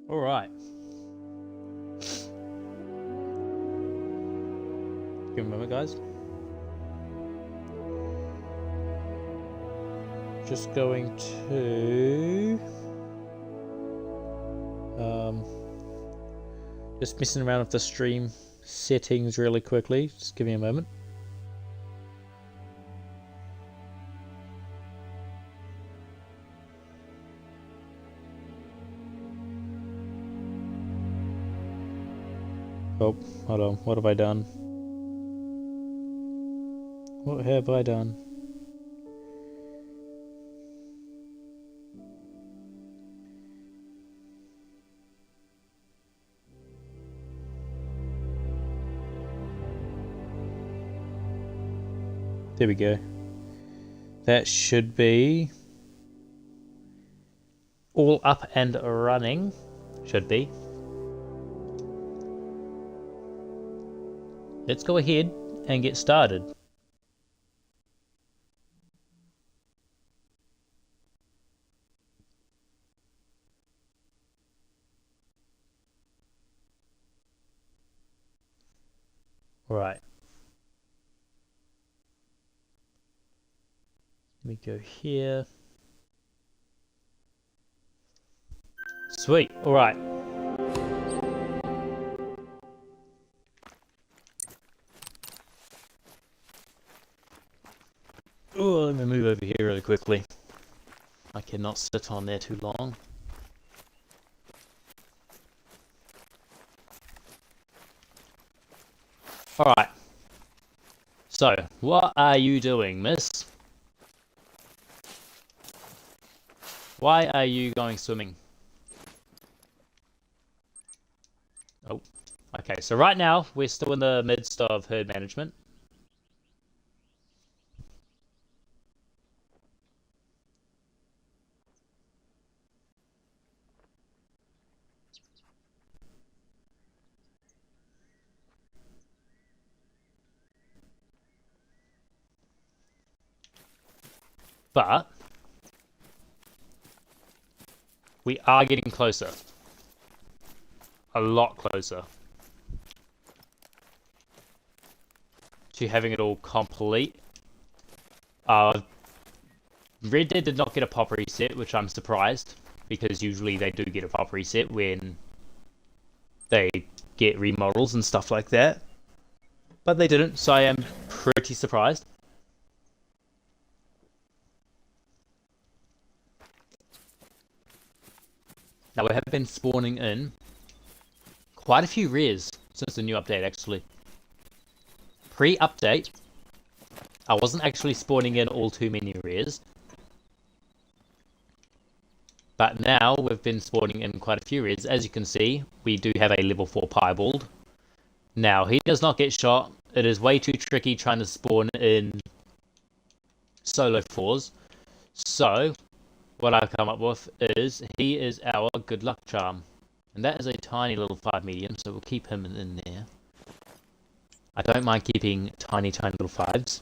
All right. You remember, guys? Just going to just messing around with the stream settings really quickly. Just give me a moment. Oh, hold on. What have I done? What have I done? There we go. That should be all up and running. Should be. Let's go ahead and get started. All right. Let me go here. Sweet. All right. Oh, let me move over here really quickly. I cannot sit on there too long. All right. So, what are you doing, miss? Why are you going swimming? Oh, okay. So right now, we're still in the midst of herd management. But we are getting closer. A lot closer to having it all complete. Red Dead did not get a pop reset, which I'm surprised, because usually they do get a pop reset when they get remodels and stuff like that. But they didn't, so I am pretty surprised. Now, we have been spawning in quite a few rares since the new update, actually. Pre-update, I wasn't actually spawning in all too many rares. But now, we've been spawning in quite a few rares. As you can see, we do have a level 4 piebald. Now, he does not get shot. It is way too tricky trying to spawn in solo 4s. So, what I've come up with is, he is our good luck charm. And that is a tiny little 5 medium, so we'll keep him in there. I don't mind keeping tiny little 5s.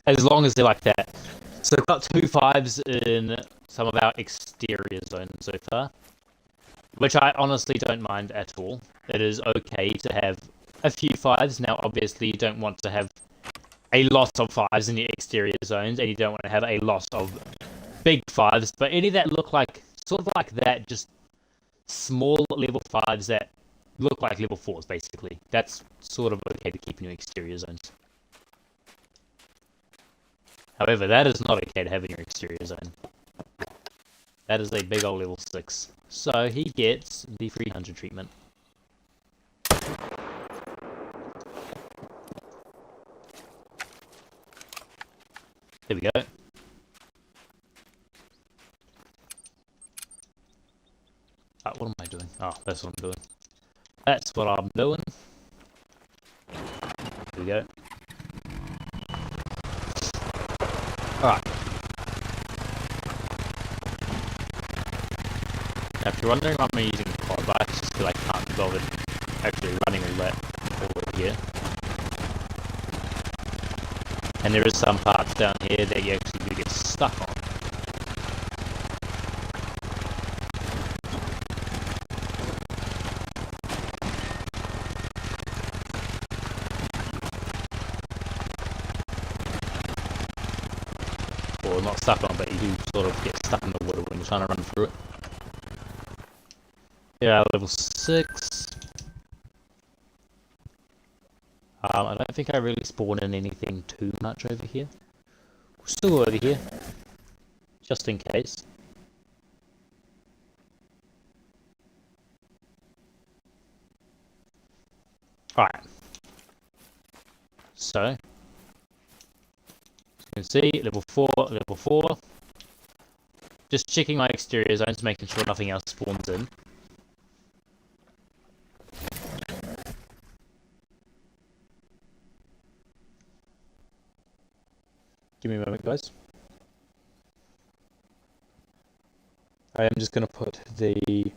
As long as they're like that. So we've got 2 5s in some of our exterior zones so far. Which I honestly don't mind at all. It is okay to have a few 5s. Now obviously you don't want to have a lot of 5s in your exterior zones, and you don't want to have a lot of big 5s, but any that look like, sort of like that, just small level 5s that look like level 4s, basically. That's sort of okay to keep in your exterior zones. However, that is not okay to have in your exterior zone. That is a big old level 6. So he gets the 300 treatment. There we go. What am I doing? Oh, that's what I'm doing. That's what I'm doing. There we go. Alright. Now, if you're wondering why I'm using the quad bike, it's just because I can't be bothered actually running all that forward here. And there is some parts down here that you actually do get stuck on. or not stuck on, but you do sort of get stuck in the water when you're trying to run through it. Yeah, level 6. I don't think I really spawn in anything too much over here. We'll still go over here, just in case. Alright. So, as you can see, level 4, level 4. Just checking my exterior zones, making sure nothing else spawns in. Give me a moment, guys. I am just going to put the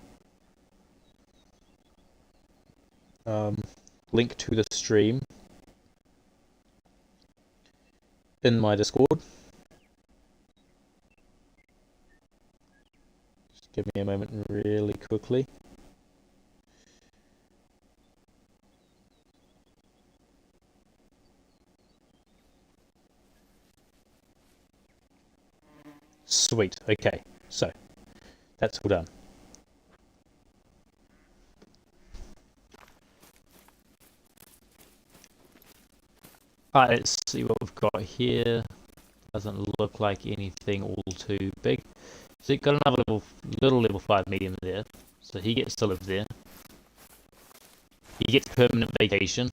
link to the stream in my Discord. Just give me a moment really quickly. Sweet, okay, so that's all done. Alright, let's see what we've got here. Doesn't look like anything all too big. So you've got another little level 5 medium there. So he gets to live there. He gets permanent vacation.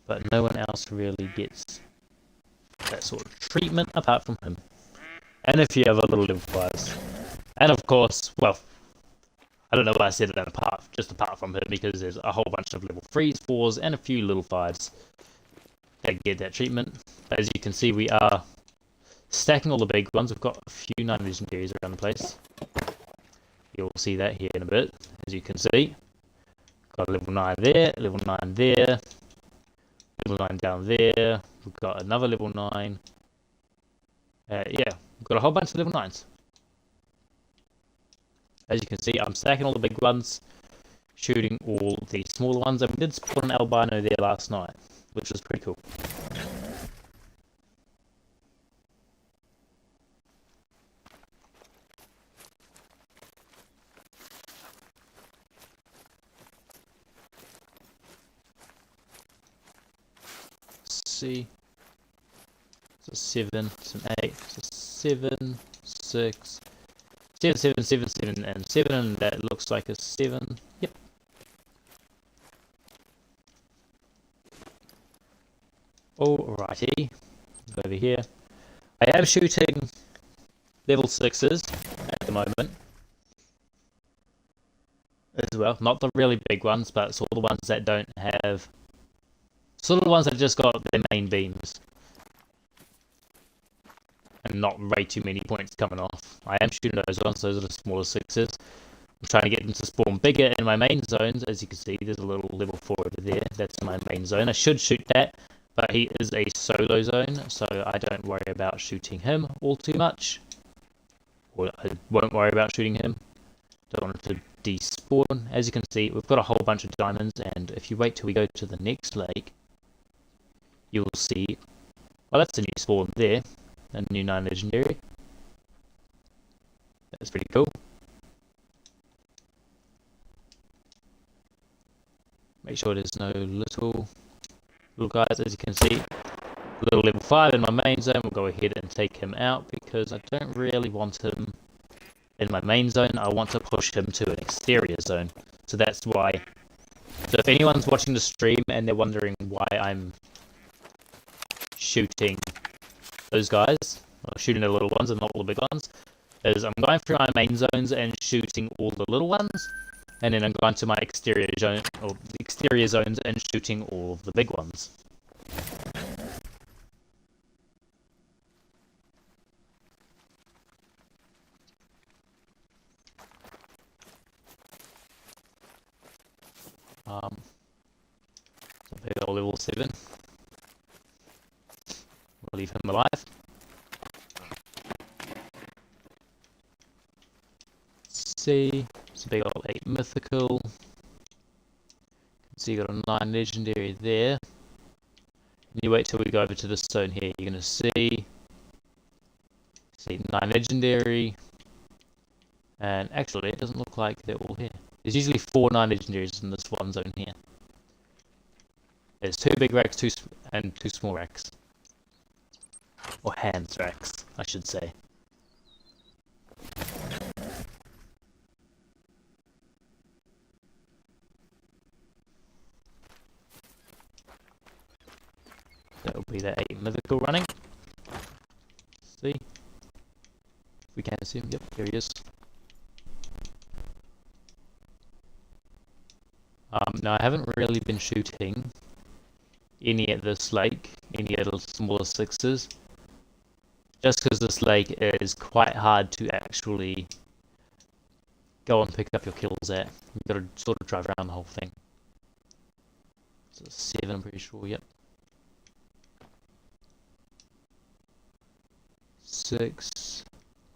But no one else really gets that sort of treatment apart from him. And a few other little level 5s. And of course, well, I don't know why I said that apart from him, because there's a whole bunch of level 3s, 4s, and a few little 5s that get that treatment. As you can see, we are stacking all the big ones. We've got a few 9 legendaries around the place. You'll see that here in a bit, as you can see. Got a level 9 there, level 9 there, level 9 down there. We've got another level 9. Yeah, we've got a whole bunch of level 9s. As you can see, I'm stacking all the big ones, shooting all the smaller ones, and we did spawn an albino there last night, which was pretty cool. Let's see. So 7, so 8, so 7, 6, 7, 7, 7, 7, and 7, and that looks like a 7. Yep. Alrighty. Over here. I am shooting level 6s at the moment. As well. Not the really big ones, but sort of the ones that don't have... sort of the ones that just got their main beams. And not way too many points coming off. I am shooting those ones, those are the smaller 6s. I'm trying to get them to spawn bigger in my main zones. As you can see, there's a little level 4 over there. That's my main zone. I should shoot that, but he is a solo zone, so I don't worry about shooting him all too much. Or I won't worry about shooting him. Don't want him to despawn. As you can see, we've got a whole bunch of diamonds, and if you wait till we go to the next lake, you'll see... well, that's a new spawn there. A new 9 legendary. That's pretty cool. Make sure there's no little guys. As you can see, little level 5 in my main zone. We'll go ahead and take him out because I don't really want him in my main zone. I want to push him to an exterior zone. So that's why. So if anyone's watching the stream and they're wondering why I'm shooting those guys, or shooting the little ones and not all the big ones, is I'm going through my main zones and shooting all the little ones, and then I'm going to my exterior zone or the exterior zones and shooting all of the big ones. So they got level 7. We'll leave him alive. Let's see. So they got 8 mythical. So you got a 9 legendary there. you wait till we go over to this zone here, you're going to see 9 legendary, and actually it doesn't look like they're all here. There's usually 4 9 legendaries in this one zone here. There's 2 big racks, 2 small racks. Or hands racks, I should say. That'll be that 8 mythical running. See? If we can see him, yep, there he is. Now I haven't really been shooting any at this lake, any of the smaller 6s. Just because this lake is quite hard to actually go and pick up your kills at. You've got to sort of drive around the whole thing. So 7, I'm pretty sure, yep. 6,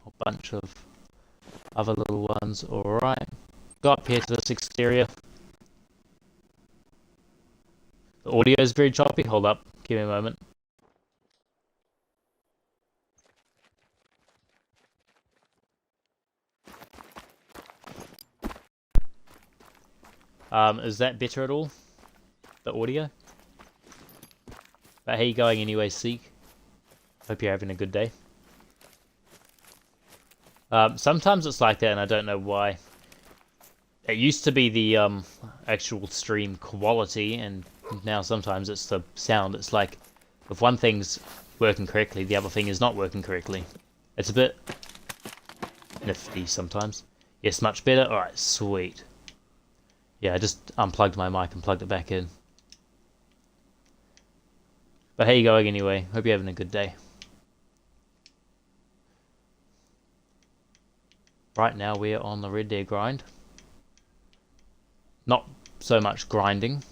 a bunch of other little ones. Alright, go up here to this exterior. The audio is very choppy. Hold up, give me a moment. Is that better at all? The audio? But how you going anyway, Seek? Hope you're having a good day. Sometimes it's like that and I don't know why. It used to be the actual stream quality, and now sometimes it's the sound. It's like if one thing's working correctly, the other thing is not working correctly. It's a bit nifty sometimes. Yes, much better. Alright, sweet. Yeah, I just unplugged my mic and plugged it back in. But how you going anyway? Hope you're having a good day. Right now we're on the Red Deer grind. Not so much grinding,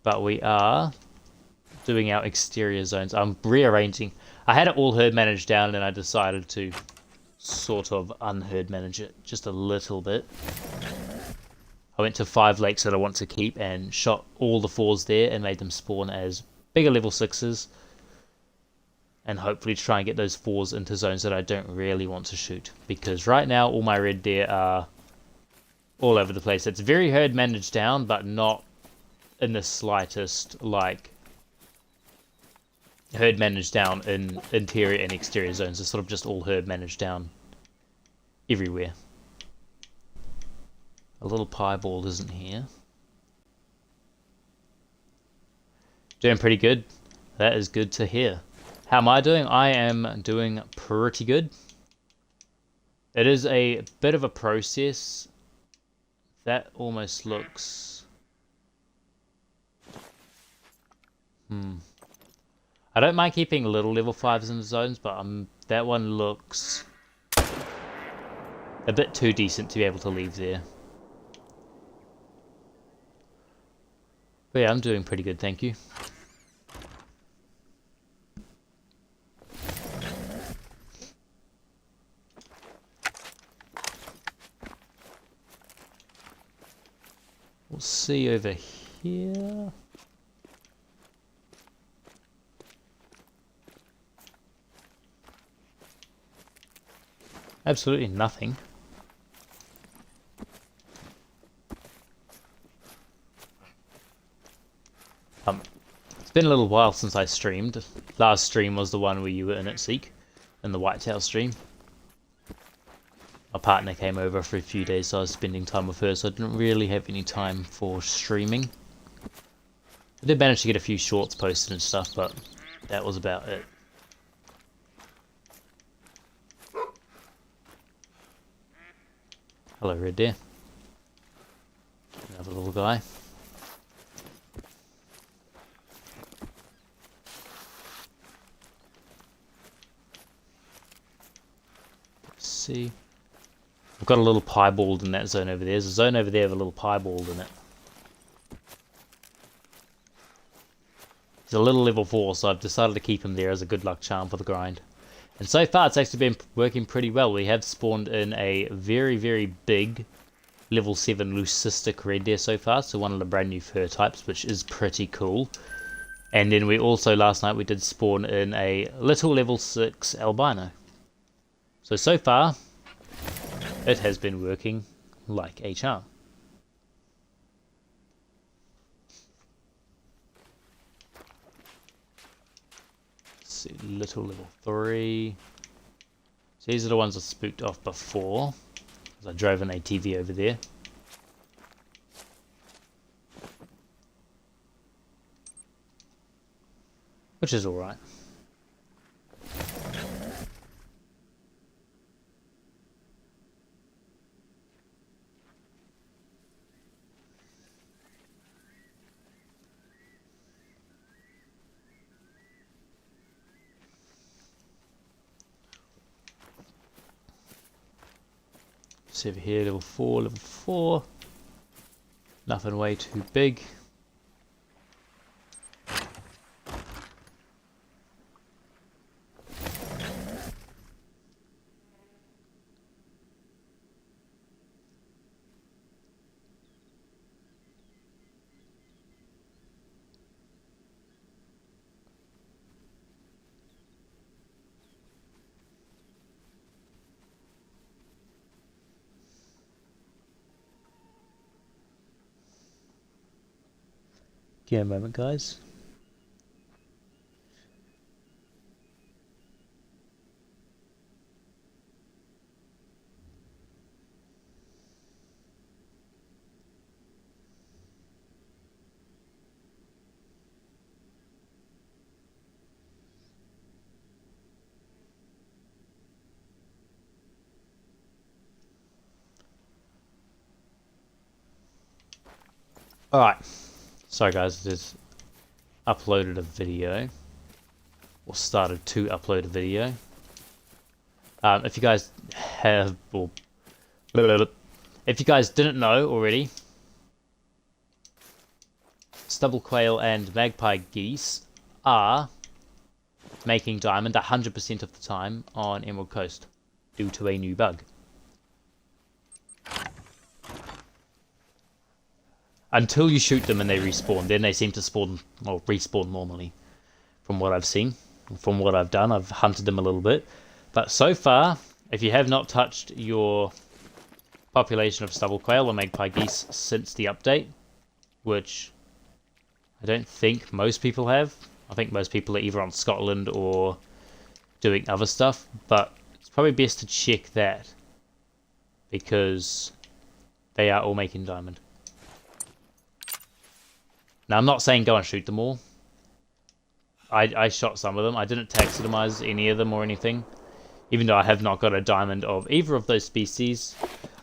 but we are doing our exterior zones. I'm rearranging. I had it all herd managed down, and then I decided to sort of unherd manage it just a little bit. I went to 5 lakes that I want to keep and shot all the 4s there and made them spawn as bigger level 6s, and hopefully try and get those 4s into zones that I don't really want to shoot, because right now all my red deer are all over the place. It's very herd managed down, but not in the slightest like herd managed down in interior and exterior zones. It's sort of just all herd managed down everywhere. A little piebald isn't here. Doing pretty good. That is good to hear. How am I doing? I am doing pretty good. It is a bit of a process. That almost looks... I don't mind keeping little level 5s in the zones, but that one looks a bit too decent to be able to leave there. But yeah, I'm doing pretty good, thank you. We'll see over here. Absolutely nothing. It's been a little while since I streamed. Last stream was the one where you were in it, Seek, in the Whitetail stream. My partner came over for a few days, so I was spending time with her, so I didn't really have any time for streaming. I did manage to get a few shorts posted and stuff, but that was about it. Hello, Red Deer. Another little guy. Let's see. I've got a little piebald in that zone over there. There's a zone over there with a little piebald in it. He's a little level 4, so I've decided to keep him there as a good luck charm for the grind. And so far it's actually been working pretty well. We have spawned in a very, very big level 7 leucistic red deer so far, so one of the brand new fur types, which is pretty cool. And then we also, last night, we did spawn in a little level 6 albino. So far, it has been working like a charm. Let's see, little level 3. So these are the ones I spooked off before, because I drove an ATV over there. Which is alright. See over here, level 4. Nothing way too big. Give me a moment, guys. Alright. Sorry guys, just uploaded a video. Or started to upload a video. If you guys have... Or, if you guys didn't know already, stubble quail and magpie geese are making diamond 100% of the time on Emerald Coast due to a new bug. Until you shoot them and they respawn, then they seem to spawn or respawn normally. From what I've seen, from what I've done, I've hunted them a little bit. But so far, if you have not touched your population of stubble quail or magpie geese since the update, which I don't think most people have. I think most people are either on Scotland or doing other stuff, but it's probably best to check that because they are all making diamond. Now, I'm not saying go and shoot them all. I shot some of them. I didn't taxidermize any of them or anything. Even though I have not got a diamond of either of those species.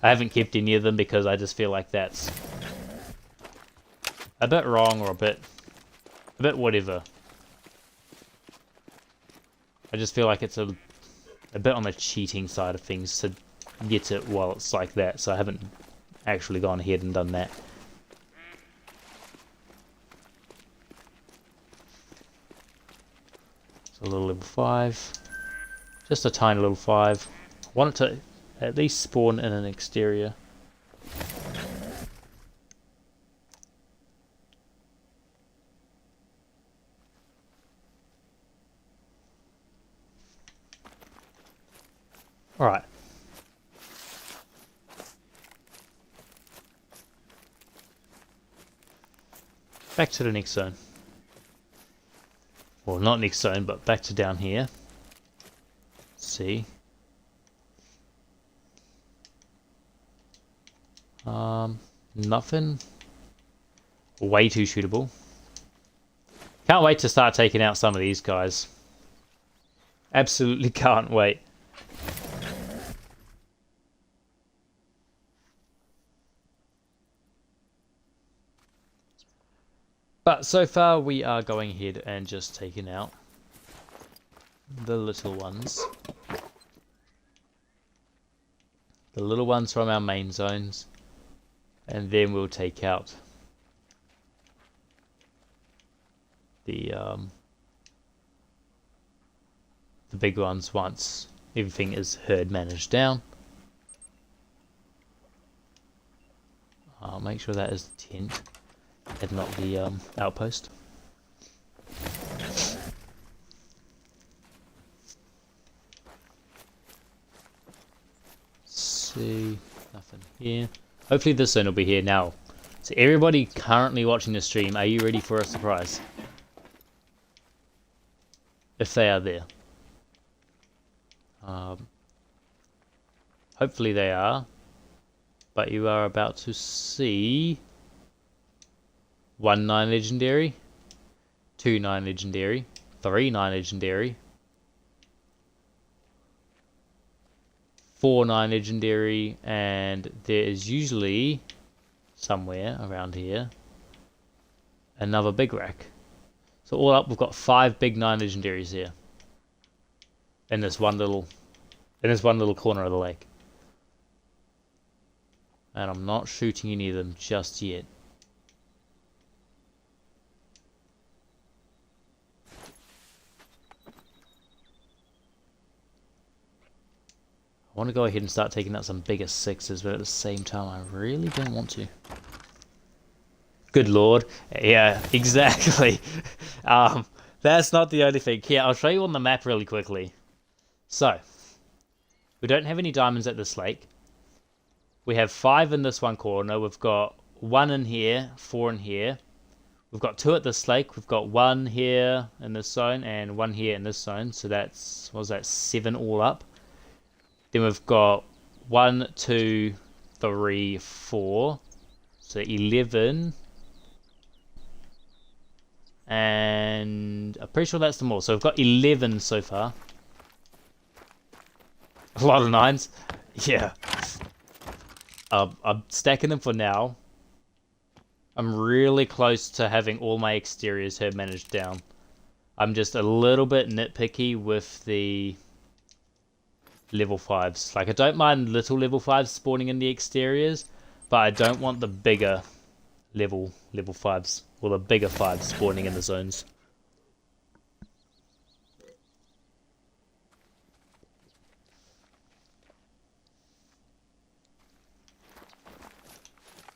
I haven't kept any of them because I just feel like that's a bit wrong or a bit whatever. I just feel like it's a bit on the cheating side of things to get it while it's like that. So I haven't actually gone ahead and done that. So a little level 5. Just a tiny little 5. I want it to at least spawn in an exterior. Alright. Back to the next zone. Well, not next zone, but back to down here. Let's see. Nothing. Way too shootable. Can't wait to start taking out some of these guys. Absolutely can't wait. But so far we are going ahead and just taking out the little ones. The little ones from our main zones. And then we'll take out the big ones once everything is herd managed down. I'll make sure that is the tent and not the outpost. see. Nothing here. Hopefully this zone will be here now. So everybody currently watching the stream, are you ready for a surprise? If they are there. Hopefully they are. But you are about to see 1 9 legendary, 2 9 legendary, 3 9 legendary, 4 9 legendary, and there is usually somewhere around here another big rack. So all up we've got 5 big 9 legendaries here in this one little corner of the lake. And I'm not shooting any of them just yet. I want to go ahead and start taking out some bigger 6s, but at the same time I really don't want to. Good lord. Yeah, exactly. That's not the only thing. Here, I'll show you on the map really quickly. So, we don't have any diamonds at this lake. We have 5 in this one corner. We've got 1 in here, 4 in here. We've got 2 at this lake. We've got 1 here in this zone and 1 here in this zone. So that's, what was that, 7 all up. Then we've got 1, 2, 3, 4. So 11. And I'm pretty sure that's the more. So we've got 11 so far. A lot of 9s. Yeah. I'm stacking them for now. I'm really close to having all my exteriors here managed down. I'm just a little bit nitpicky with the level 5s. Like, I don't mind little level 5s spawning in the exteriors, but I don't want the bigger level 5s, or the bigger 5s spawning in the zones.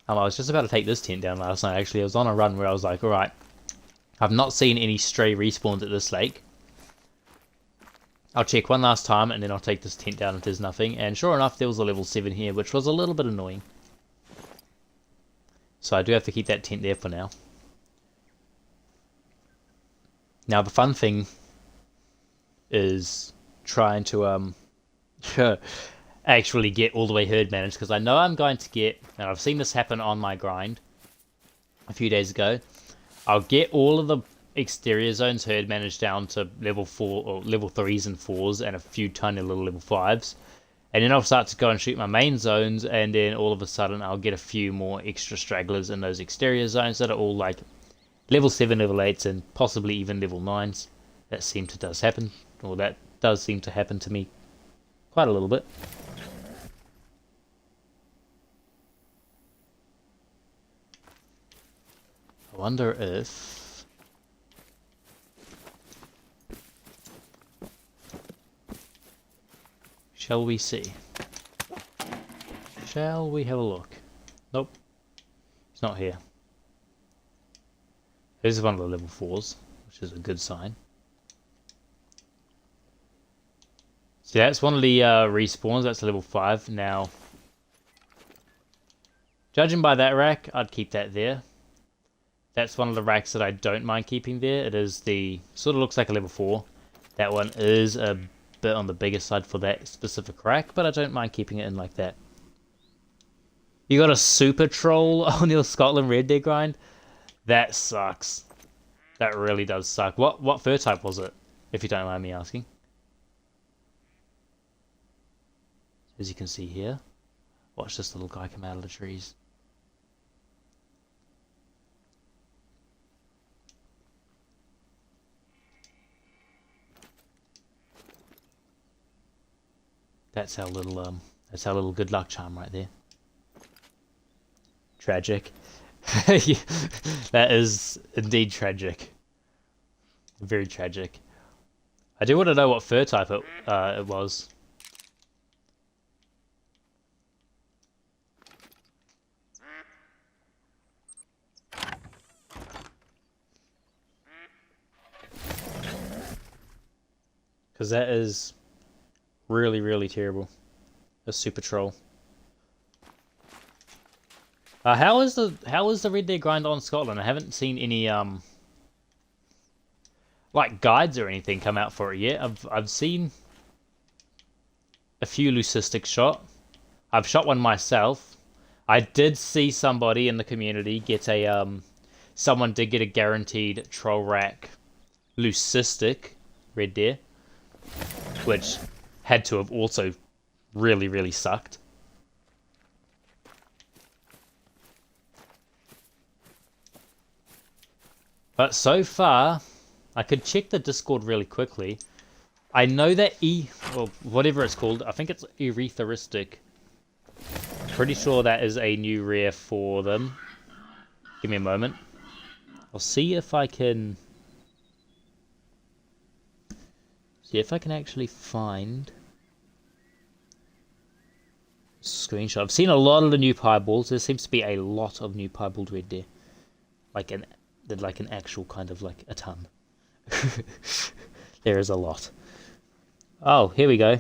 I was just about to take this tent down last night, actually. I was on a run where I was like, alright, I've not seen any stray respawns at this lake. I'll check one last time, and then I'll take this tent down if there's nothing. And sure enough, there was a level 7 here, which was a little bit annoying. So I do have to keep that tent there for now. Now, the fun thing is trying to actually get all the way herd managed, because I know I'm going to get, and I've seen this happen on my grind a few days ago, I'll get all of the exterior zones herd managed down to level 4 or level 3s and 4s and a few tiny little level 5s, and then I'll start to go and shoot my main zones, and then all of a sudden I'll get a few more extra stragglers in those exterior zones that are all like level 7, level 8s, and possibly even level 9s. That does seem to happen to me quite a little bit. I wonder if... Shall we see? Shall we have a look? Nope. It's not here. Here's one of the level 4s, which is a good sign. So that's one of the respawns, that's a level 5. Now, judging by that rack, I'd keep that there. That's one of the racks that I don't mind keeping there. It is the, sort of looks like a level 4. That one is a bit on the bigger side for that specific rack, but I don't mind keeping it in like that. You got a super troll on your Scotland Red Dead grind? That sucks. That really does suck. What fur type was it, if you don't mind me asking? As you can see here, watch this little guy come out of the trees. That's our little good luck charm right there. Tragic. That is indeed tragic. Very tragic. I do want to know what fur type it was. Because that is really, really terrible. A super troll. How is the Red Deer grind on Scotland? I haven't seen any like guides or anything come out for it yet. I've seen a few leucistic shot. I've shot one myself. I did see somebody in the community get a someone did get a guaranteed troll rack leucistic Red Deer, which had to have also really sucked. But so far, I could check the Discord really quickly. I know that or whatever it's called, I think it's Erytheristic. Pretty sure that is a new rare for them. Give me a moment. I'll see if I can actually find screenshot. I've seen a lot of the new pieballs. There seems to be a lot of new piebald Red Deer. Like an actual kind of like a ton. There is a lot. Oh, here we go.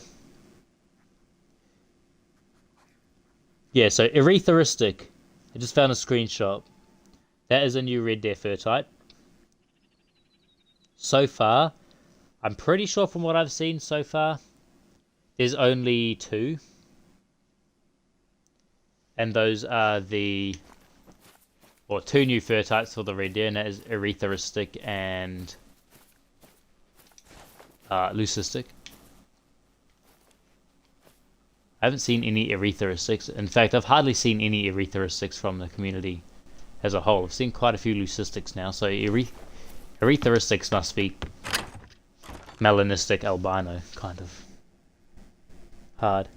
Yeah, so Erytheristic. I just found a screenshot. That is a new Red Deer fur type. So far, I'm pretty sure from what I've seen so far, there's only 2. And those are or 2 new fur types for the Red Deer, and that is Erytheristic and Leucistic. I haven't seen any Erytheristics. In fact, I've hardly seen any Erytheristics from the community as a whole. I've seen quite a few Leucistics now, so Erytheristics must be melanistic albino, kind of hard.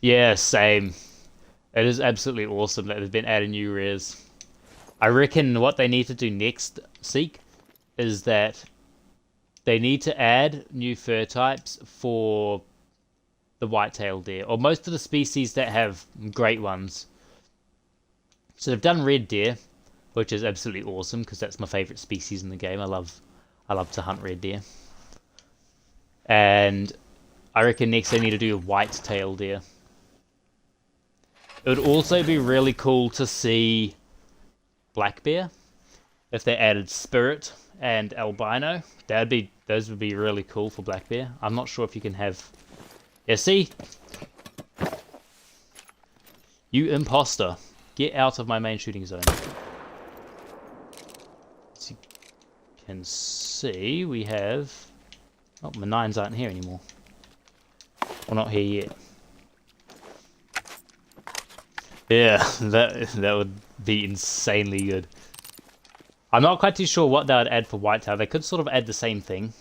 Yeah, same. It is absolutely awesome that they've been adding new rares. I reckon what they need to do next, Seek, is that they need to add new fur types for the white-tailed deer, or most of the species that have great ones. So they've done red deer, which is absolutely awesome because that's my favorite species in the game. I love to hunt red deer. And I reckon next they need to do a white-tailed deer. It would also be really cool to see black bear if they added spirit and albino. Those would be really cool for black bear. I'm not sure if you can have. Yeah, see, you imposter, get out of my main shooting zone. As you can see, we have. Oh, my 9s aren't here anymore. Well, not here yet. Yeah, that would be insanely good. I'm not quite too sure what they would add for whitetail. They could sort of add the same thing.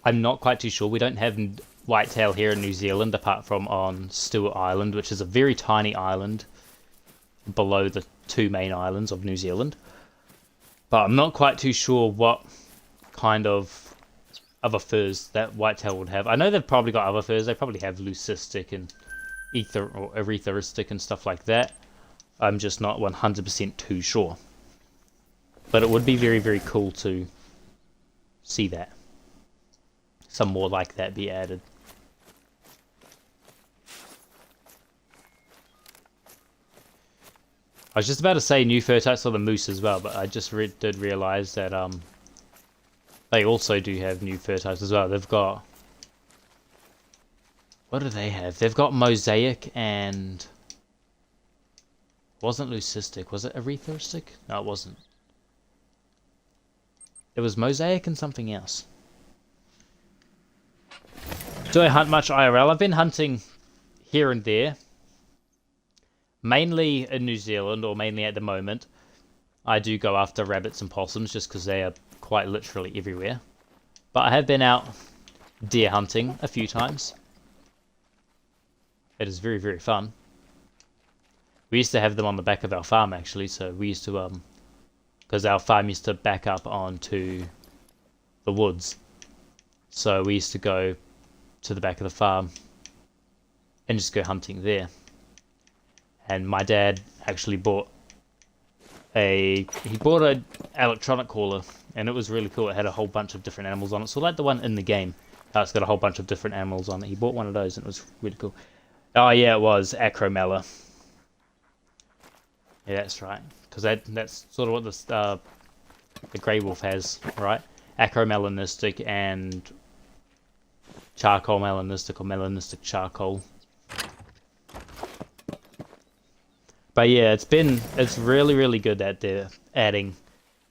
I'm not quite too sure. We don't have whitetail here in New Zealand apart from on Stewart Island, which is a very tiny island below the 2 main islands of New Zealand. But I'm not quite too sure what kind of other furs that whitetail would have. I know they've probably got other furs. They probably have leucistic and erytheristic and stuff like that. I'm just not 100% too sure. But it would be very, very cool to see that. Some more like that be added. I was just about to say new fur types for the moose as well, but I just did realise that they also do have new fur types as well. They've got... What do they have? They've got mosaic and... Wasn't leucistic. Was it erytheristic? No, it wasn't. It was mosaic and something else. Do I hunt much IRL? I've been hunting here and there. Mainly in New Zealand, or mainly at the moment. I do go after rabbits and possums just because they are quite literally everywhere. But I have been out deer hunting a few times. It is very, very fun. We used to have them on the back of our farm actually, so we used to because our farm used to back up onto the woods. So we used to go to the back of the farm and just go hunting there. And my dad actually bought an electronic caller, and it was really cool. It had a whole bunch of different animals on it. So like the one in the game, it's got a whole bunch of different animals on it. He bought one of those and it was really cool. Oh yeah, it was Acromella. Yeah, that's right. Because that's sort of what the grey wolf has, right? Acromelanistic and charcoal melanistic or melanistic charcoal. But yeah, it's really good that they're adding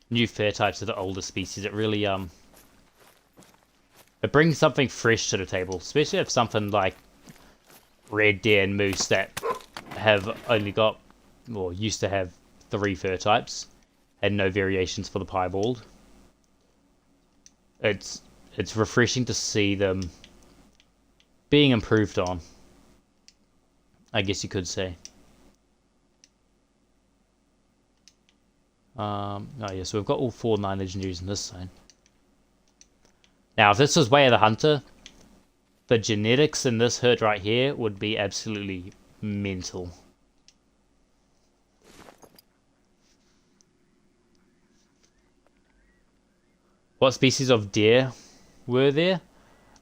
new fur types to the older species. It really it brings something fresh to the table, especially if something like red deer and moose that have only got, or used to have, 3 fur types and no variations for the piebald. It's refreshing to see them being improved on, I guess you could say. Oh yeah, so we've got all 4 9 legendaries in this zone. Now, if this was Way of the Hunter, the genetics in this herd right here would be absolutely mental. What species of deer were there?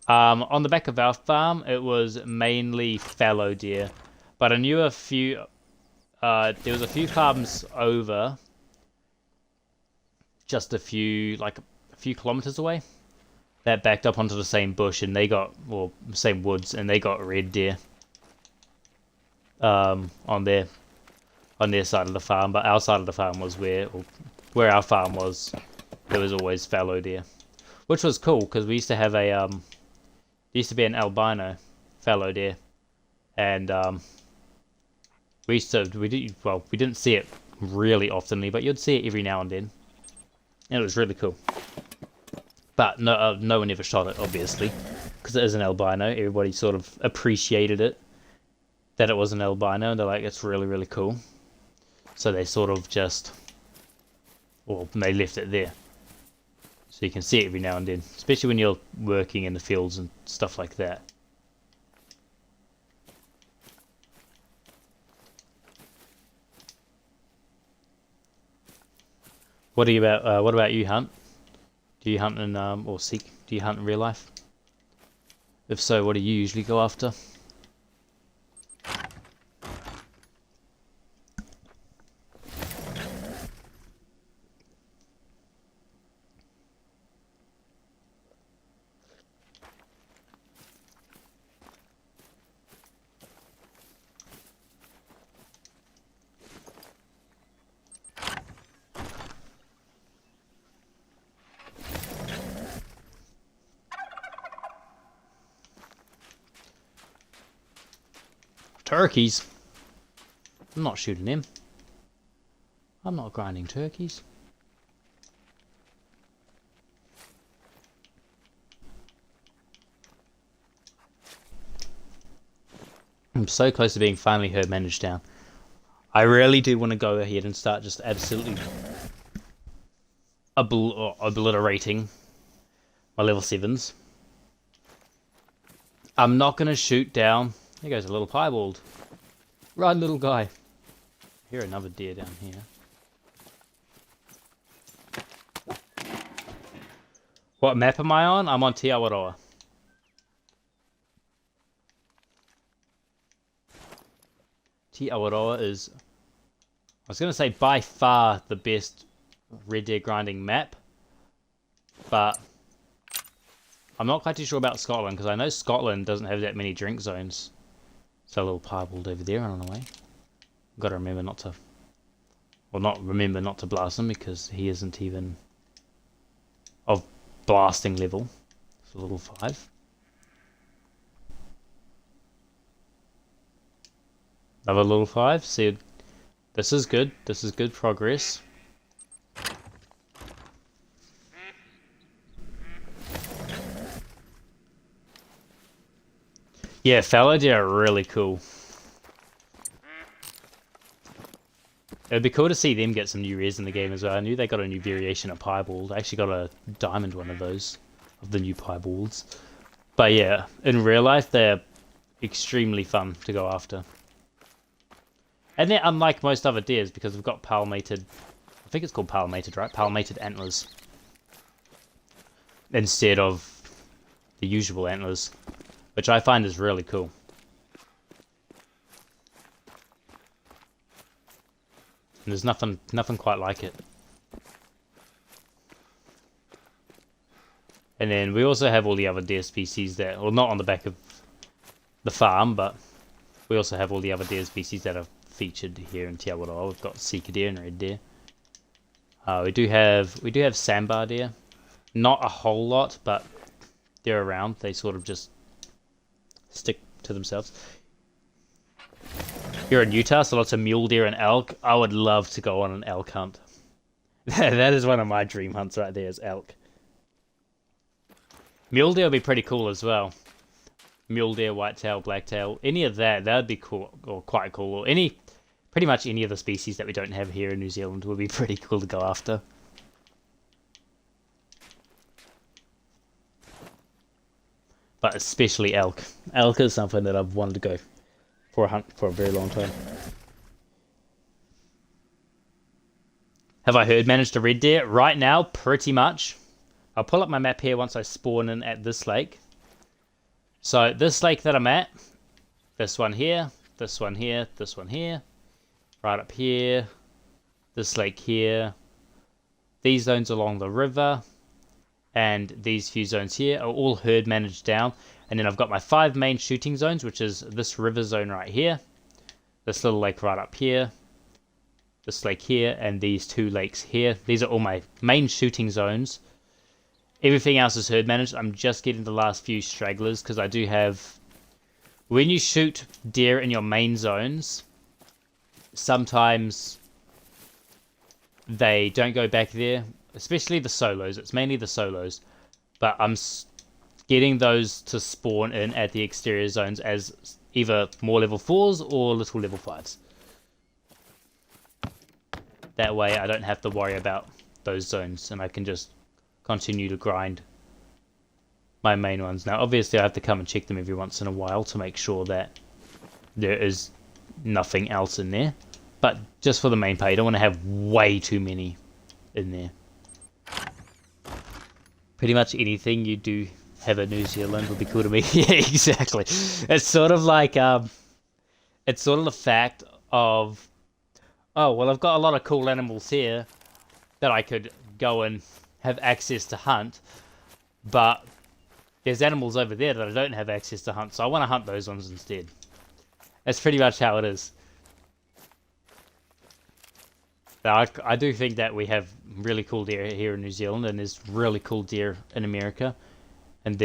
On the back of our farm, it was mainly fallow deer, but I knew a few. There was a few farms over, just a few kilometers away, that backed up onto the same bush, and they got, or same woods, and they got red deer. On their side of the farm, but our side of the farm was where our farm was. There was always fallow deer, which was cool because we used to have a there used to be an albino fallow deer, and we didn't see it really oftenly, but you'd see it every now and then, and it was really cool. But no one ever shot it, obviously, because it is an albino. Everybody sort of appreciated it, that it was an albino, and they're like, it's really cool. So they sort of just, well, they left it there. So you can see it every now and then, especially when you're working in the fields and stuff like that. What about you, Hunt? Do you hunt in or seek? Do you hunt in real life? If so, what do you usually go after? Turkeys? I'm not shooting him. I'm not grinding turkeys. I'm so close to being finally herd managed down. I really do want to go ahead and start just absolutely obliterating my level 7s. I'm not going to shoot down. There goes a little piebald. Run, little guy. I hear another deer down here. What map am I on? I'm on Te Awaroa. Te Awaroa is, I was going to say, by far the best red deer grinding map, but I'm not quite too sure about Scotland, because I know Scotland doesn't have that many drink zones. So a little piebald over there running away. Got to remember not to, well, not remember not to blast him, because he isn't even of blasting level. It's a level 5. Another level 5. See, this is good. This is good progress. Yeah, fallow deer are really cool. It'd be cool to see them get some new rares in the game as well. I knew they got a new variation of piebald. I actually got a diamond one of those, of the new piebalds. But yeah, in real life, they're extremely fun to go after. And they're unlike most other deers because they've got palmated, I think it's called palmated, right? Palmated antlers. Instead of the usual antlers, which I find is really cool. And there's nothing quite like it. And then we also have all the other deer species that, well, not on the back of the farm, but we also have all the other deer species that are featured here in Te Awaroa. We've got sika deer and red deer. We do have sambar deer. Not a whole lot, but they're around. They sort of just stick to themselves. Here in Utah, so lots of mule deer and elk. I would love to go on an elk hunt. That is one of my dream hunts right there, is elk. Mule deer would be pretty cool as well. Mule deer, whitetail, blacktail, any of that would be cool, or quite cool. Or pretty much any of the species that we don't have here in New Zealand would be pretty cool to go after. But especially elk. Elk is something that I've wanted to go for a hunt for a very long time. Have I herd managed a red deer? Right now, pretty much. I'll pull up my map here once I spawn in at this lake. So this lake that I'm at, this one here, this one here, this one here, right up here, this lake here, these zones along the river, and these few zones here are all herd managed down. And then I've got my 5 main shooting zones, which is this river zone right here, this little lake right up here, this lake here, and these 2 lakes here. These are all my main shooting zones. Everything else is herd managed. I'm just getting the last few stragglers because I do have... When you shoot deer in your main zones, sometimes they don't go back there, especially the solos. It's mainly the solos. But I'm getting those to spawn in at the exterior zones as either more level 4s or little level 5s. That way I don't have to worry about those zones and I can just continue to grind my main ones. Now obviously I have to come and check them every once in a while to make sure that there is nothing else in there. But just for the main part, you don't want to have way too many in there. Pretty much anything you do have in New Zealand would be cool to me. Yeah, exactly. It's sort of like, it's sort of the fact of, oh, well, I've got a lot of cool animals here that I could go and have access to hunt, but there's animals over there that I don't have access to hunt, so I want to hunt those ones instead. That's pretty much how it is. Now, I do think that we have really cool deer here in New Zealand, and there's really cool deer in America, and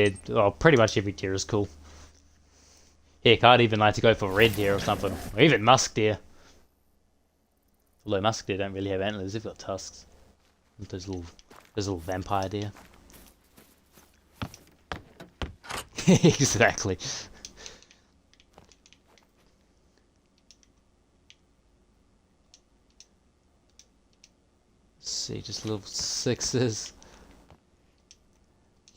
pretty much every deer is cool. Heck, I'd even like to go for red deer or something, or even musk deer. Although musk deer don't really have antlers, they've got tusks. Those little vampire deer. Exactly. Let's see, just little 6s.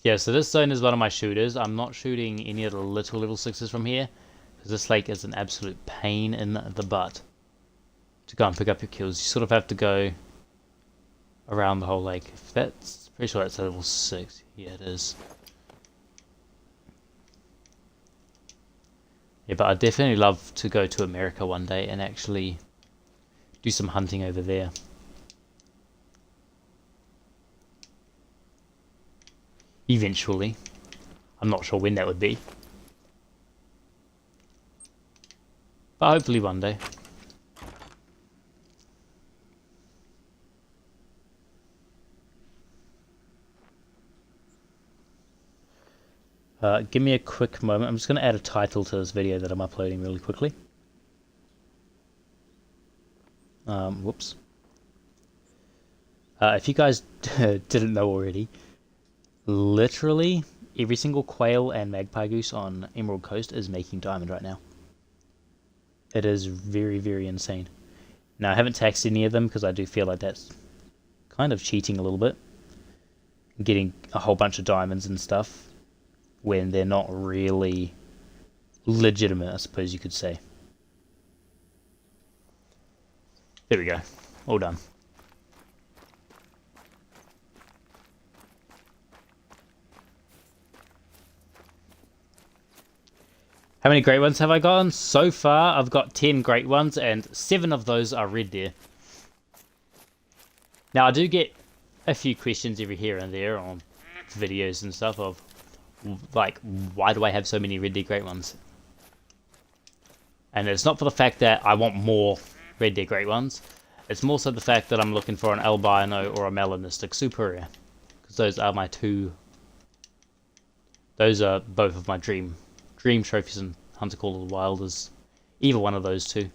Yeah, so this zone is one of my shooters. I'm not shooting any of the little level 6s from here, because this lake is an absolute pain in the butt to go and pick up your kills. You sort of have to go around the whole lake. That's pretty sure that's a level 6. Yeah, it is. Yeah, but I'd definitely love to go to America one day and actually do some hunting over there. Eventually. I'm not sure when that would be. But hopefully one day. Give me a quick moment. I'm just going to add a title to this video that I'm uploading really quickly. Whoops. If you guys didn't know already, literally every single quail and magpie goose on Emerald Coast is making diamond right now. It is very, very insane. Now, I haven't taxed any of them because I do feel like that's kind of cheating a little bit. Getting a whole bunch of diamonds and stuff when they're not really legitimate, I suppose you could say. There we go. All done. How many great ones have I gotten? So far, I've got 10 great ones, and 7 of those are red deer. Now I do get a few questions every here and there on videos and stuff of like, why do I have so many Red Dead Great Ones? And it's not for the fact that I want more Red Dead Great Ones. It's more so the fact that I'm looking for an albino or a melanistic super rare, because those are my two. Those are both of my dream trophies in Hunter Call of the Wild, is either one of those two.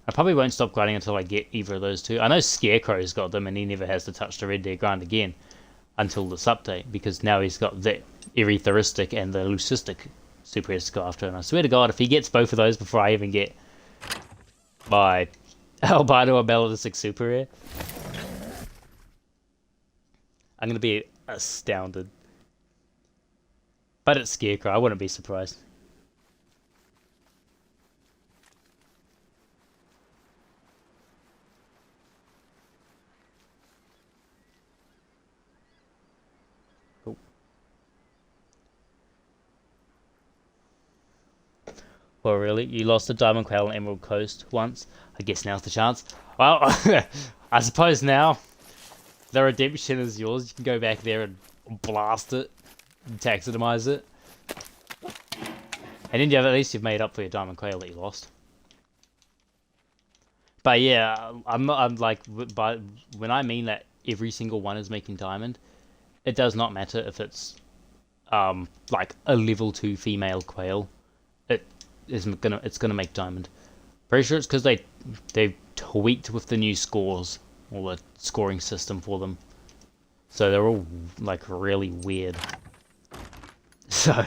I probably won't stop grinding until I get either of those two. I know Scarecrow's got them and he never has to touch the Red Dead grind again until this update, because now he's got the Erytheristic and the Leucistic super rares to go after, and I swear to God, if he gets both of those before I even get my albino or melanistic super rare, I'm gonna be astounded. But it's Scarecrow, I wouldn't be surprised. Cool. Well, really? You lost the Diamond Quail on Emerald Coast once? I guess now's the chance. Well, I suppose now the redemption is yours. You can go back there and blast it, and taxidermize it. And then at least you've made up for your Diamond Quail that you lost. But yeah, I'm like, but when I mean that every single one is making diamond, it does not matter if it's like a level 2 female quail. It's gonna make diamond. Pretty sure it's because they've tweaked with the new scores, or the scoring system for them. So they're all like really weird. So are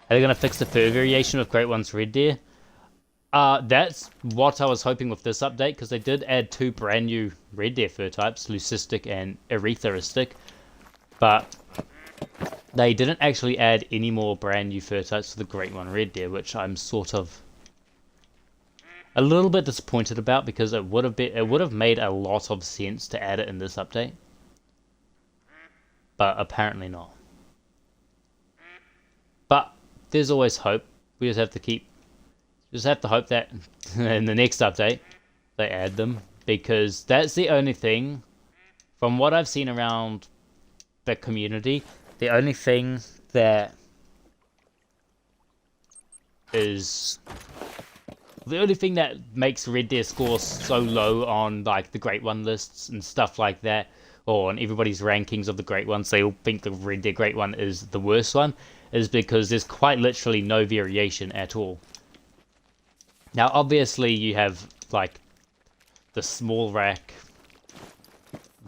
they gonna fix the fur variation with Great One's Red Deer? That's what I was hoping with this update, because they did add 2 brand new Red Deer fur types, Leucistic and Erytheristic, but they didn't actually add any more brand new fur types for the Great One Red Deer, which I'm sort of a little bit disappointed about, because it would have made a lot of sense to add it in this update, but apparently not. But there's always hope. We just have to hope that in the next update they add them, because that's the only thing from what I've seen around the community. The only thing that makes Red Deer scores so low on like the Great One lists and stuff like that, or on everybody's rankings of the Great Ones, they all think the Red Deer Great One is the worst one, is because there's quite literally no variation at all. Now, obviously, you have like the small rack,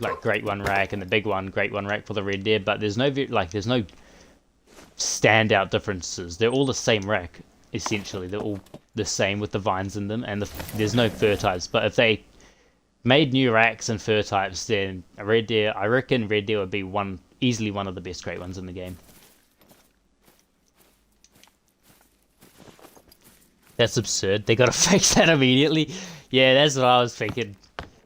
like Great One rack, and the big one, Great One rack for the Red Deer, but there's no standout differences. They're all the same rack, essentially. They're all the same with the vines in them, and there's no fur types. But if they made new racks and fur types, then I reckon Red Deer would be easily one of the best Great Ones in the game. That's absurd. They gotta fix that immediately. Yeah, that's what I was thinking.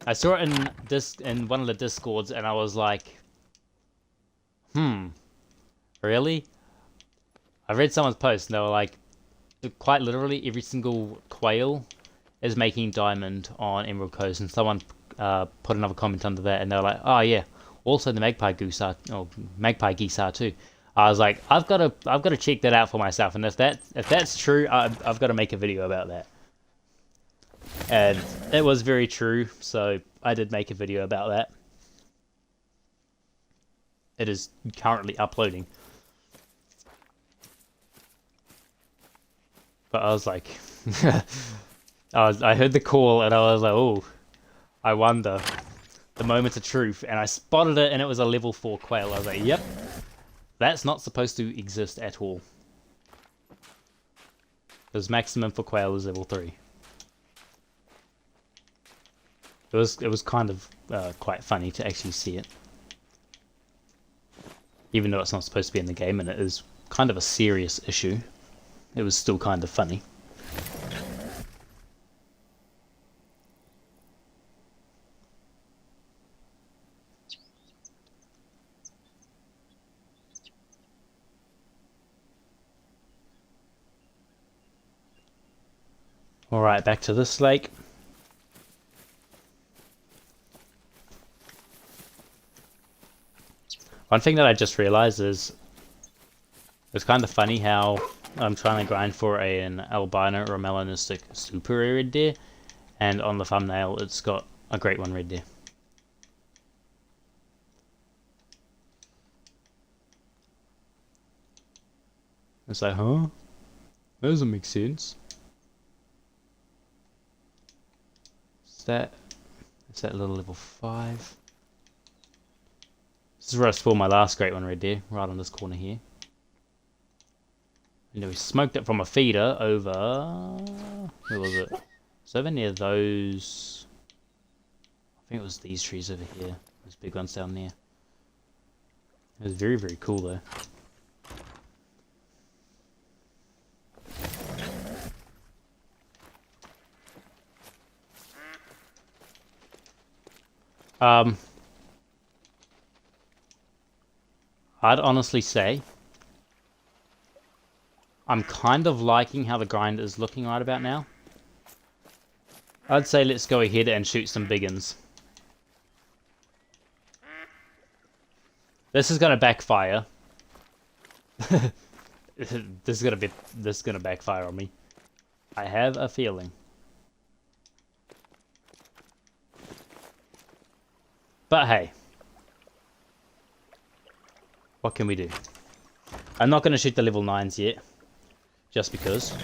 I saw it in one of the Discords, and I was like, really? I read someone's post, and they were like, quite literally, every single quail is making diamond on Emerald Coast, and someone put another comment under that, and they were like, oh yeah, also the magpie geese are too. I was like, I've got to check that out for myself, and if that's true, I've got to make a video about that. And it was very true, so I did make a video about that. It is currently uploading. But I was like, I heard the call, and I was like, oh, I wonder. The moment of truth, and I spotted it, and it was a level 4 quail. I was like, yep. That's not supposed to exist at all. Because maximum for quail is level 3. It was kind of quite funny to actually see it. Even though it's not supposed to be in the game, and it is kind of a serious issue, it was still kind of funny. Alright, back to this lake. One thing that I just realized is it's kind of funny how I'm trying to grind for an albino or melanistic super rare red deer, and on the thumbnail it's got a great one red deer. It's like, huh? That doesn't make sense. Is that little level 5? This is where I spawned my last great one red deer, right on this corner here. And we smoked it from a feeder over... Where was it? It's over near those... I think it was these trees over here. Those big ones down there. It was very, very cool though. I'd honestly say I'm kind of liking how the grind is looking right about now. I'd say let's go ahead and shoot some biggins. This is gonna backfire. This is gonna backfire on me. I have a feeling. But hey, what can we do? I'm not going to shoot the level 9s yet, just because.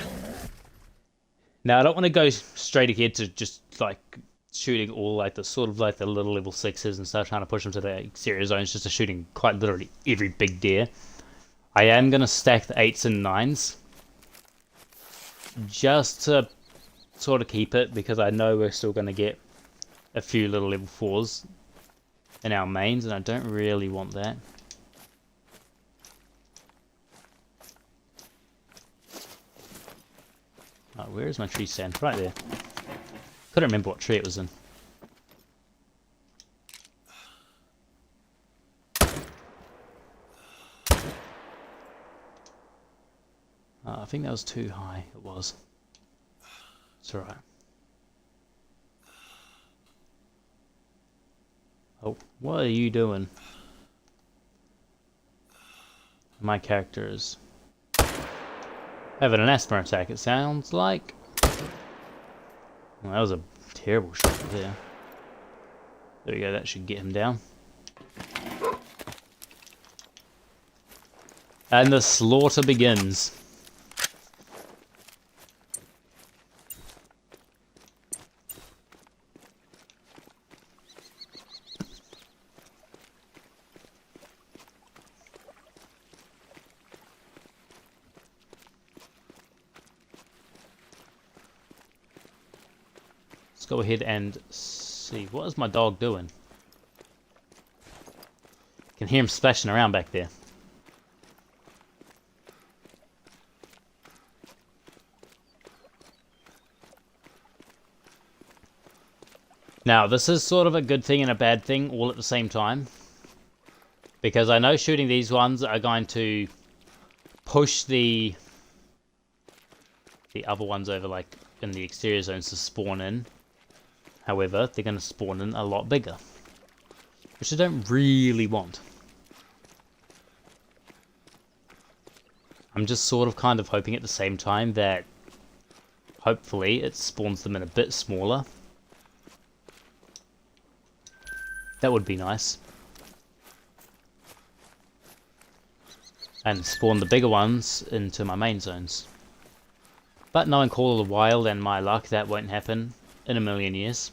Now I don't want to go straight ahead to just like shooting all like the sort of like the little level 6s and start trying to push them to the exterior zones, just to shooting quite literally every big deer. I am going to stack the 8s and 9s, just to sort of keep it, because I know we're still going to get a few little level 4s in our mains, and I don't really want that. Oh, where is my tree stand? Right there. Couldn't remember what tree it was in. I think that was too high. It was. It's alright. Oh, what are you doing? My character is having an asthma attack, it sounds like. Well, that was a terrible shot there. There we go, that should get him down. And the slaughter begins. Let's go ahead and see. What is my dog doing? Can hear him splashing around back there. Now, this is sort of a good thing and a bad thing all at the same time, because I know shooting these ones are going to push the other ones over, like in the exterior zones, to spawn in. However, they're going to spawn in a lot bigger, which I don't really want. I'm just sort of kind of hoping at the same time that hopefully it spawns them in a bit smaller. That would be nice. And spawn the bigger ones into my main zones. But knowing Call of the Wild and my luck, that won't happen in a million years.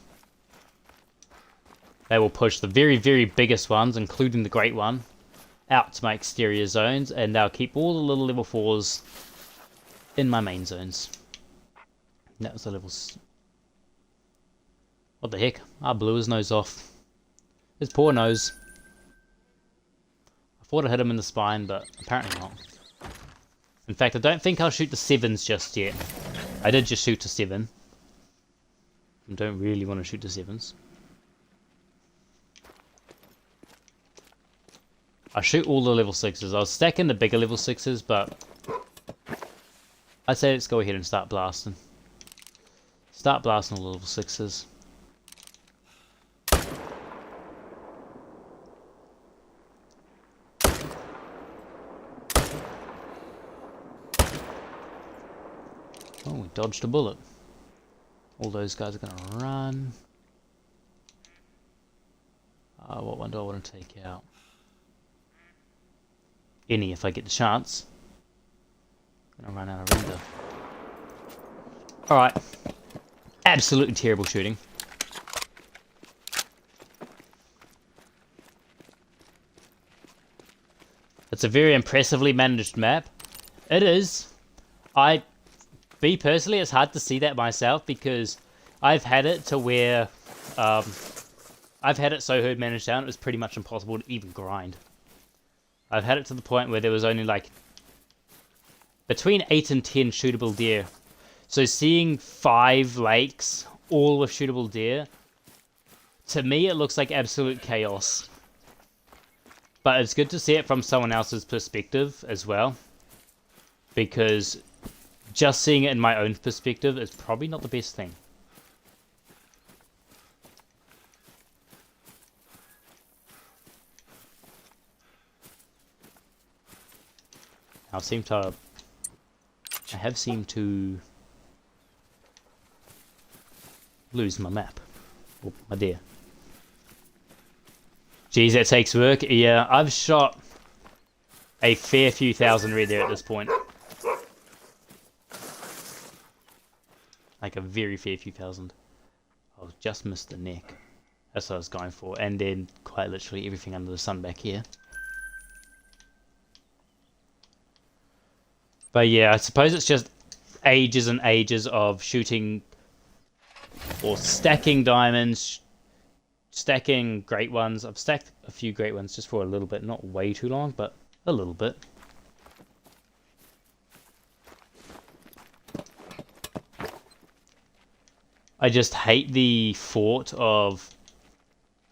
They will push the very, very biggest ones, including the great one, out to my exterior zones, and they'll keep all the little level 4s in my main zones. And that was the levels. What the heck? I blew his nose off. His poor nose. I thought I hit him in the spine, but apparently not. In fact, I don't think I'll shoot the 7s just yet. I did just shoot a 7. I don't really want to shoot the 7s. I shoot all the level 6s. I was stacking the bigger level 6s, but I say let's go ahead and start blasting. Start blasting all the level 6s. Oh, we dodged a bullet. All those guys are going to run. What one do I want to take out? Any, if I get the chance. I'm going to run out of render. Alright. Absolutely terrible shooting. It's a very impressively managed map. It is. Me personally, it's hard to see that myself because I've had it to where I've had it so herd managed down it was pretty much impossible to even grind. I've had it to the point where there was only like between 8 and 10 shootable deer. So seeing 5 lakes all with shootable deer, to me it looks like absolute chaos. But it's good to see it from someone else's perspective as well, because just seeing it in my own perspective is probably not the best thing. I have seemed to lose my map. Oh, my dear. Geez, that takes work. Yeah, I've shot a fair few thousand red there at this point. Like a very fair few thousand. I just missed the neck. That's what I was going for. And then quite literally everything under the sun back here. But yeah, I suppose it's just ages and ages of shooting or stacking diamonds, stacking great ones. I've stacked a few great ones just for a little bit, not way too long, but a little bit. I just hate the thought of,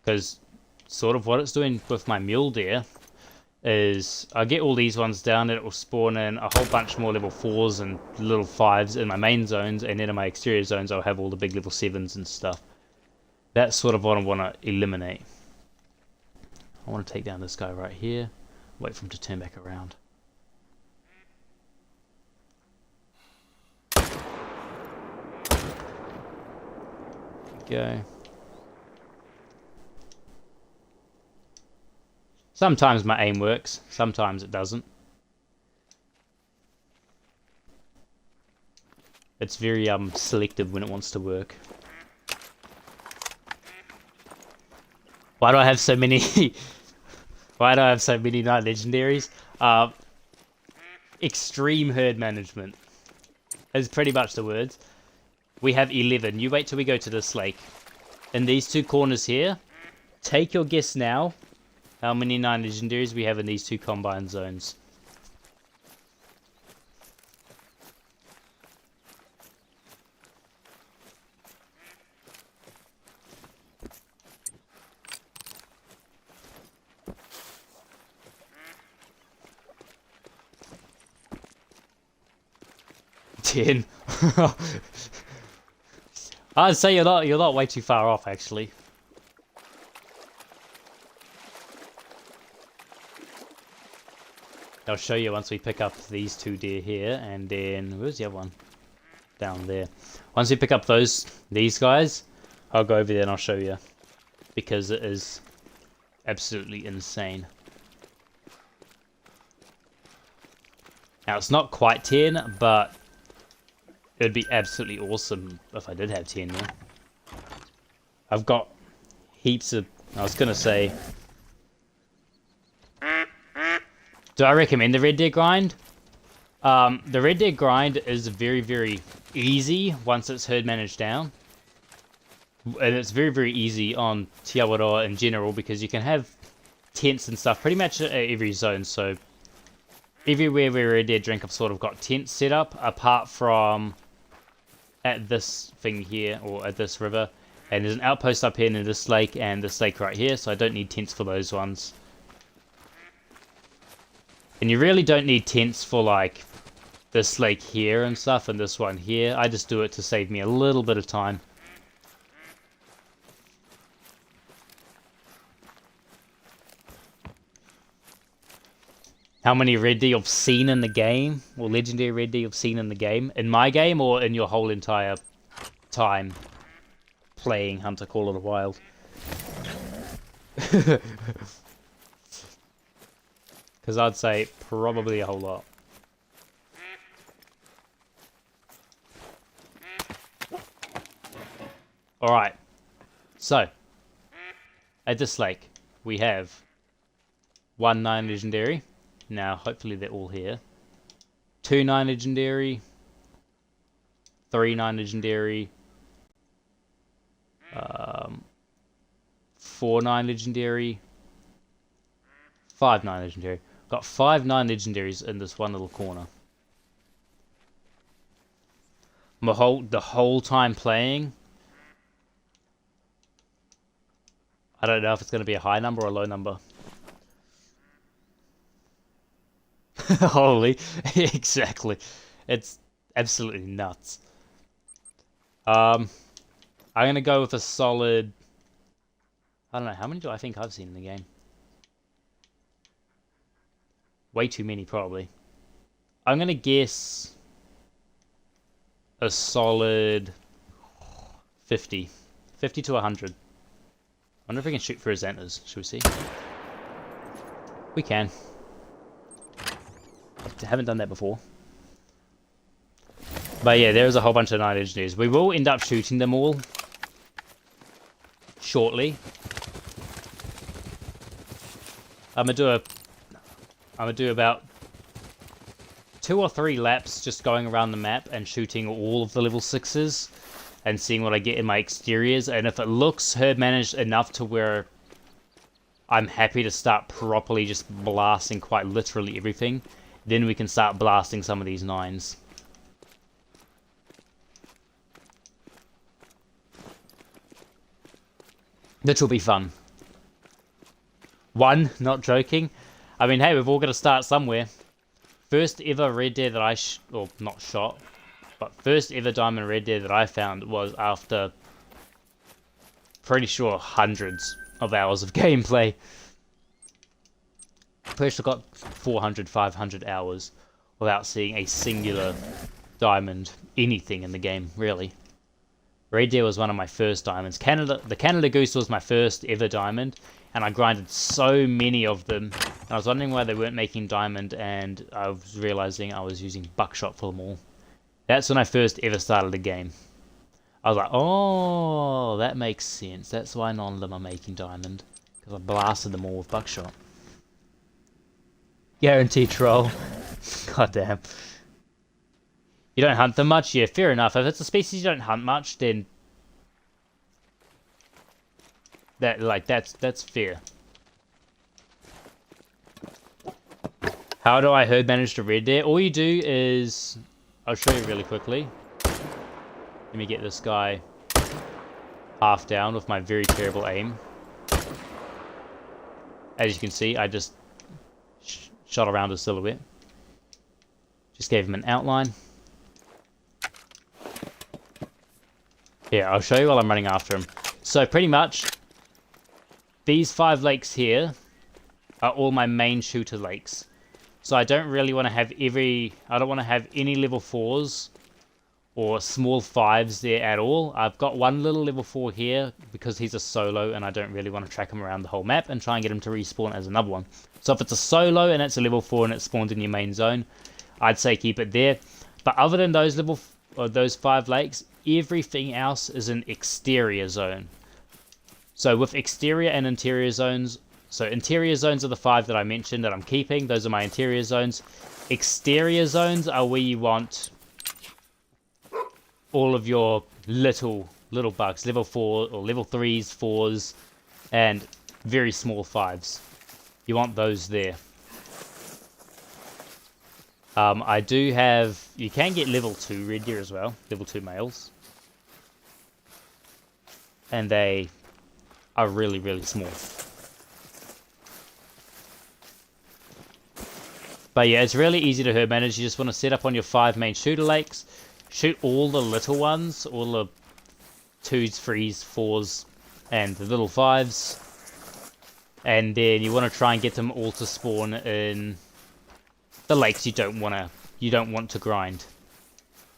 because sort of what it's doing with my mule deer is I get all these ones down and it will spawn in a whole bunch more level 4s and little 5s in my main zones, and then in my exterior zones I'll have all the big level 7s and stuff. That's sort of what I want to eliminate. I want to take down this guy right here, wait for him to turn back around. There we go. Sometimes my aim works, sometimes it doesn't. It's very selective when it wants to work. Why do I have so many why do I have so many night legendaries? Extreme herd management is pretty much the words. We have 11. You wait till we go to this lake. In these two corners here, take your guess now how many 9 legendaries we have in these two combine zones. Ten. I'd say you're not way too far off actually. I'll show you once we pick up these 2 deer here, and then where's the other one? Down there. Once we pick up these guys, I'll go over there and I'll show you, because it is absolutely insane. Now it's not quite 10, but it would be absolutely awesome if I did have 10 there. I've got heaps of... I was going to say... Do I recommend the Red Deer grind? The Red Deer grind is very, very easy once it's herd managed down. And it's very, very easy on Te Awaroa in general, because you can have tents and stuff pretty much at every zone. So everywhere where Red Deer drink, I've sort of got tents set up, apart from at this thing here, or at this river. And there's an outpost up here near this lake and this lake right here, so I don't need tents for those ones. And you really don't need tents for like this lake here and stuff, and this one here. I just do it to save me a little bit of time. how many red deer you've seen in the game, or legendary red deer you've seen in the game, in my game, or in your whole entire time playing Hunter Call of the Wild. Because I'd say probably a whole lot. Alright, so at this lake we have 1 9 legendary. Now hopefully they're all here. 2 9 legendary, 3 9 legendary, 4 9 legendary, 5 9 legendary. Got 5 9 legendaries in this one little corner. The whole time playing, I don't know if it's going to be a high number or a low number. Holy, exactly. It's absolutely nuts. I'm going to go with a solid, I don't know, how many do I think I've seen in the game? Way too many, probably. I'm going to guess a solid 50. 50 to 100. I wonder if we can shoot for his antlers. Should we see? We can. I haven't done that before. But yeah, there's a whole bunch of 9 engineers. We will end up shooting them all shortly. I'm gonna do about 2 or 3 laps just going around the map and shooting all of the level 6s and seeing what I get in my exteriors. And if it looks herb managed enough to where I'm happy to start properly just blasting quite literally everything, then we can start blasting some of these 9s. Which will be fun. Not joking. I mean, hey, we've all got to start somewhere. First ever red deer that I not shot, but first ever diamond red deer that I found was after pretty sure hundreds of hours of gameplay. Pretty sure got 400, 500 hours without seeing a singular diamond anything in the game, really. Red deer was one of my first diamonds. The Canada Goose was my first ever diamond, and I grinded so many of them. And I was wondering why they weren't making diamond, and I was realizing I was using buckshot for them all. That's when I first ever started the game. I was like, oh, that makes sense. That's why none of them are making diamond, because I blasted them all with buckshot. Guaranteed troll. God damn. You don't hunt them much? Yeah, fair enough. If it's a species you don't hunt much, then that's fair. How do I herd manage the red deer? All you do is, I'll show you really quickly. Let me get this guy half down with my very terrible aim. As you can see, I just shot around his silhouette. Just gave him an outline. Here, I'll show you while I'm running after him. So pretty much, these 5 lakes here are all my main shooter lakes. So I don't really want to have I don't want to have any level 4s or small 5s there at all. I've got one little level 4 here because he's a solo and I don't really want to track him around the whole map and try and get him to respawn as another one. So if it's a solo and it's a level 4 and it's spawned in your main zone, I'd say keep it there. But other than those 5 lakes, everything else is an exterior zone. So with exterior and interior zones, so interior zones are the 5 that I mentioned that I'm keeping. Those are my interior zones. Exterior zones are where you want all of your little bugs, level 4 or level 3s, 4s, and very small 5s. You want those there. I do have, you can get level 2 red deer as well, level 2 males. And they are really, really small. But yeah, it's really easy to herd manage. You just want to set up on your 5 main shooter lakes, shoot all the little ones, all the 2s, 3s, 4s, and the little 5s. And then you want to try and get them all to spawn in the lakes you don't want to grind.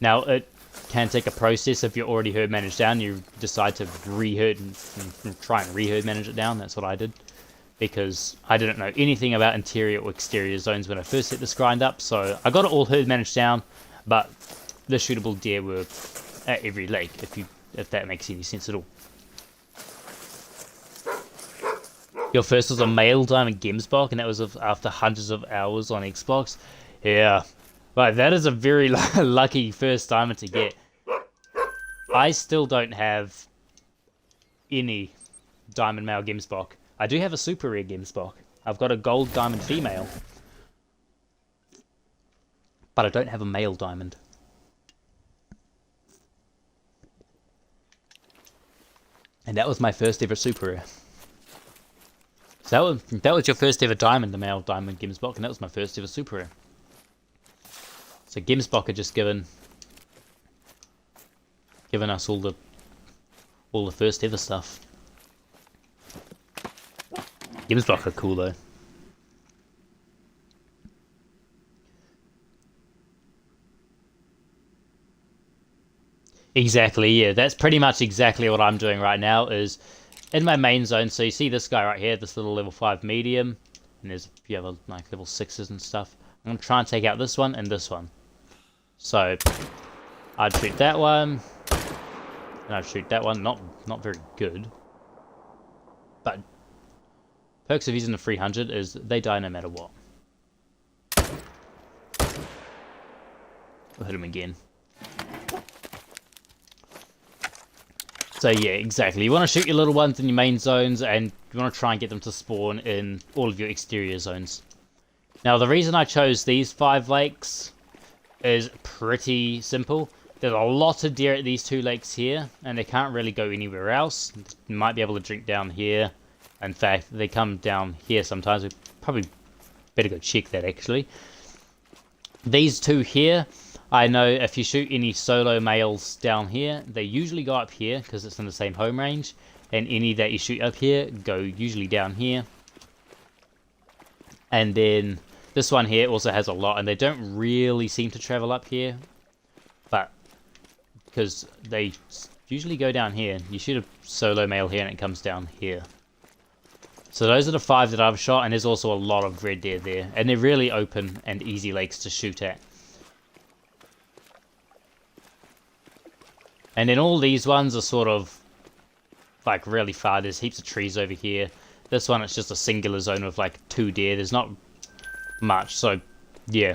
Now it can take a process if you're already herd managed down. You decide to re-herd and try and re-herd manage it down. That's what I did, because I didn't know anything about interior or exterior zones when I first set this grind up. So I got it all herd managed down, but the shootable deer were at every lake, if that makes any sense at all. Your first was a male diamond Gemsbok, and that was after hundreds of hours on Xbox. Yeah, right, that is a very lucky first diamond to get. I still don't have any diamond male Gemsbok. I do have a super rare Gemsbok. I've got a gold diamond female, but I don't have a male diamond. And that was my first ever super rare. So that was your first ever diamond, the male diamond Gemsbok, and that was my first ever super rare. So Gemsbok are just given us all the first ever stuff. Gemsbok are cool though. Exactly, yeah. That's pretty much exactly what I'm doing right now, is in my main zone. So you see this guy right here, this little level 5 medium, and there's a few other like level 6s and stuff. I'm going to try and take out this one and this one. So I'd shoot that one, and I'd shoot that one. Not very good. But perks of using the 300 is they die no matter what. We'll hit him again. So yeah, exactly. You want to shoot your little ones in your main zones, and you want to try and get them to spawn in all of your exterior zones. Now, the reason I chose these 5 lakes is pretty simple. There's a lot of deer at these 2 lakes here, and they can't really go anywhere else. You might be able to drink down here. In fact, they come down here sometimes. We probably better go check that, actually. These 2 here, I know if you shoot any solo males down here, they usually go up here because it's in the same home range, and any that you shoot up here go usually down here. And then this one here also has a lot, and they don't really seem to travel up here, but because they usually go down here. You shoot a solo male here and it comes down here. So those are the 5 that I've shot, and there's also a lot of red deer there, and they're really open and easy lakes to shoot at. And then all these ones are sort of like really far. There's heaps of trees over here. This one, it's just a singular zone of like 2 deer. There's not much. So yeah,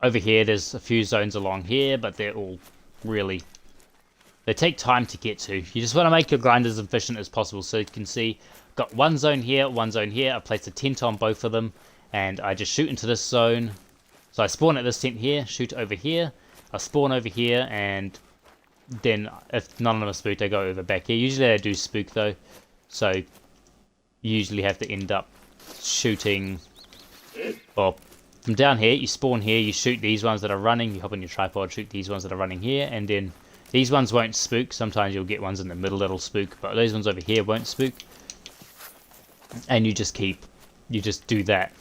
over here there's a few zones along here, but they're all really, they take time to get to. You just want to make your grind as efficient as possible. So you can see, got one zone here, one zone here. I placed a tent on both of them, and I just shoot into this zone. So I spawn at this tent here, shoot over here. I spawn over here, and then if none of them are spooked, I go over back here. Usually they do spook though, so you usually have to end up shooting, well, from down here. You spawn here, you shoot these ones that are running, you hop on your tripod, shoot these ones that are running here, and then these ones won't spook. Sometimes you'll get ones in the middle that'll spook, but those ones over here won't spook. And you just do that.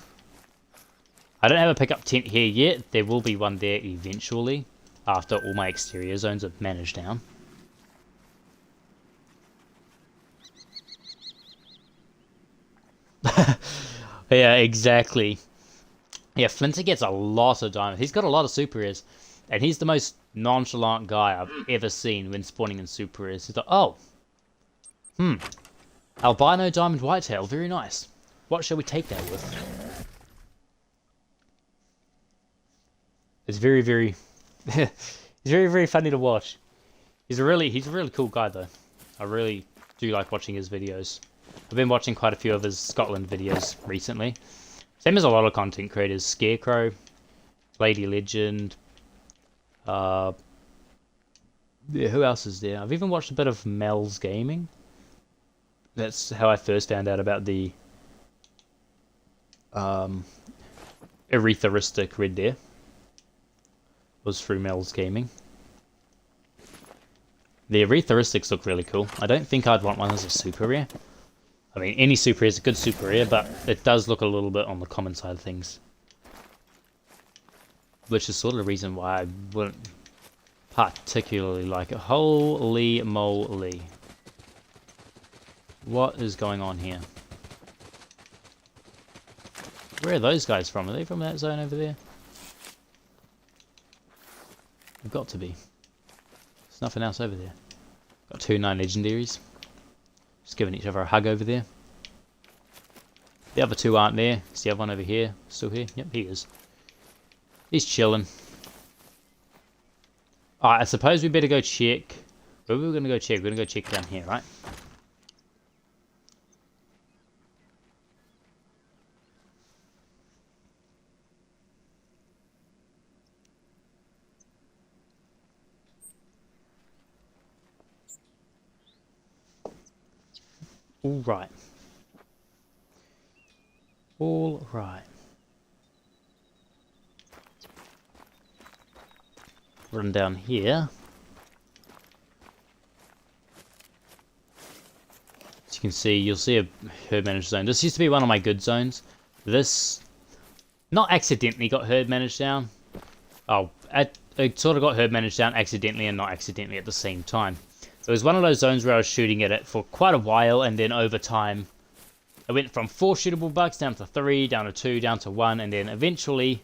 I don't have a pickup tent here yet. There will be one there eventually, after all my exterior zones are managed down. Yeah, exactly. Yeah, Flinter gets a lot of diamonds. He's got a lot of super rares, and he's the most nonchalant guy I've ever seen when spawning in super rares. He's like, oh, albino diamond whitetail, very nice. What shall we take that with? It's very, very... he's very, very funny to watch. He's a really cool guy though. I really do like watching his videos. I've been watching quite a few of his Scotland videos recently. Same as a lot of content creators. Scarecrow, Lady Legend. Yeah, who else is there? I've even watched a bit of Mel's Gaming. That's how I first found out about the Erytheristic red deer. Was through Mel's Gaming. The Erytheristics look really cool. I don't think I'd want one as a super rare. I mean, any super rare is a good super rare, but it does look a little bit on the common side of things. which is sort of the reason why I wouldn't particularly like it. Holy moly. What is going on here? Where are those guys from? Are they from that zone over there? They've got to be. There's nothing else over there. Got 2 9 legendaries. Just giving each other a hug over there. The other 2 aren't there. Is the other one over here? Still here? Yep, he is. He's chilling. Alright, I suppose we better go check. Where were we going to go check? We're going to go check down here, right? Alright. Alright. Run down here. As you can see, you'll see a herd managed zone. This used to be one of my good zones. This, not accidentally got herd managed down. Oh, it sort of got herd managed down accidentally and not accidentally at the same time. It was one of those zones where I was shooting at it for quite a while, and then over time, it went from 4 shootable bugs down to 3, down to 2, down to 1, and then eventually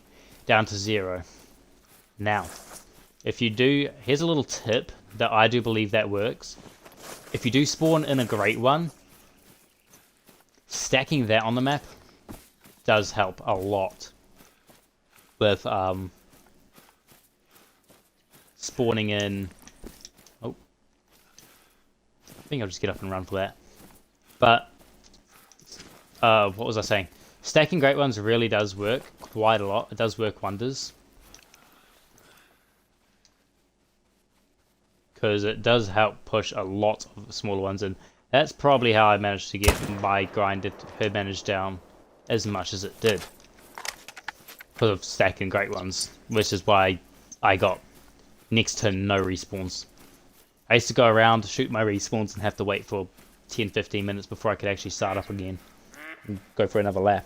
down to 0. Now, if you do, here's a little tip that I do believe that works. If you do spawn in a great one, stacking that on the map does help a lot with spawning in. Oh, I think I'll just get up and run for that. But what was I saying? Stacking great ones really does work quite a lot. It does work wonders. Because it does help push a lot of smaller ones, and that's probably how I managed to get my grinded herd managed down as much as it did. Because of stacking great ones, which is why I got next to no respawns. I used to go around, shoot my respawns, and have to wait for 10-15 minutes before I could actually start up again and go for another lap.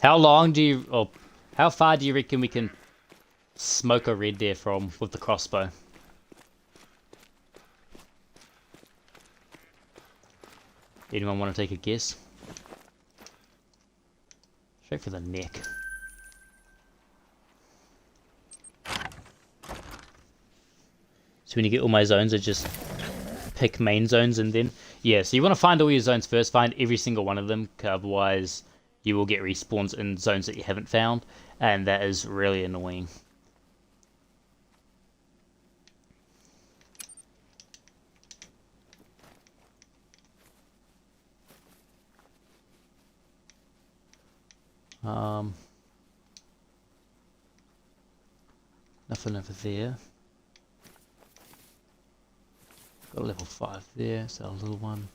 How long do you, or how far do you reckon we can smoke a red there from with the crossbow? Anyone want to take a guess? Straight for the neck. So when you get all my zones, I just pick main zones and then... Yeah, so you want to find all your zones first, find every single one of them, otherwise you will get respawns in zones that you haven't found, and that is really annoying. Nothing over there. Got a level 5 there, so a little one.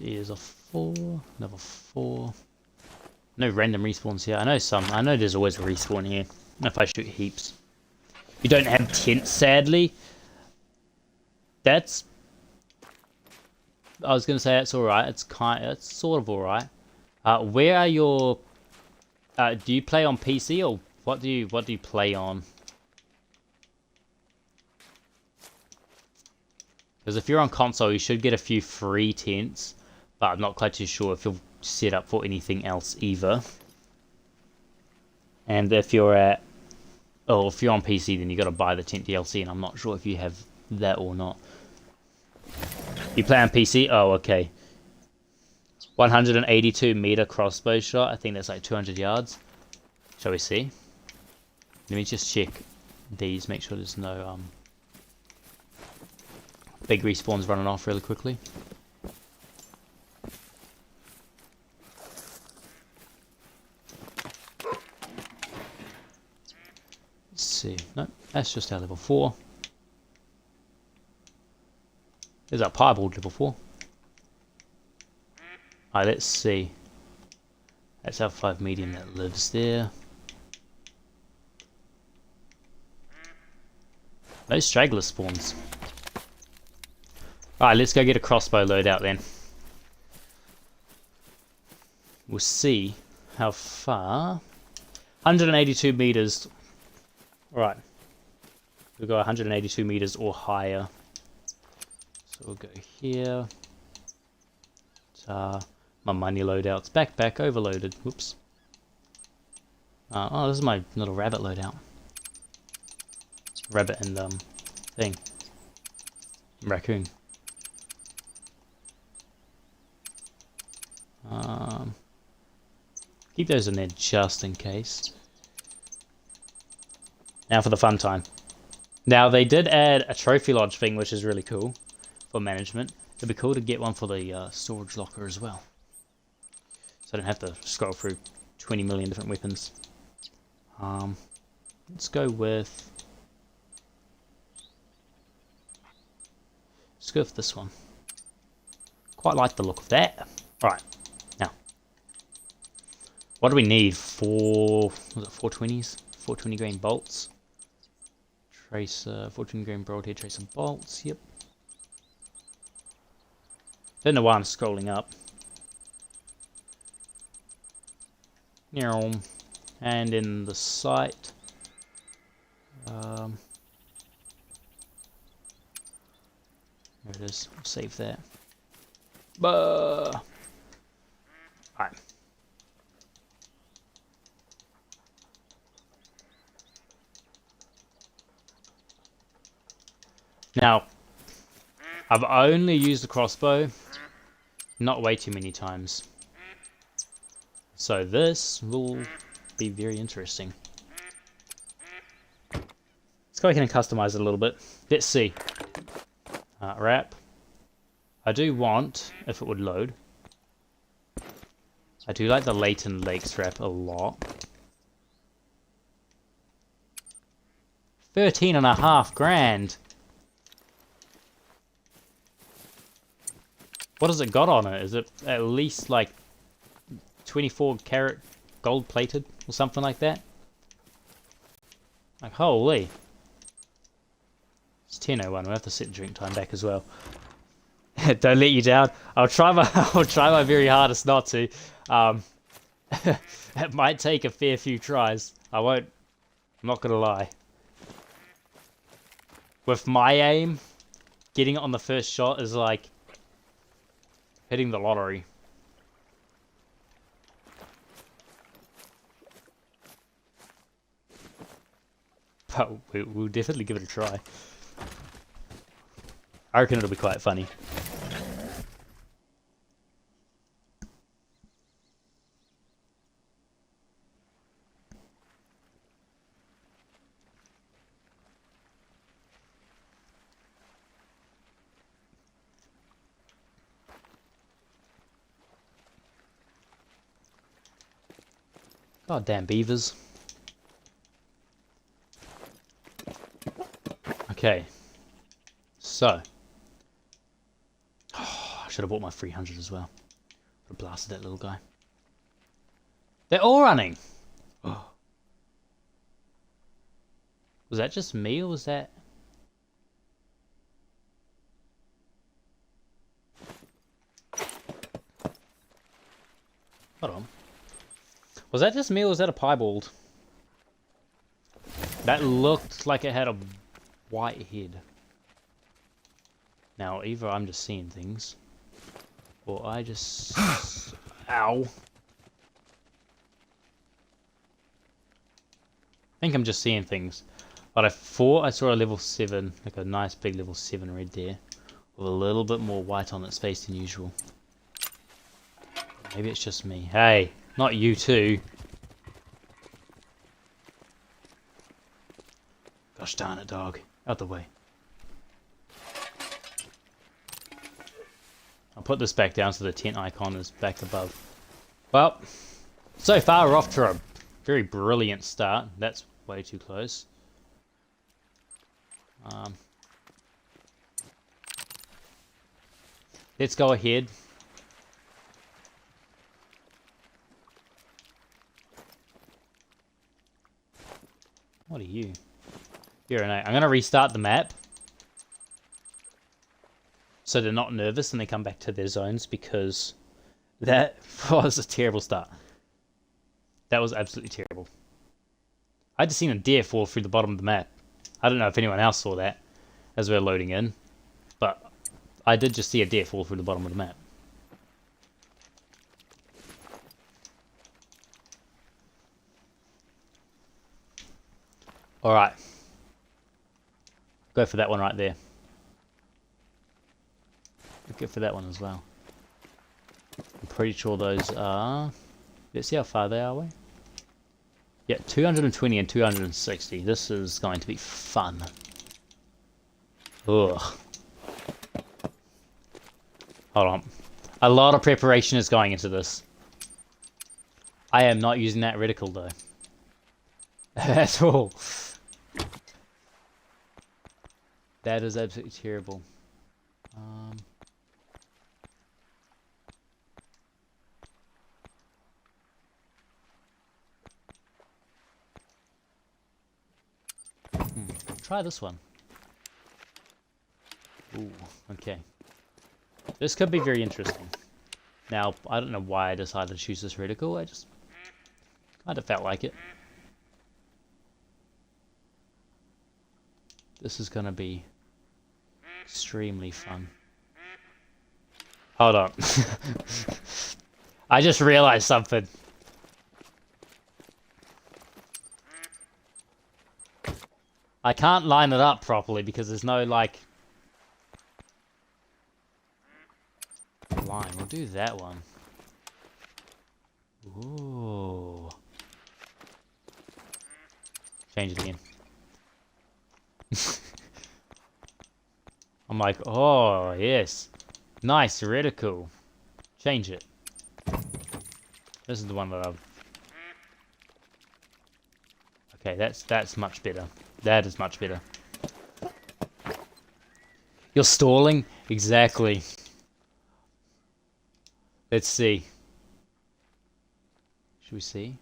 Is a 4, another 4. No random respawns here. I know some. I know there's always a respawn here. If I shoot heaps. You don't have tents, sadly. That's... I was gonna say that's alright. It's sort of alright. Where are your... do you play on PC or what do you play on? Because if you're on console, you should get a few free tents, but I'm not quite too sure if you're set up for anything else either. And if you're at... Oh, if you're on PC, then you got to buy the tent DLC, and I'm not sure if you have that or not. You play on PC? Oh, okay. 182 meter crossbow shot. I think that's like 200 yards. Shall we see? Let me just check these, make sure there's no big respawns running off really quickly. Let's see. No, that's just our level 4. There's our piebald level 4. Alright, let's see. That's our 5 medium that lives there. No straggler spawns. Alright, let's go get a crossbow loadout then. We'll see how far. 182 meters. Alright. We'll go 182 meters or higher. So we'll go here. My money loadout's backpack overloaded. Whoops. Oh, this is my little rabbit loadout. Rabbit and thing. Raccoon. Keep those in there just in case. Now for the fun time. Now they did add a trophy lodge thing, which is really cool for management. It'd be cool to get one for the storage locker as well. So I don't have to scroll through 20 million different weapons. Let's go with... Let's go with this one. Quite like the look of that. Alright, now. What do we need? Was it 420s? 420 grain bolts. Tracer, 420 grain broadhead tracer bolts, yep. Don't know why I'm scrolling up. And in the sight. There it is. I'll save that. Alright. Now, I've only used the crossbow, not way too many times. So this will be very interesting. Let's go ahead and customize it a little bit. Let's see. Wrap. I do want, if it would load, I do like the Leighton Lakes wrap a lot. 13.5 grand. What has it got on it? Is it at least like 24 karat gold plated or something like that? Like holy. It's 10:01. We'll have to set the drink time back as well. Don't let you down. I'll try my very hardest not to. It might take a fair few tries. I'm not gonna lie. With my aim, getting it on the first shot is like hitting the lottery. But we'll definitely give it a try. I reckon it'll be quite funny. God damn beavers. Okay. So. Oh, I should have bought my 300 as well. Would have blasted that little guy. They're all running! Oh. Was that just me or was that... Hold on. Was that just me or was that a piebald? That looked like it had a white head. Now, either I'm just seeing things, or I just... Ow! I think I'm just seeing things. But I thought I saw a level 7, like a nice big level 7 red there, with a little bit more white on its face than usual. Maybe it's just me. Hey! Not you too. Gosh darn it, dog. Out the way. I'll put this back down so the tent icon is back above. Well, so far we're off to a very brilliant start. That's way too close. Let's go ahead. What are you? You're an 8. I'm gonna restart the map. So they're not nervous and they come back to their zones, because that was a terrible start. That was absolutely terrible. I just seen a deer fall through the bottom of the map. I don't know if anyone else saw that as we're loading in, but I did just see a deer fall through the bottom of the map. Alright. Go for that one right there. Go for that one as well. I'm pretty sure those are... Let's see how far they are away. Yeah, 220 and 260. This is going to be fun. Ugh. Hold on. A lot of preparation is going into this. I am not using that reticle though. At all. That is absolutely terrible. Try this one. Ooh, okay. This could be very interesting. Now, I don't know why I decided to choose this reticle. I just kind of felt like it. This is gonna be extremely fun. Hold on. I just realized something. I can't line it up properly because there's no, like... line. We'll do that one. Ooh. Change it again. I'm like, oh, yes. Nice, reticle. Change it. This is the one that I've... Okay, that's much better. That is much better. You're stalling? Exactly. Let's see. Should we see?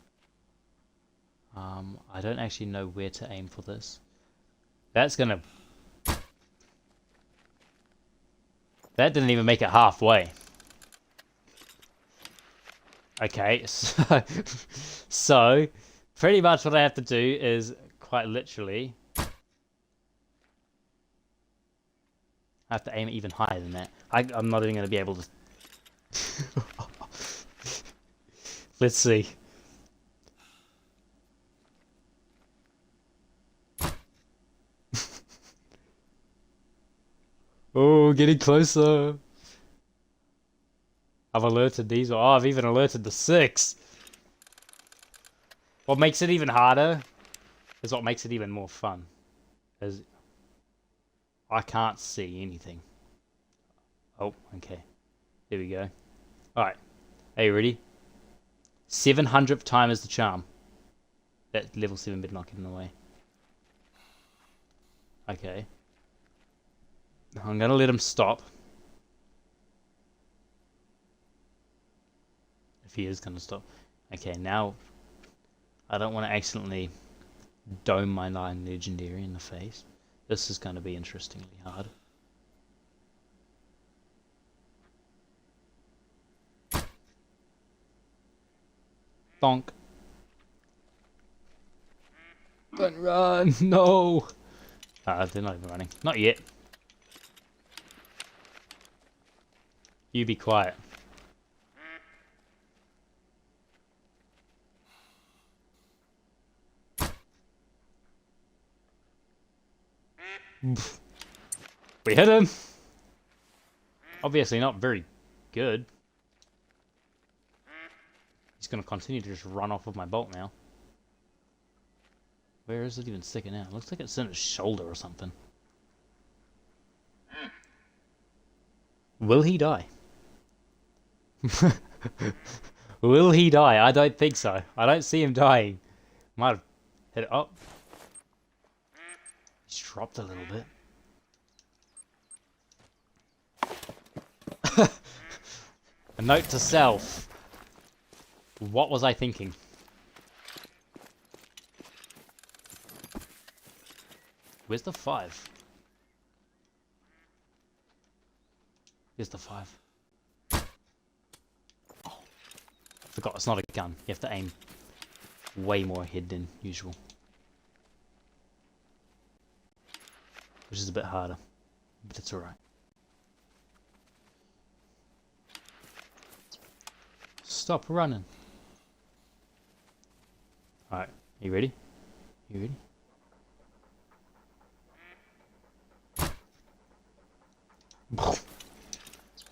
I don't actually know where to aim for this. That's gonna... That didn't even make it halfway. Okay, so pretty much what I have to do is quite literally... I have to aim even higher than that. I'm not even going to be able to... Let's see. Oh, getting closer. I've alerted these. Oh, I've even alerted the 6. What makes it even harder is what makes it even more fun. As I can't see anything. Oh, okay. There we go. Alright. Are you ready? 700th time is the charm. That level 7 better not get in the way. Okay. I'm gonna let him stop. If he is gonna stop. Okay, now I don't want to accidentally dome my 9 legendary in the face. This is gonna be interestingly hard. Bonk. Don't run, no! They're not even running. Not yet. You be quiet. We hit him! Obviously not very good. He's gonna continue to just run off with my bolt now. Where is it even sticking out? Looks like it's in his shoulder or something. Will he die? Will he die? I don't think so. I don't see him dying. Might have hit it up. He's dropped a little bit. A note to self. What was I thinking? Where's the 5? Here's the 5. Oh, forgot it's not a gun. You have to aim way more ahead than usual. Which is a bit harder. But it's alright. Stop running. Alright, you ready? You ready?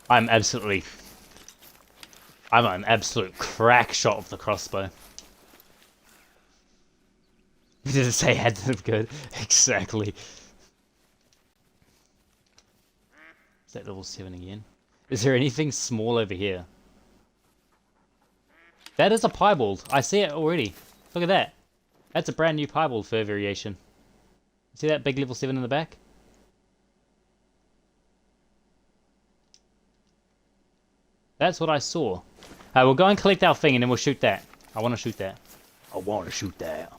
I'm an absolute crack shot of the crossbow. Did it say had to have good? Exactly. Is that level 7 again? Is there anything small over here? That is a piebald. I see it already. Look at that. That's a brand new piebald fur variation. See that big level 7 in the back? That's what I saw. We'll go and collect our thing and then we'll shoot that. I want to shoot that. I want to shoot that.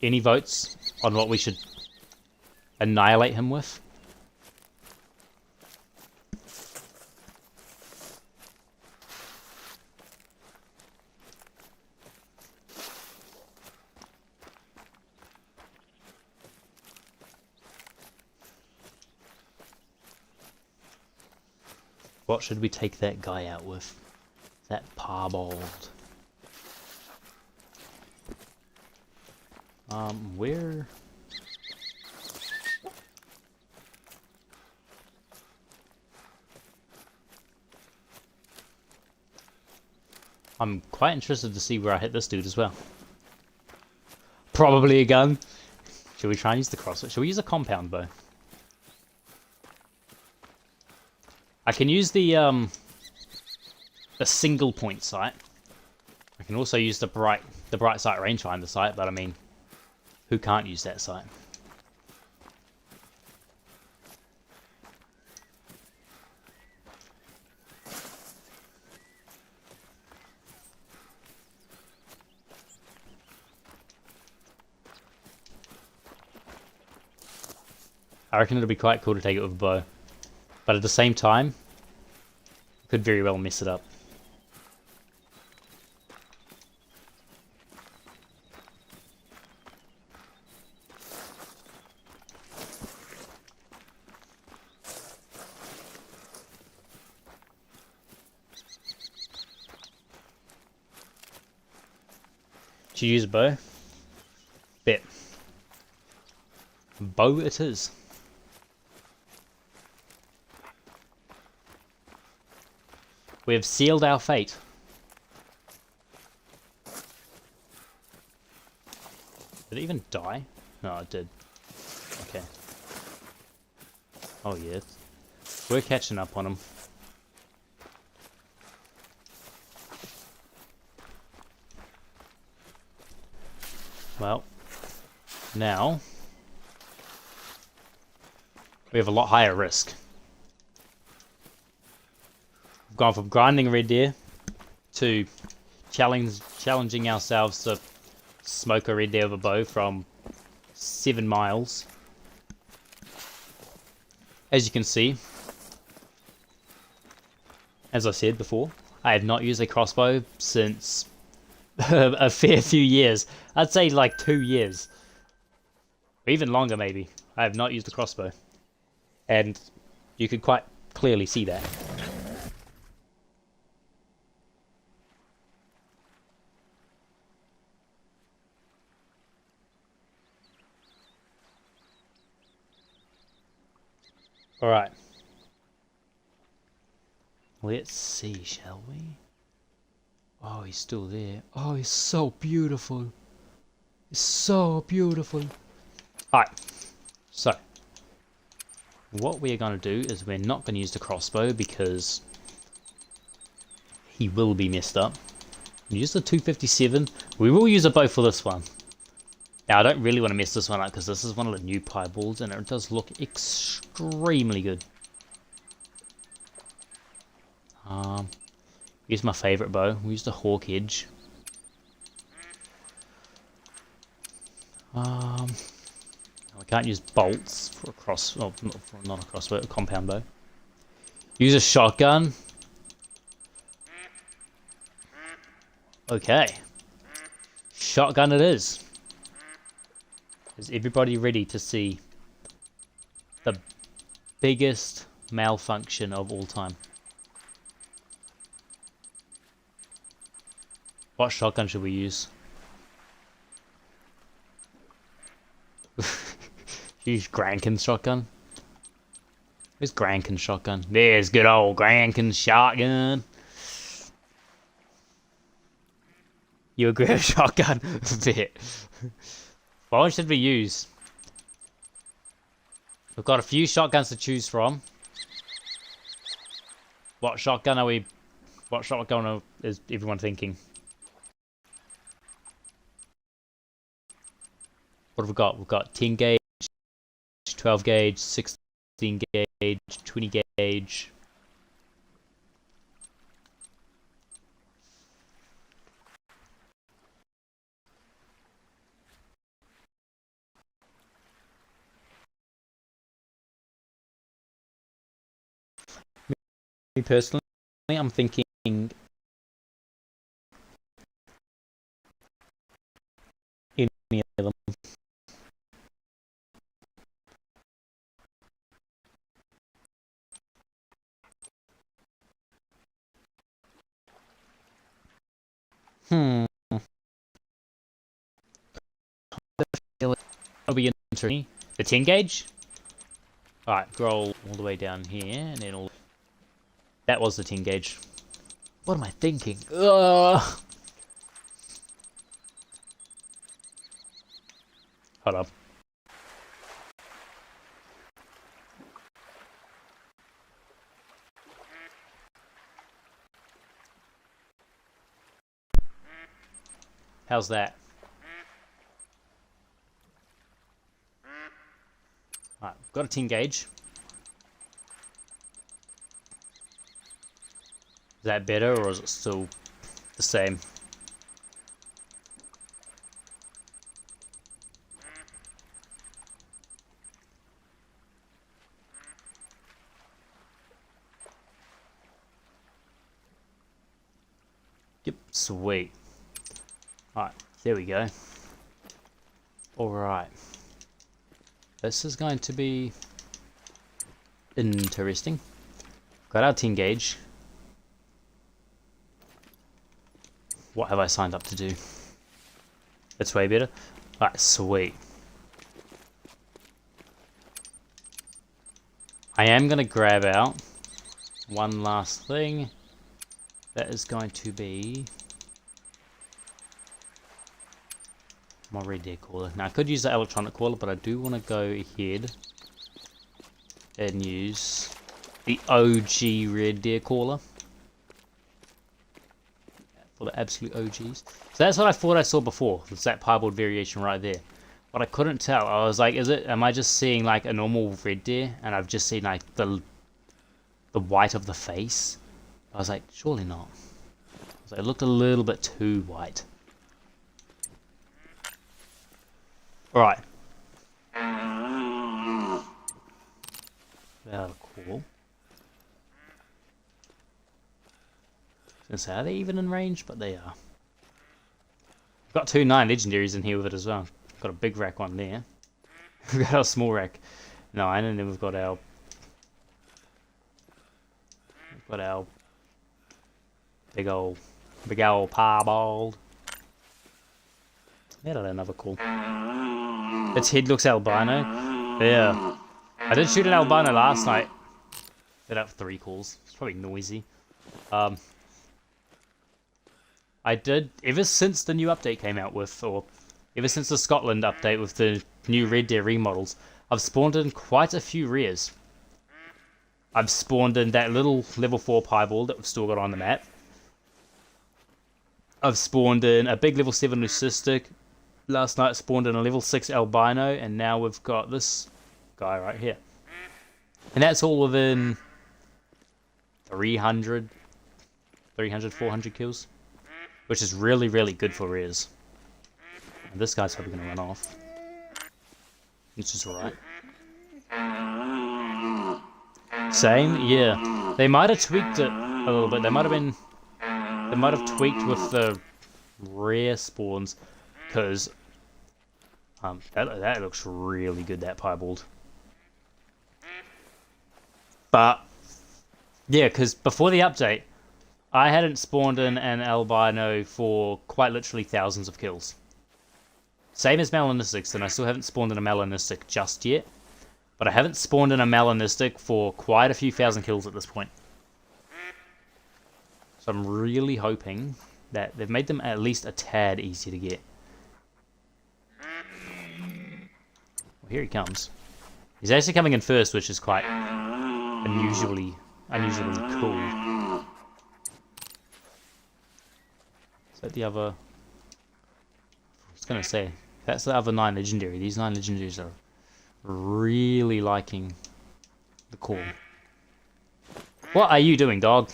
Any votes on what we should annihilate him with? What should we take that guy out with? That piebald. Where? I'm quite interested to see where I hit this dude as well. Probably a gun. Should we try and use the crossbow? Should we use a compound bow? I can use the single point sight. I can also use the bright sight rangefinder sight, but I mean, who can't use that sight? I reckon it'll be quite cool to take it with a bow. But at the same time, could very well mess it up. Should you use a bow? Bet. Bow it is. We have sealed our fate. Did it even die? No, it did. Okay. Oh yeah. We're catching up on him. Well, now we have a lot higher risk. We've gone from grinding red deer to challenging ourselves to smoke a red deer with a bow from 7 miles. As you can see, as I said before, I have not used a crossbow since a fair few years. I'd say like 2 years. Or even longer maybe. I have not used a crossbow. And you could quite clearly see that. Alright. Let's see, shall we? Oh, he's still there. Oh, he's so beautiful. It's so beautiful. Alright. So, what we are going to do is we're not going to use the crossbow because he will be messed up. Use the 257. We will use a bow for this one. Now, I don't really want to mess this one up because this is one of the new piebalds and it does look extremely good. Here's my favourite bow. We use the Hawk Edge. We can't use bolts for a cross, well, not a crossbow, a compound bow. Use a shotgun. Okay. Shotgun it is. Is everybody ready to see the biggest malfunction of all time? What shotgun should we use? Use Grankin's shotgun. Where's Grankin's shotgun? There's good old Grankin's shotgun. You agree with shotgun? Bit. What one should we use? We've got a few shotguns to choose from. What shotgun are we? What shotgun is everyone thinking? What have we got? We've got 10 gauge, 12 gauge, 16 gauge, 20 gauge. Me personally, I'm thinking any of them. That'll be interesting. The 10 gauge? Alright, scroll all the way down here, and then all... That was the 10 gauge. What am I thinking? Ugh. Hold up. How's that? Alright, got a 10 gauge. Is that better or is it still the same? Yep, sweet. Alright, there we go. Alright. This is going to be interesting. Got our 10 gauge. What have I signed up to do? That's way better. Alright, sweet. I am going to grab out one last thing. That is going to be my red deer caller. Now I could use the electronic caller, but I do want to go ahead and use the OG red deer caller. For the absolute OGs. So that's what I thought I saw before. It's that piebald variation right there. But I couldn't tell. I was like, am I just seeing like a normal red deer and I've just seen like the white of the face? I was like, surely not. So it looked a little bit too white. Alright. Cool. Say, are they even in range? But they are. We've got 2 9 legendaries in here with it as well. Got a big rack one there. We've got our small rack 9, and then we've got our big old piebald. Yeah, that's another call. Its head looks albino. Yeah. I did shoot an albino last night. Did have 3 calls. It's probably noisy. I did, ever since the new update came out with, or ever since the Scotland update with the new Red Deer remodels, I've spawned in quite a few rares. I've spawned in that little level 4 piebald that we've still got on the map. I've spawned in a big level 7 leucistic, Last night spawned in a level 6 albino, and now we've got this guy right here. And that's all within 300, 400 kills. Which is really, really good for rares. And this guy's probably going to run off. Which is alright. Same? Yeah. They might have tweaked it a little bit. They might have tweaked with the rare spawns. Because that looks really good, that piebald. But yeah, because before the update, I hadn't spawned in an albino for quite literally thousands of kills. Same as melanistics, and I still haven't spawned in a melanistic just yet. But I haven't spawned in a melanistic for quite a few thousand kills at this point. So I'm really hoping that they've made them at least a tad easier to get. Well, here he comes. He's actually coming in first, which is quite unusually cool. Is that the other... I was going to say, that's the other 9 legendary. These 9 legendaries are really liking the call. What are you doing, dog?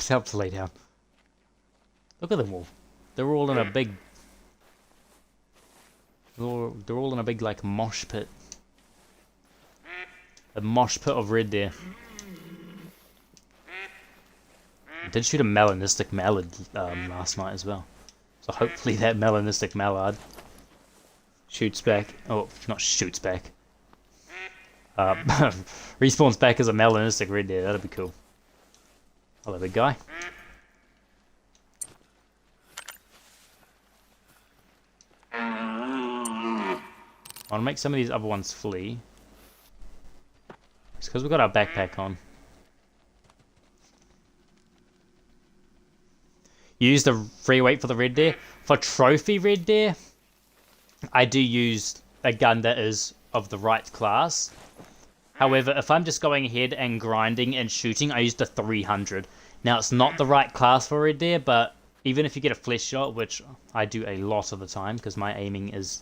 Tell him to lay down. Look at them all. They're all in a big... They're all in a big, like, mosh pit. A mosh pit of red there. I did shoot a melanistic mallard last night as well. So hopefully that melanistic mallard shoots back. Oh, not shoots back. Respawns back as a melanistic red there. That'd be cool. Hello, big guy. I want to make some of these other ones flee. It's because we've got our backpack on. Use the free weight for the red deer. For trophy red deer, I do use a gun that is of the right class. However, if I'm just going ahead and grinding and shooting, I use the 300. Now, it's not the right class for red deer, but even if you get a flesh shot, which I do a lot of the time because my aiming is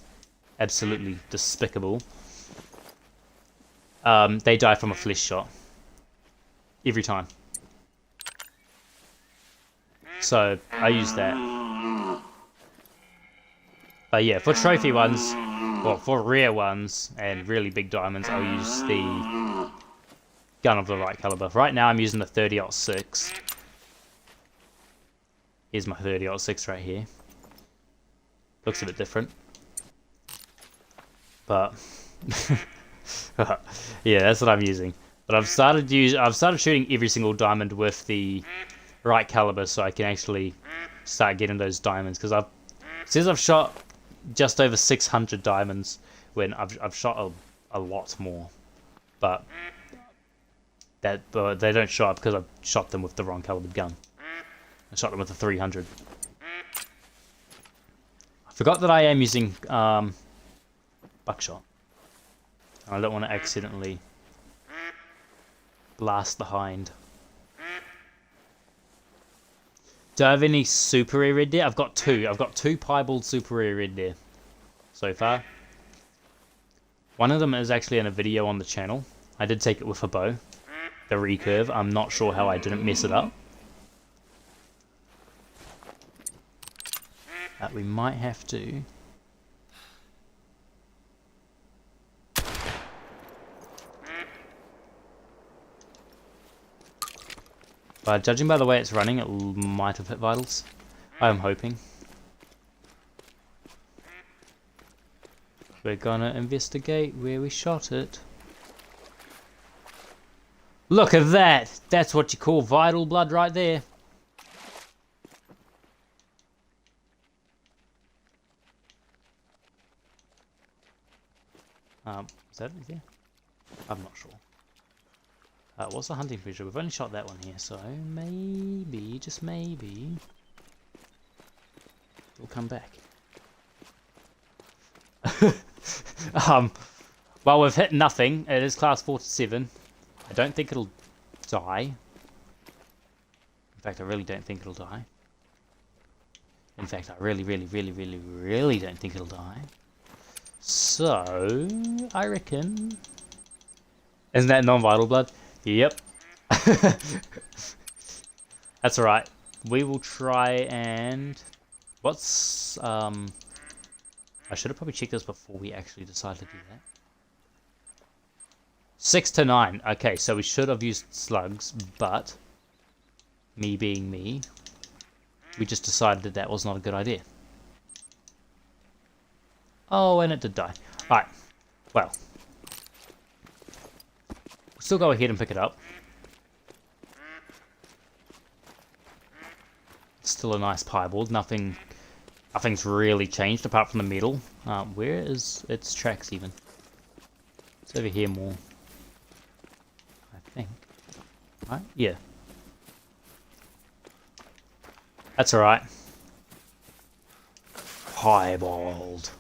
absolutely despicable, they die from a flesh shot. Every time. So, I use that. But yeah, for trophy ones, well, for rare ones, and really big diamonds, I'll use the gun of the right caliber. Right now, I'm using the 30-06. Here's my 30-06 right here. Looks a bit different. But, yeah, that's what I'm using. But I've started shooting every single diamond with the right caliber, so I can actually start getting those diamonds. Because I've shot just over 600 diamonds when I've shot a lot more, but they don't show up because I've shot them with the wrong calibered gun. I shot them with the 300. I forgot that I am using buckshot. I don't want to accidentally blast the hind. Do I have any super rare red deer? I've got 2. I've got 2 piebald super rare red deer so far. One of them is actually in a video on the channel. I did take it with a bow. The recurve. I'm not sure how I didn't mess it up. We might have to. But judging by the way it's running, it might have hit vitals. I'm hoping. We're gonna investigate where we shot it. Look at that! That's what you call vital blood right there. Is that it there? I'm not sure. What's the hunting feature? We've only shot that one here, so maybe, just maybe, it'll come back. Well, we've hit nothing. It is class 47. I don't think it'll die. In fact, I really don't think it'll die. In fact, I really don't think it'll die. So, I reckon... Isn't that non-vital blood? Yep. That's alright. We will try and... What's... I should have probably checked this before we actually decided to do that. 6 to 9. Okay, so we should have used slugs, but... Me being me... We just decided that that was not a good idea. Oh, and it did die. Alright. Well. We'll still go ahead and pick it up. Still a nice piebald. Nothing's really changed apart from the metal. Where is its tracks even? It's over here more. I think. Right? Yeah. That's alright. Piebald.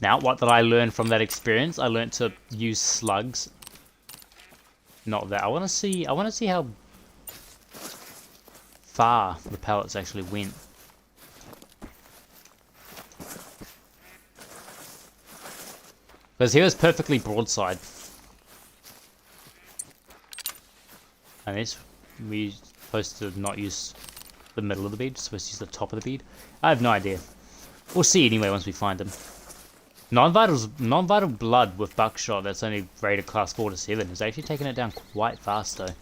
Now, what did I learn from that experience? I learned to use slugs. Not that. I want to see how far the pellets actually went. Because he was perfectly broadside. And this, we're supposed to not use the middle of the bead, supposed to use the top of the bead. I have no idea. We'll see anyway once we find them. Non-vital blood with buckshot that's only rated class 4 to 7 is actually taking it down quite fast though.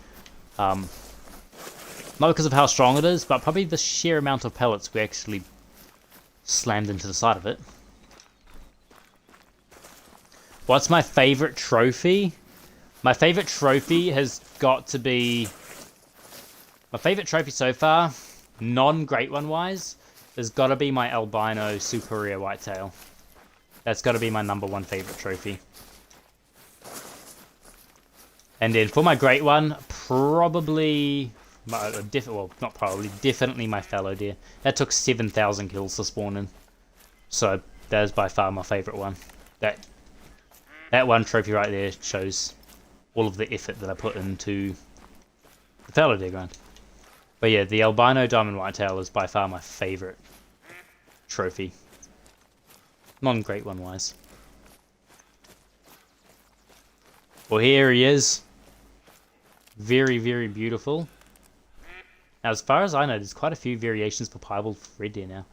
Not because of how strong it is, but probably the sheer amount of pellets we actually slammed into the side of it. What's my favorite trophy? My favorite trophy has got to be... My favorite trophy so far, non-great one wise, has got to be my albino super rare whitetail. That's got to be my #1 favorite trophy. And then for my great one, probably... well, not probably, definitely my fallow deer. That took 7,000 kills to spawn in. So, that is by far my favorite one. That one trophy right there shows all of the effort that I put into the fallow deer grind. But yeah, the albino diamond whitetail is by far my favorite trophy. Non-great one wise. Well, here he is. Very beautiful. Now, as far as I know, there's quite a few variations for piebald red deer now.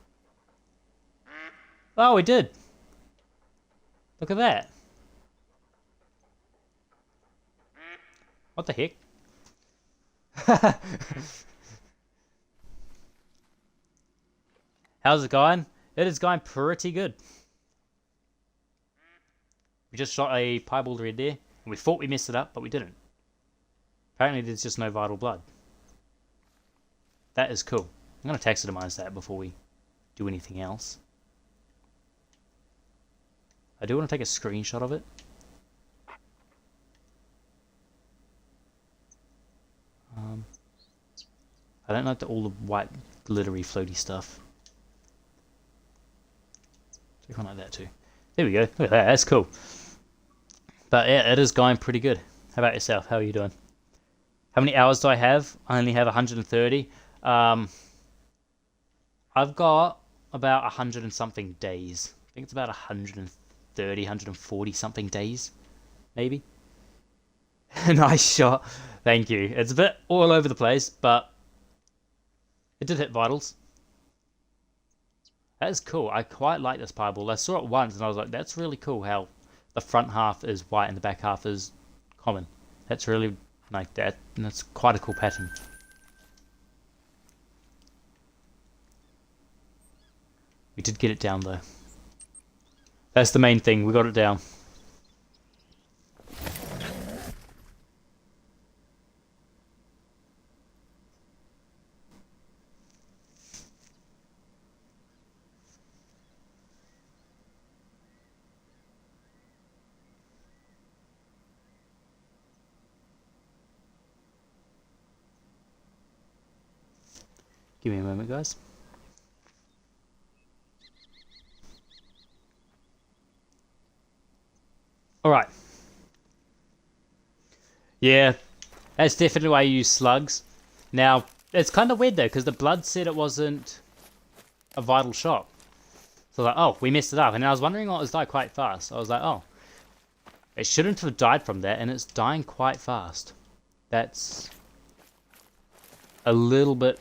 Oh, we did! Look at that. What the heck? How's it going? It is going pretty good. We just shot a piebald red deer, and we thought we messed it up, but we didn't. Apparently there's just no vital blood. That is cool. I'm going to taxidermize that before we do anything else. I do want to take a screenshot of it. I don't like all the white glittery floaty stuff. Take one like that too. There we go. Look at that. That's cool. But yeah, it is going pretty good. How about yourself? How are you doing? How many hours do I have? I only have 130. I've got about 100 and something days. I think it's about 130, 140 something days. Maybe. Nice shot. Thank you. It's a bit all over the place, but it did hit vitals. That is cool. I quite like this piebald. I saw it once and I was like, that's really cool how the front half is white and the back half is common. That's really like that. And that's quite a cool pattern. We did get it down though. That's the main thing. We got it down. Give me a moment, guys. Alright. Yeah, that's definitely why I use slugs. Now, It's kind of weird though, because the blood said it wasn't a vital shot. So like, oh, we messed it up. And I was wondering why it was died quite fast. I was like, oh, it shouldn't have died from that, and it's dying quite fast. That's a little bit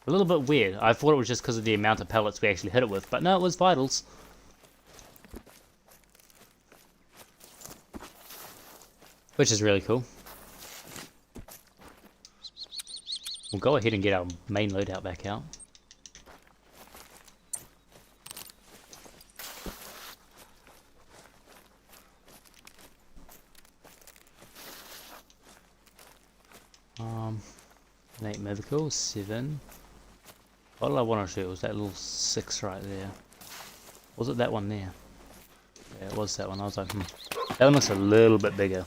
weird. I thought it was just because of the amount of pellets we actually hit it with, but no, it was vitals. Which is really cool. We'll go ahead and get our main loadout back out. An 8 medical, 7. What did I want to shoot? Was that little 6 right there? Was it that one there? Yeah, it was that one. I was like, that one looks a little bit bigger.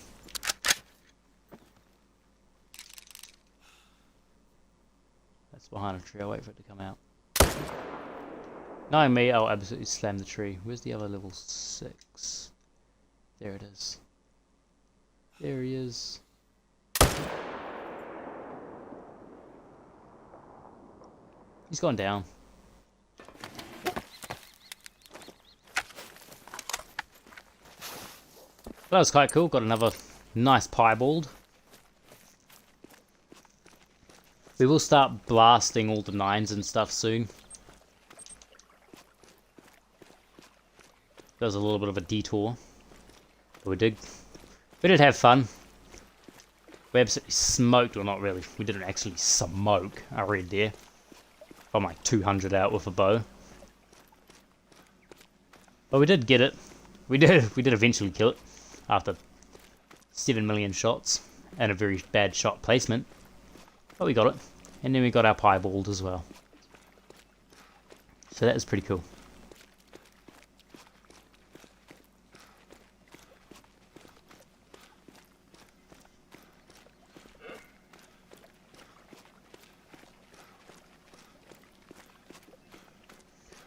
That's behind a tree. I'll wait for it to come out. Knowing me, I'll absolutely slam the tree. Where's the other level 6? There it is. There he is. He's gone down. That was quite cool. Got another nice piebald. We will start blasting all the 9s and stuff soon. That was a little bit of a detour. But we did have fun. We absolutely smoked, or not really. We didn't actually smoke. I read there. I'm like 200 out with a bow. But we did get it. We did eventually kill it. After 7 million shots. And a very bad shot placement. But we got it. And then we got our piebald as well. So that is pretty cool.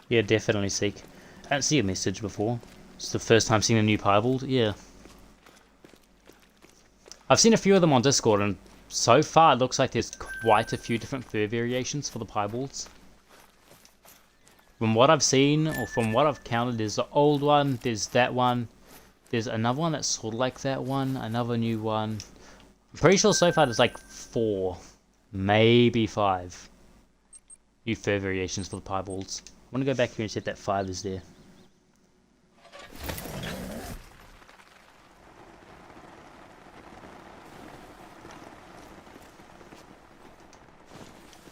Yeah, definitely Seek. I didn't see a message before. It's the first time seeing a new piebald. Yeah. I've seen a few of them on Discord, and so far it looks like there's quite a few different fur variations for the piebalds. From what I've seen, or from what I've counted, there's the old one, there's that one, there's another one that's sort of like that one, another new one. I'm pretty sure so far there's like 4, maybe 5 new fur variations for the piebalds. I'm gonna go back here and see if that 5 is there.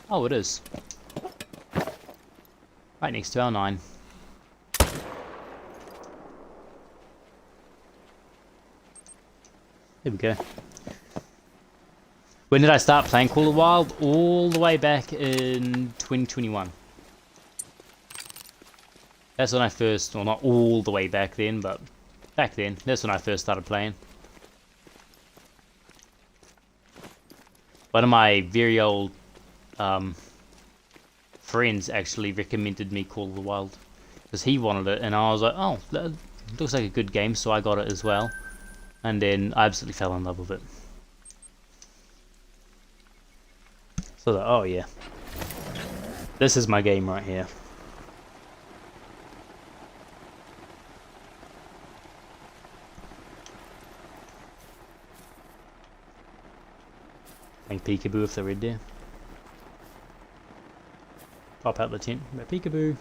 Oh, it is. Right next to our 9. There we go. When did I start playing Call of the Wild? All the way back in 2021. That's when I first, well, not all the way back then, but back then. That's when I first started playing. One of my very old friends actually recommended me Call of the Wild. Because he wanted it, and I was like, oh, that looks like a good game, so I got it as well. And then I absolutely fell in love with it. So that, oh yeah. This is my game right here. Thank Peekaboo if they're red there. Pop out the tent. Peekaboo.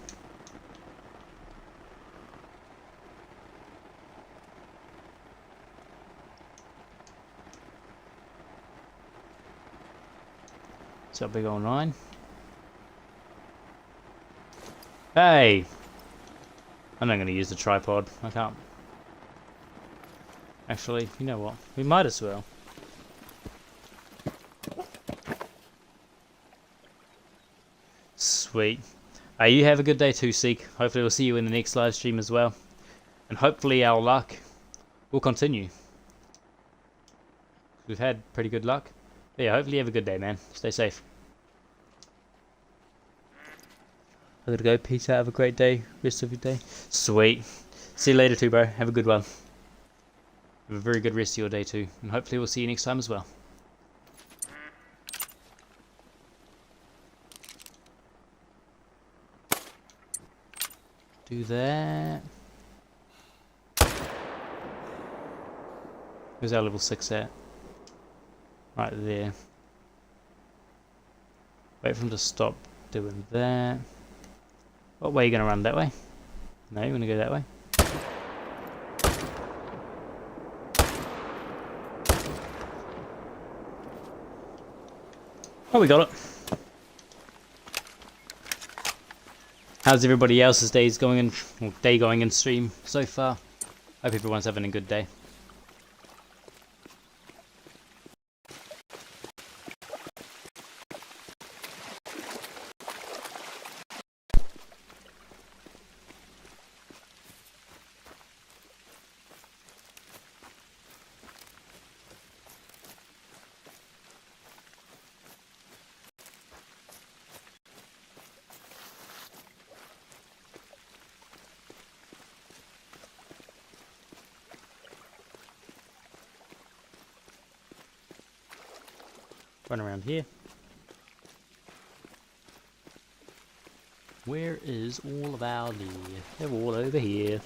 What's up, big old 9? Hey! I'm not going to use the tripod. I can't. Actually, you know what? We might as well. Sweet. You have a good day too, Seek. Hopefully we'll see you in the next live stream as well. And hopefully our luck will continue. We've had pretty good luck. But yeah, hopefully you have a good day, man. Stay safe. I gotta go. Peace out. Have a great day. Rest of your day. Sweet. See you later too, bro. Have a good one. Have a very good rest of your day too. And hopefully we'll see you next time as well. Do that. Where's our level 6 at? Right there. Wait for him to stop doing that. What way are you going to run? That way? No, you want to go that way? Oh, we got it. How's everybody else's day going in stream so far? Hope everyone's having a good day. Run around here. Where is all of our gear? They're all over here.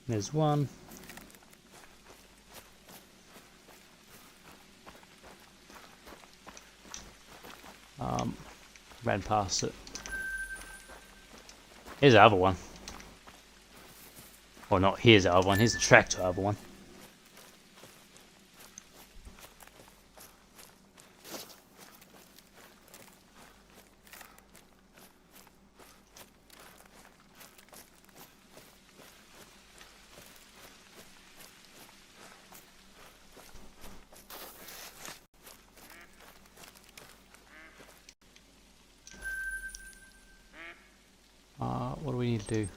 There's one. Ran past it. Here's the other one. Well, not here's the other one. Here's the tractor other one. What do we need to do?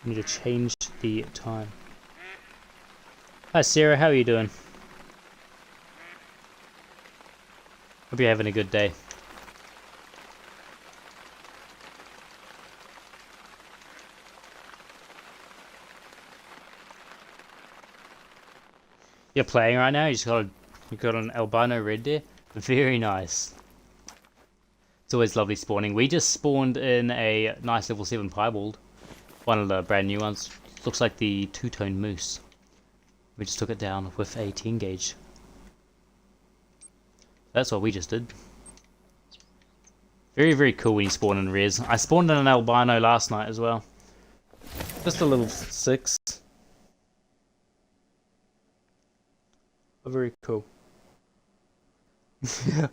We need to change the time. Hi Sarah, how are you doing? Hope you're having a good day. You're playing right now? You got an albino red deer? Very nice. It's always lovely spawning. We just spawned in a nice level 7 piebald. One of the brand new ones. Looks like the two-tone moose. We just took it down with a 10 gauge. That's what we just did. Very, very cool when you spawn in res. I spawned in an albino last night as well. Just a little 6. Very cool. Yeah.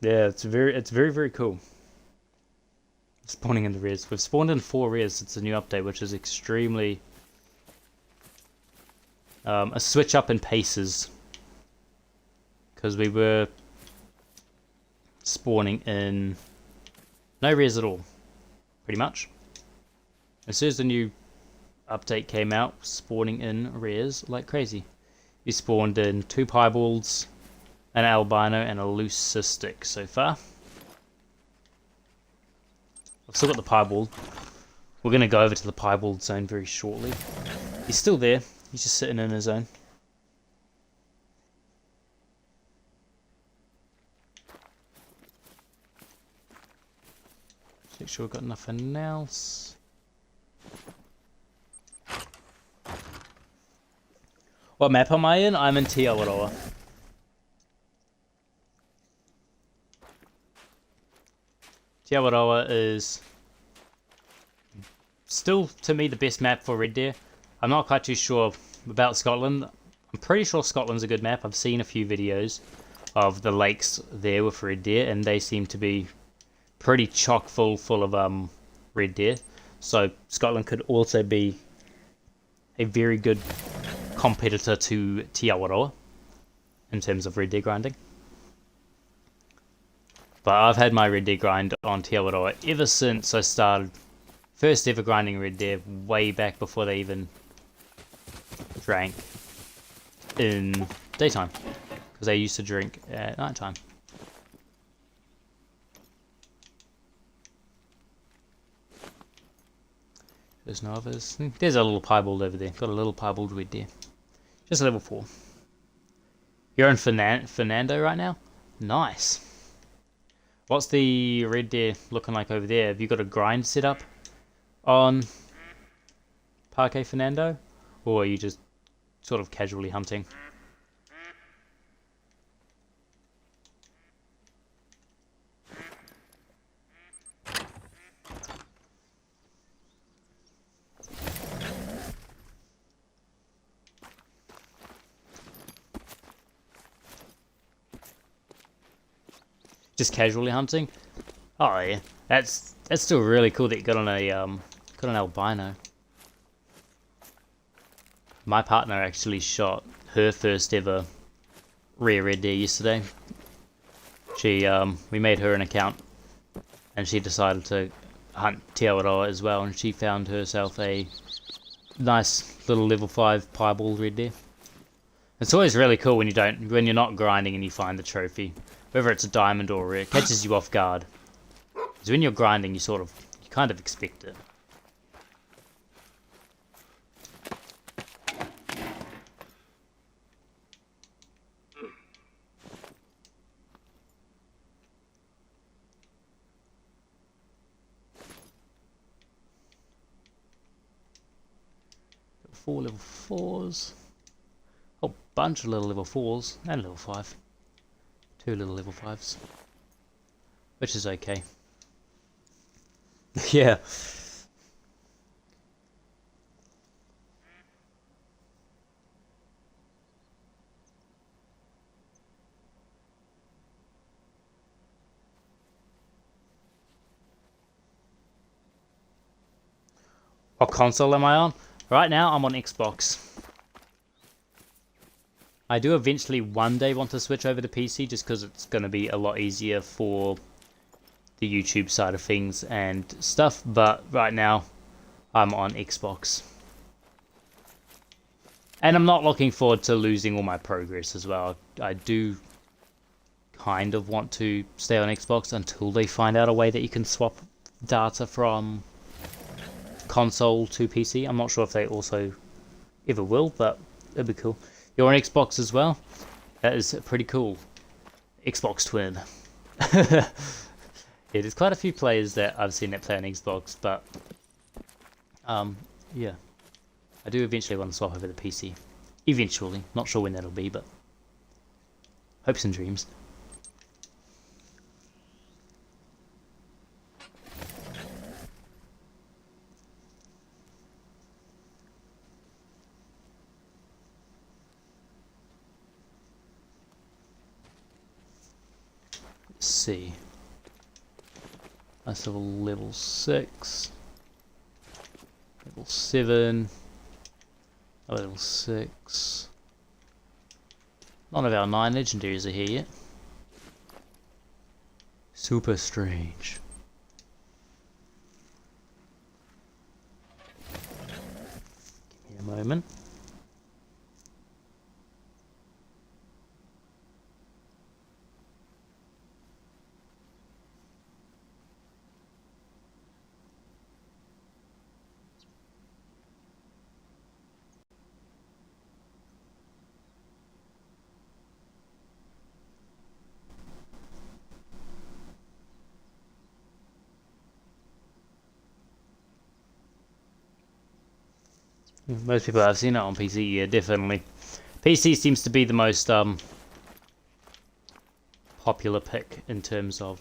Yeah, it's very cool. Spawning in the res. We've spawned in 4 res. It's a new update, which is extremely a switch up in paces. Because we were spawning in no res at all, pretty much. As soon as the new update came out, spawning in res like crazy. We spawned in 2 piebalds, an albino, and a loose cystic so far. I've still got the piebald. We're going to go over to the piebald zone very shortly. He's still there. He's just sitting in his zone. Make sure we've got nothing else. What map am I in? I'm in Te Awaroa. Te Awaroa is still, to me, the best map for red deer. I'm not quite too sure about Scotland. I'm pretty sure Scotland's a good map. I've seen a few videos of the lakes there with red deer, and they seem to be pretty chock full of red deer. So Scotland could also be a very good competitor to Te Awaroa in terms of red deer grinding. But I've had my Red Deer grind on Te Awaroa ever since I started first ever grinding Red Deer, way back before they even drank in daytime, because they used to drink at nighttime. There's no others. There's a little piebald over there. Got a little piebald Red Deer. Just level 4. You're in Fernando right now? Nice. What's the Red Deer looking like over there? Have you got a grind set up on Parque Fernando? Or are you just sort of casually hunting? Just casually hunting? Oh yeah, that's still really cool that you got on a got an albino. My partner actually shot her first ever rare Red Deer yesterday. She we made her an account, and she decided to hunt Te Awaroa as well, and she found herself a nice little level 5 piebald Red Deer. It's always really cool when you're not grinding and you find the trophy. Whether it's a diamond or rare, it catches you off guard. Because when you're grinding, you kind of expect it. Four level 4s. A bunch of little level 4s and level 5. 2 little level 5s. Which is okay. Yeah. What console am I on? Right now I'm on Xbox. I do eventually one day want to switch over to PC just because it's going to be a lot easier for the YouTube side of things and stuff, but right now I'm on Xbox. And I'm not looking forward to losing all my progress as well. I do kind of want to stay on Xbox until they find out a way that you can swap data from console to PC. I'm not sure if they also ever will, but it'd be cool. You're on Xbox as well? That is pretty cool. Xbox Twin. Yeah, there's quite a few players that I've seen that play on Xbox, but yeah. I do eventually want to swap over to PC. Eventually. Not sure when that'll be, but hopes and dreams. See. That's level 6. Level 7. Level 6. None of our 9 legendaries are here yet. Super strange. Give me a moment. Most people have seen it on PC, yeah, definitely. PC seems to be the most popular pick in terms of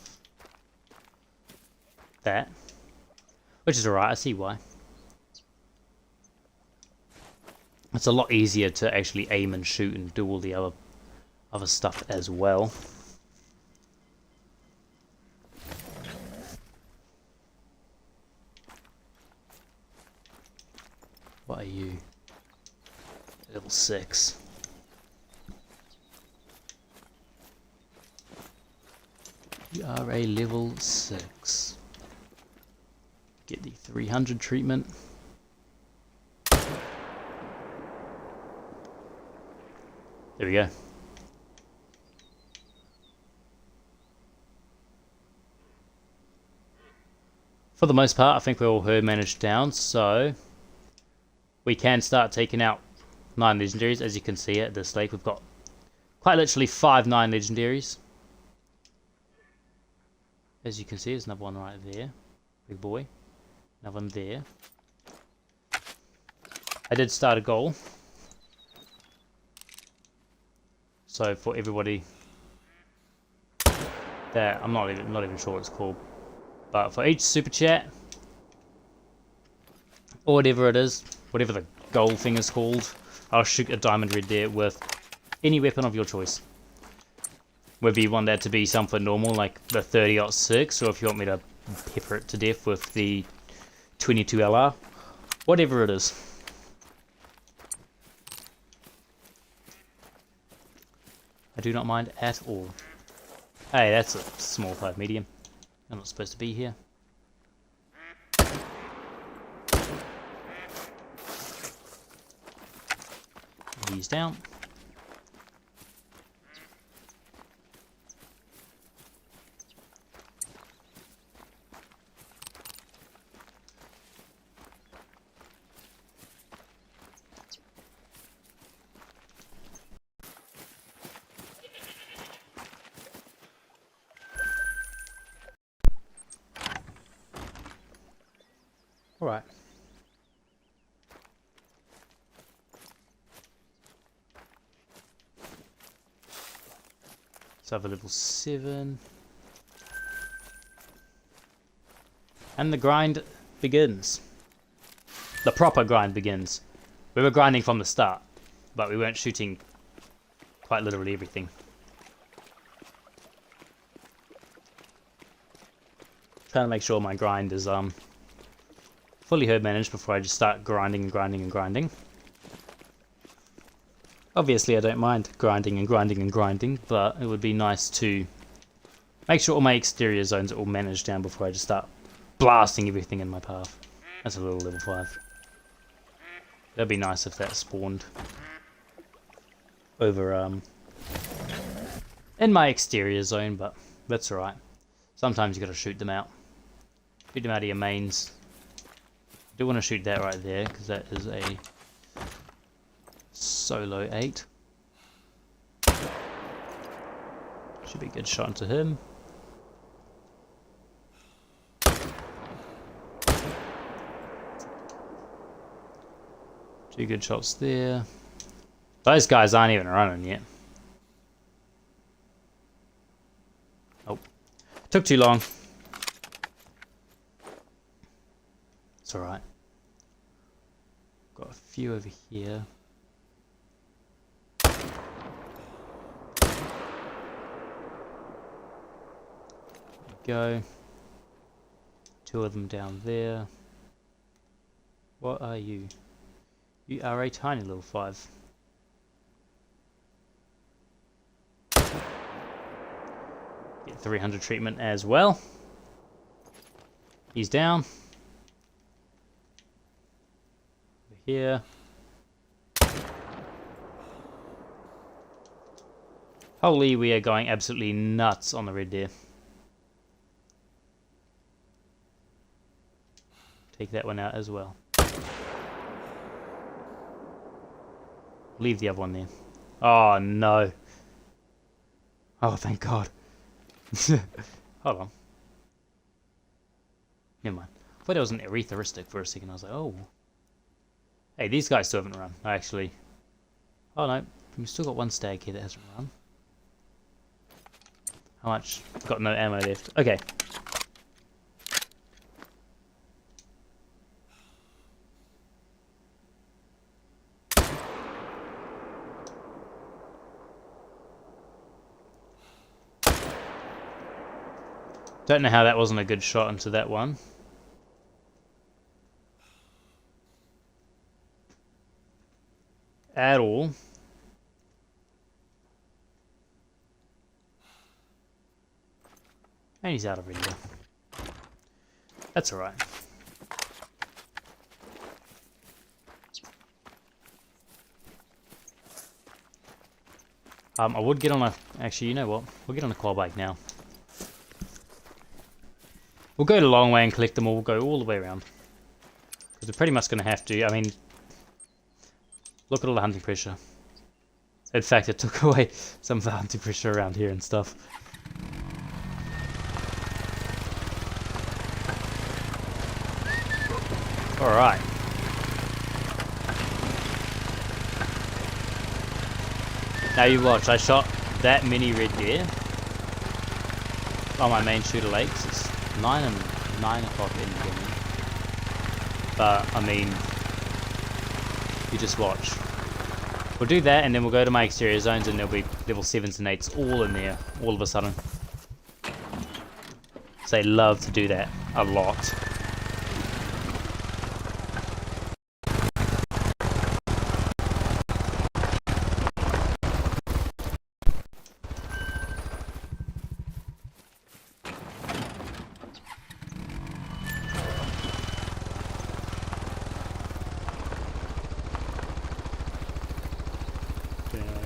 that. Which is alright, I see why. It's a lot easier to actually aim and shoot and do all the other stuff as well. What are you? Level 6. You are a level 6. Get the 300 treatment. There we go. For the most part, I think we're all herd managed down, so we can start taking out 9 legendaries. As you can see at this lake, we've got quite literally 5 9 legendaries. As you can see, there's another one right there. Big boy. Another one there. I did start a goal. So for everybody that I'm not even sure what it's called. But for each super chat or whatever it is, whatever the goal thing is called, I'll shoot a diamond red there with any weapon of your choice. Whether you want that to be something normal like the 30-06, or if you want me to pepper it to death with the 22 LR, whatever it is. I do not mind at all. Hey, that's a small 5 medium. I'm not supposed to be here. He's down. Alright. Let's have a level 7. And the grind begins. The proper grind begins. We were grinding from the start, but we weren't shooting quite literally everything. Trying to make sure my grind is fully herd managed before I just start grinding and grinding and grinding. Obviously I don't mind grinding and grinding and grinding, but it would be nice to make sure all my exterior zones are all managed down before I just start blasting everything in my path. That's a little level 5. That'd be nice if that spawned over in my exterior zone, but that's alright. Sometimes you gotta shoot them out. Shoot them out of your mains. I do want to shoot that right there, because that is a solo 8. Should be a good shot into him. 2 good shots there. Those guys aren't even running yet. Oh, took too long. It's alright. Got a few over here. There we go. 2 of them down there. What are you? You are a tiny little 5. Get 300 treatment as well. He's down. Over here. Holy, we are going absolutely nuts on the red deer. Take that one out as well. Leave the other one there. Oh no. Oh thank God. Hold on. Never mind. I thought it was an erytheristic for a second. I was like, oh. Hey, these guys still haven't run. Actually. Oh no. We've still got 1 stag here that hasn't run. How much? Got no ammo left. Okay. Don't know how that wasn't a good shot into that one. At all. And he's out of radio. That's alright. I would get on a... Actually, you know what? We'll get on a quad bike now. We'll go the long way and collect them all. We'll go all the way around. Because we're pretty much going to have to... I mean... Look at all the hunting pressure. In fact, it took away some of the hunting pressure around here and stuff. Alright. Now you watch, I shot that mini red deer on my main shooter lakes. It's 9 o'clock in the evening. But, I mean, you just watch. We'll do that and then we'll go to my exterior zones and there'll be level 7s and 8s all in there, all of a sudden. So they love to do that a lot.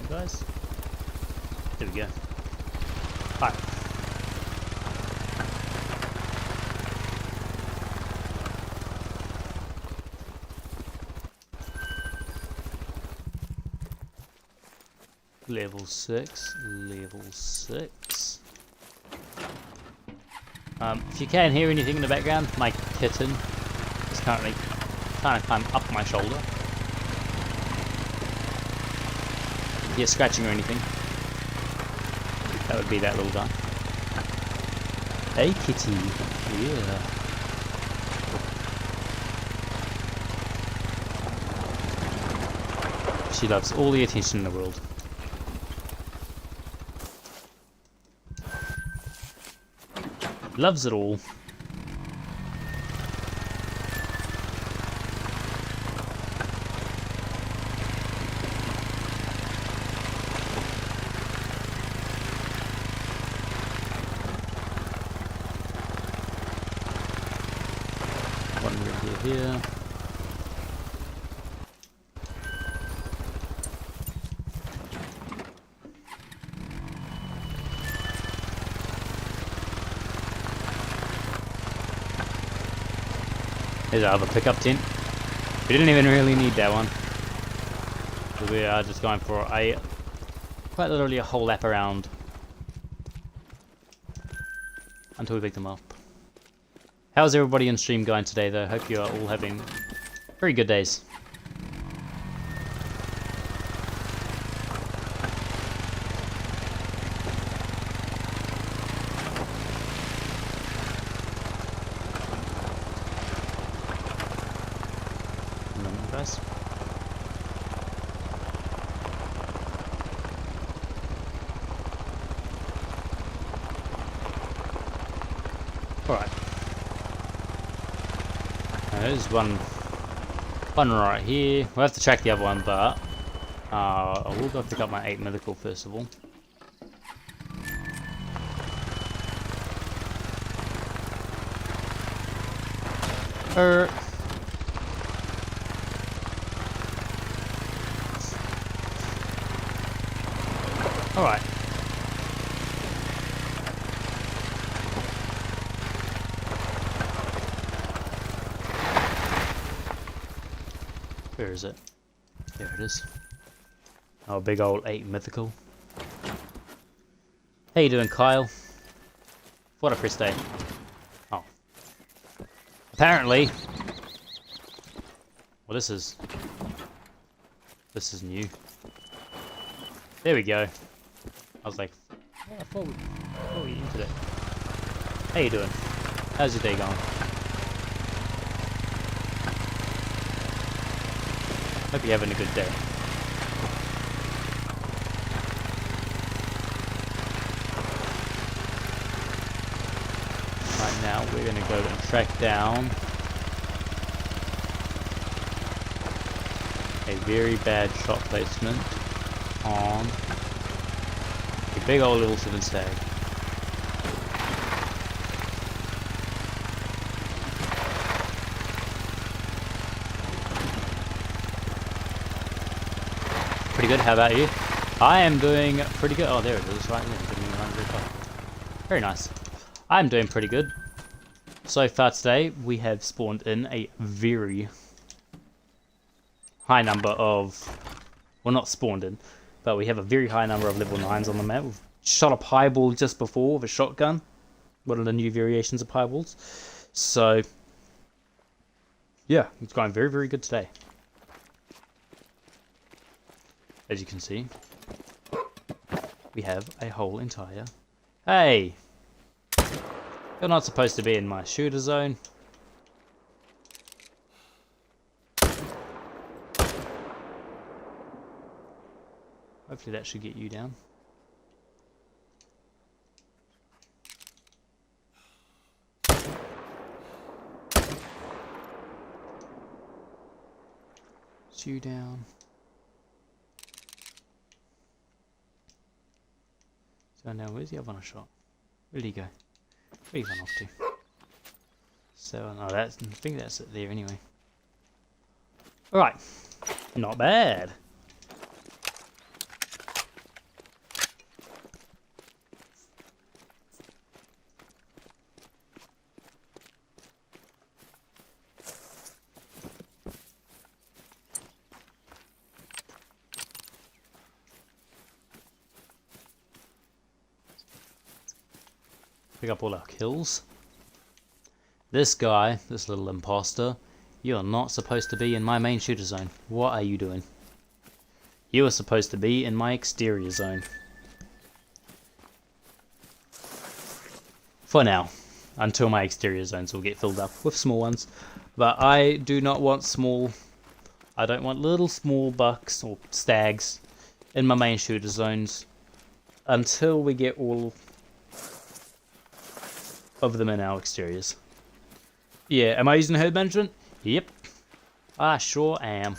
Guys. There we go. Alright. Level 6, level 6. If you can hear anything in the background, my kitten is currently trying to climb up my shoulder. Yeah, scratching or anything. That would be that little guy. Hey kitty. Yeah. She loves all the attention in the world. Loves it all. One red deer here. There's our other pickup tent. We didn't even really need that one. We are just going for a quite literally a whole lap around until we pick them up. How's everybody in stream going today though? Hope you are all having very good days. Guys. Alright. There's one right here. We'll have to track the other one, but I will go pick up my 8 medical first of all. Alright. Where is it? There it is. Oh, big old 8 mythical. How you doing, Kyle? What a press day. Oh. Apparently. Well, this is new. There we go. I was like, oh, I thought we into it. How you doing? How's your day going? Hope you're having a good day. Right now we're going to go and track down a very bad shot placement on a big old level 7 stag. pretty good. How about you? I am doing pretty good. Oh, there it is, right there. Didn't even run very far. Very nice. I'm doing pretty good. So far today, we have spawned in a very high number of... Well, not spawned in, but we have a very high number of level 9s on the map. We've shot a pieball just before with a shotgun. One of the new variations of pieballs. So, yeah, it's going very, very good today. As you can see, we have a whole entire... Hey! You're not supposed to be in my shooter zone. Hopefully that should get you down. It's you down. So now, where's the other one I shot? Where did he go? Where did he run off to? So, no, I think that's it there anyway. Alright. Not bad. Pick up all our kills. This guy, this little imposter, you're not supposed to be in my main shooter zone. What are you doing? You are supposed to be in my exterior zone. For now. Until my exterior zones will get filled up with small ones. But I do not want small... I don't want little small bucks or stags in my main shooter zones until we get all of them in our exteriors. Yeah, am I using herd management? Yep, I sure am.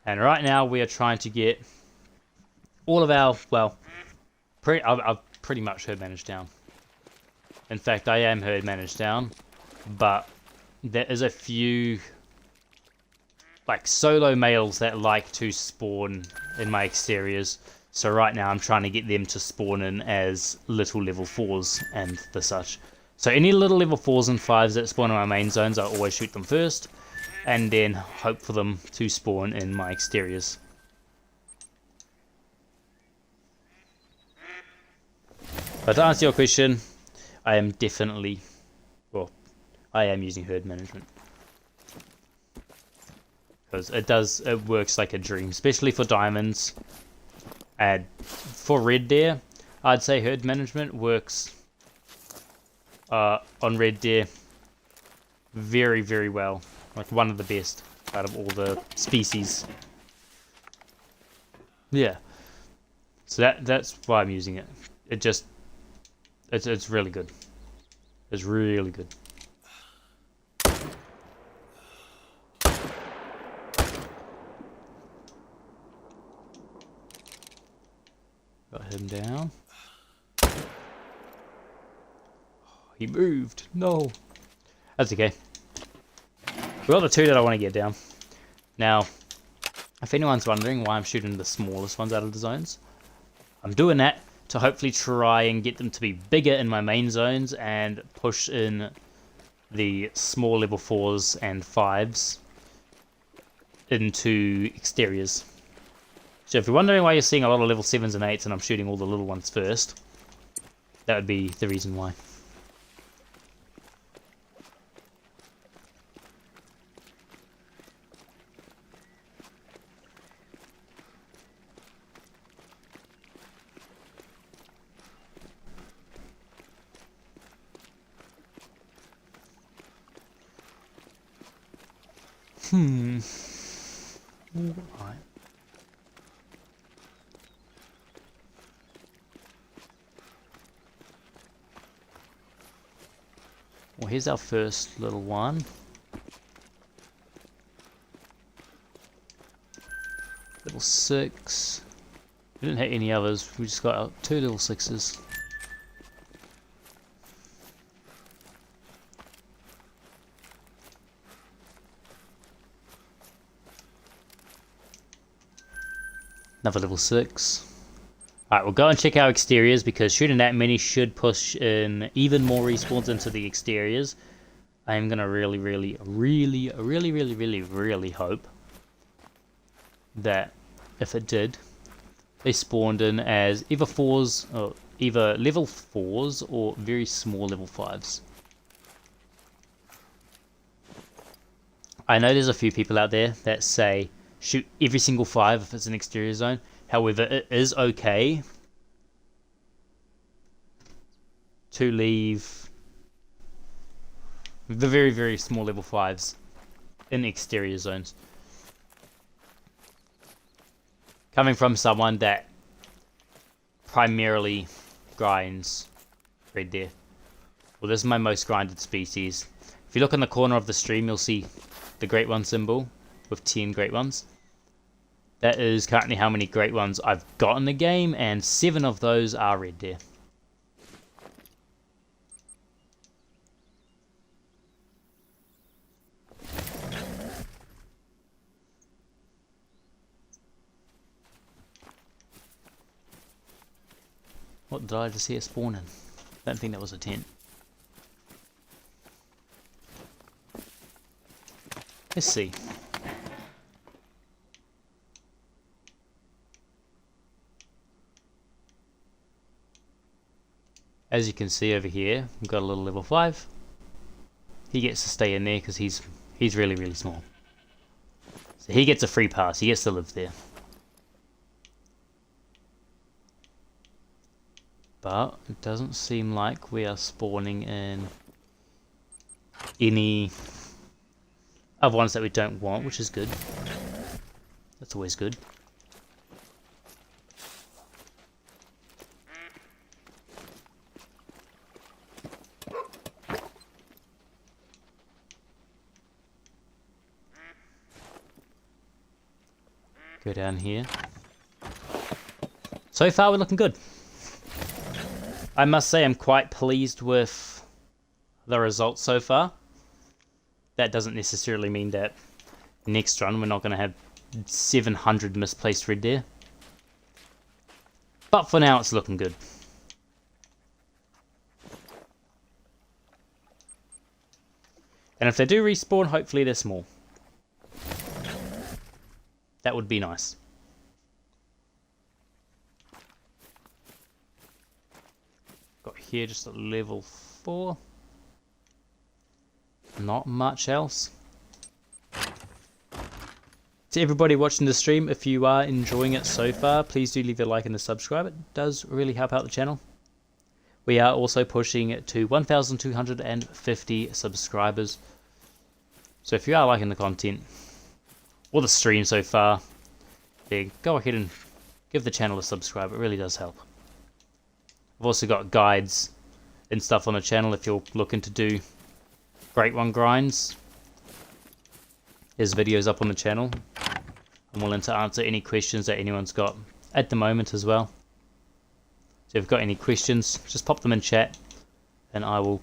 And right now we are trying to get all of our, well, I've pretty much herd managed down. In fact, I am herd managed down, but there is a few like solo males that like to spawn in my exteriors. So right now I'm trying to get them to spawn in as little level 4s and the such. So any little level 4s and 5s that spawn in my main zones, I always shoot them first. And then hope for them to spawn in my exteriors. But to answer your question, I am definitely... Well, I am using herd management. Because it works like a dream, especially for diamonds. And for red deer, I'd say herd management works on red deer very, very well. Like one of the best out of all the species. Yeah. So that's why I'm using it. It's really good. It's really good. Got him down. Oh, he moved. No. That's okay. We got the two that I want to get down. Now, if anyone's wondering why I'm shooting the smallest ones out of the zones, I'm doing that to hopefully try and get them to be bigger in my main zones and push in the small level 4s and 5s into exteriors. So if you're wondering why you're seeing a lot of level 7s and 8s and I'm shooting all the little ones first, that would be the reason why. Alright. Well, here's our first little one. Level 6. We didn't hit any others, we just got 2 level 6s. Another level 6. Alright, we'll go and check our exteriors because shooting that many should push in even more respawns into the exteriors. I am gonna really hope that if it did, they spawned in as either 4s or either level 4s or very small level 5s. I know there's a few people out there that say shoot every single 5 if it's an exterior zone. However, it is okay to leave the very small level 5s in exterior zones. Coming from someone that primarily grinds red deer. Well, this is my most grinded species. If you look in the corner of the stream, you'll see the Great One symbol with 10 Great Ones. That is currently how many Great Ones I've got in the game, and 7 of those are red deer. What did I just hear spawning? Don't think that was a tent. Let's see. As you can see over here, we've got a little level 5. He gets to stay in there because he's really small. So he gets a free pass. He gets to live there. But it doesn't seem like we are spawning in any other ones that we don't want, which is good. That's always good. Go down here. So far we're looking good. I must say I'm quite pleased with the results so far. That doesn't necessarily mean that next run we're not going to have 700 misplaced red deer. But for now it's looking good. And if they do respawn, hopefully they're small. That would be nice. Got here just at level 4. Not much else. To everybody watching the stream, if you are enjoying it so far, please do leave a like and a subscribe. It does really help out the channel. We are also pushing to 1,250 subscribers. So if you are liking the content or the stream so far, then go ahead and give the channel a subscribe. It really does help. I've also got guides and stuff on the channel if you're looking to do Great One grinds. There's videos up on the channel. I'm willing to answer any questions that anyone's got at the moment as well. So if you've got any questions, just pop them in chat and I will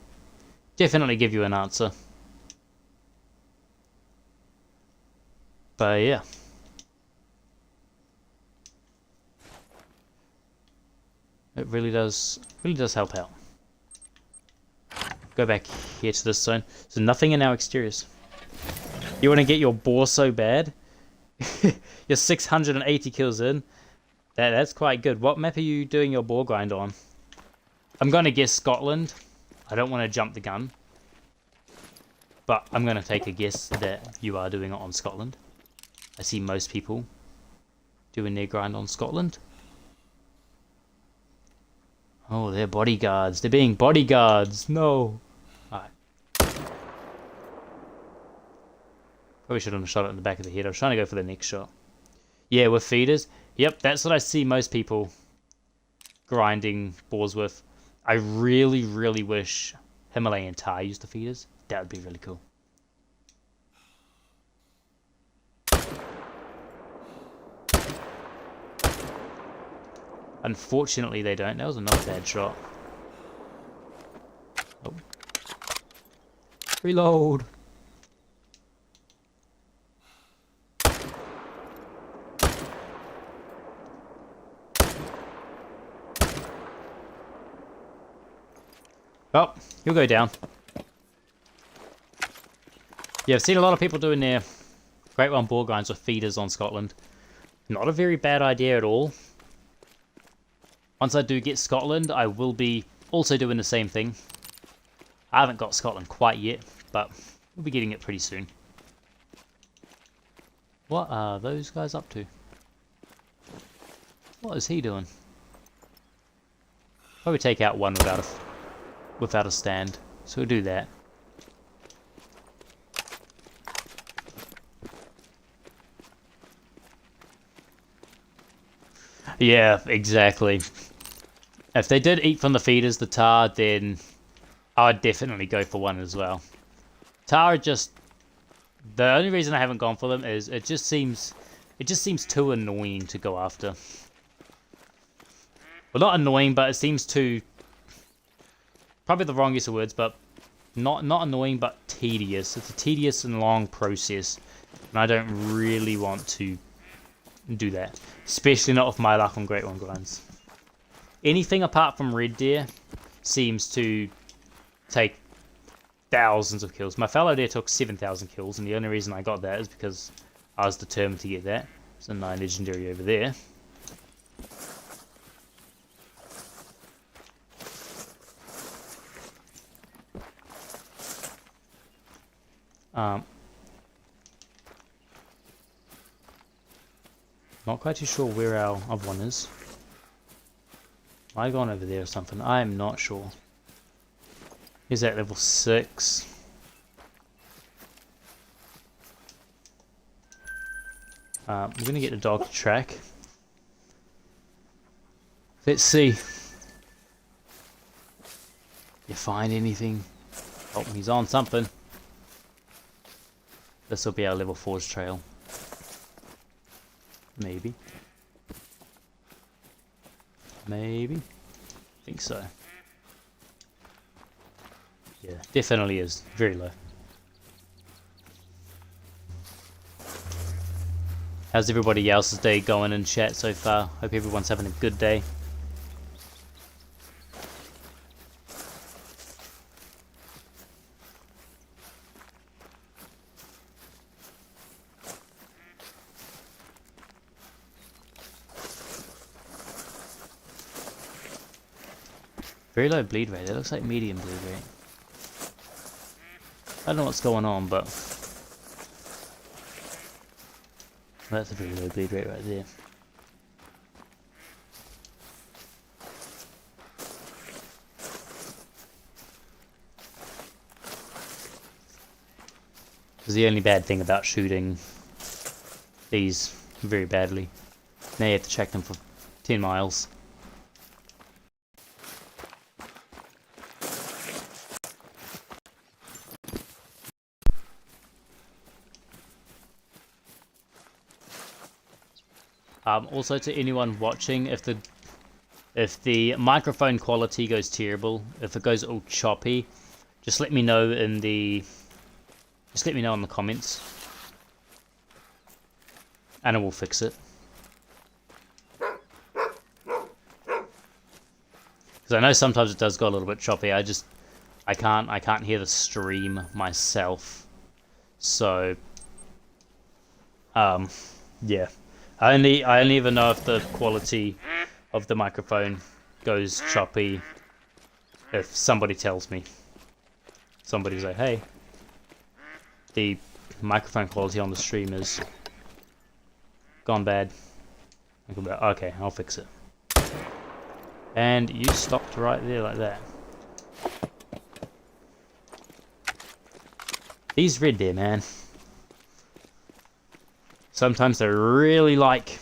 definitely give you an answer. But yeah. It really does help out. Go back here to this zone. So nothing in our exteriors. You want to get your boar so bad? You're 680 kills in. That's quite good. What map are you doing your boar grind on? I'm going to guess Scotland. I don't want to jump the gun. But I'm going to take a guess that you are doing it on Scotland. I see most people doing their grind on Scotland. Oh, they're bodyguards. They're being bodyguards. No. Alright. Probably shouldn't have shot it in the back of the head. I was trying to go for the next shot. Yeah, with feeders. Yep, that's what I see most people grinding boars with. I really wish Himalayan Tar used the feeders. That would be really cool. Unfortunately, they don't. That was another bad shot. Oh. Reload. Well, he'll go down. Yeah, I've seen a lot of people doing their Great One boar grinds with feeders on Scotland. Not a very bad idea at all. Once I do get Scotland, I will be also doing the same thing. I haven't got Scotland quite yet, but we'll be getting it pretty soon. What are those guys up to? What is he doing? Probably take out one without a stand. So we'll do that. Yeah, exactly. If they did eat from the feeders, the tar, then I would definitely go for one as well. Tar just... The only reason I haven't gone for them is it just seems too annoying to go after. Well, not annoying, but it seems too... Probably the wrong use of words, but not annoying, but tedious. It's a tedious and long process, and I don't really want to do that. Especially not with my luck on Great One grinds. Anything apart from Red Deer seems to take thousands of kills. My fellow deer took 7,000 kills, and the only reason I got that is because I was determined to get that. There's a 9 legendary over there. Not quite too sure where our other one is. Am I gone over there or something? I'm not sure. Here's that level 6. We're going to get the dog to track. Let's see. You find anything? Oh, he's on something. This will be our level 4's trail. Maybe. Maybe. I think so. Yeah, definitely is. Very low. How's everybody else's day going in chat so far? Hope everyone's having a good day. Very low bleed rate. That looks like medium bleed rate. I don't know what's going on, but that's a very low bleed rate right there. Because the only bad thing about shooting these very badly, now you have to check them for 10 miles. Also, to anyone watching, if the microphone quality goes terrible, if it goes all choppy, just let me know in the comments, and I will fix it. Because I know sometimes it does go a little bit choppy. I can't hear the stream myself, so yeah. I only ever know if the quality of the microphone goes choppy if somebody tells me. Somebody's like, hey, the microphone quality on the stream is gone bad. I go, okay, I'll fix it. And you stopped right there like that. These red deer, man. Sometimes they really like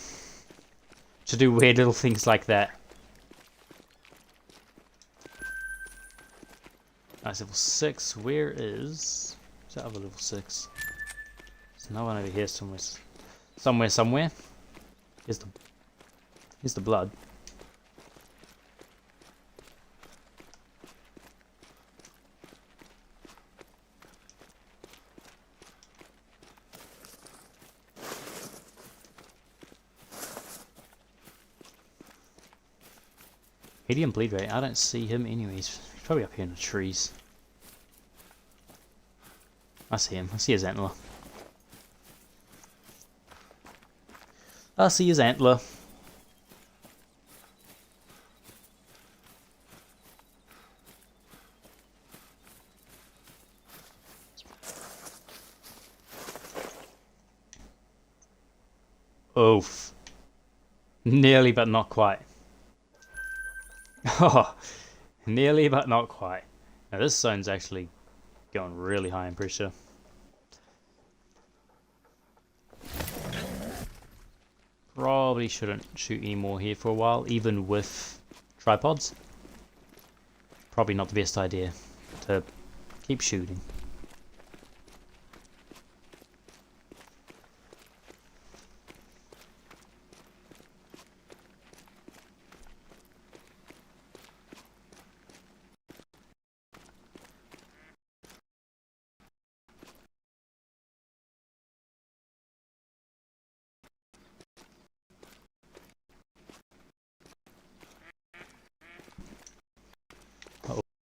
to do weird little things like that. Nice, level 6. Where is that other level 6? There's another one over here somewhere. Somewhere. Here's the blood. Medium bleed rate. I don't see him anyways. He's Probably up here in the trees. I see him. I see his antler. I see his antler. Oof. Nearly, but not quite. Oh, nearly, but not quite. Now this zone's actually going really high in pressure. Probably shouldn't shoot any more here for a while, even with tripods. Probably not the best idea to keep shooting.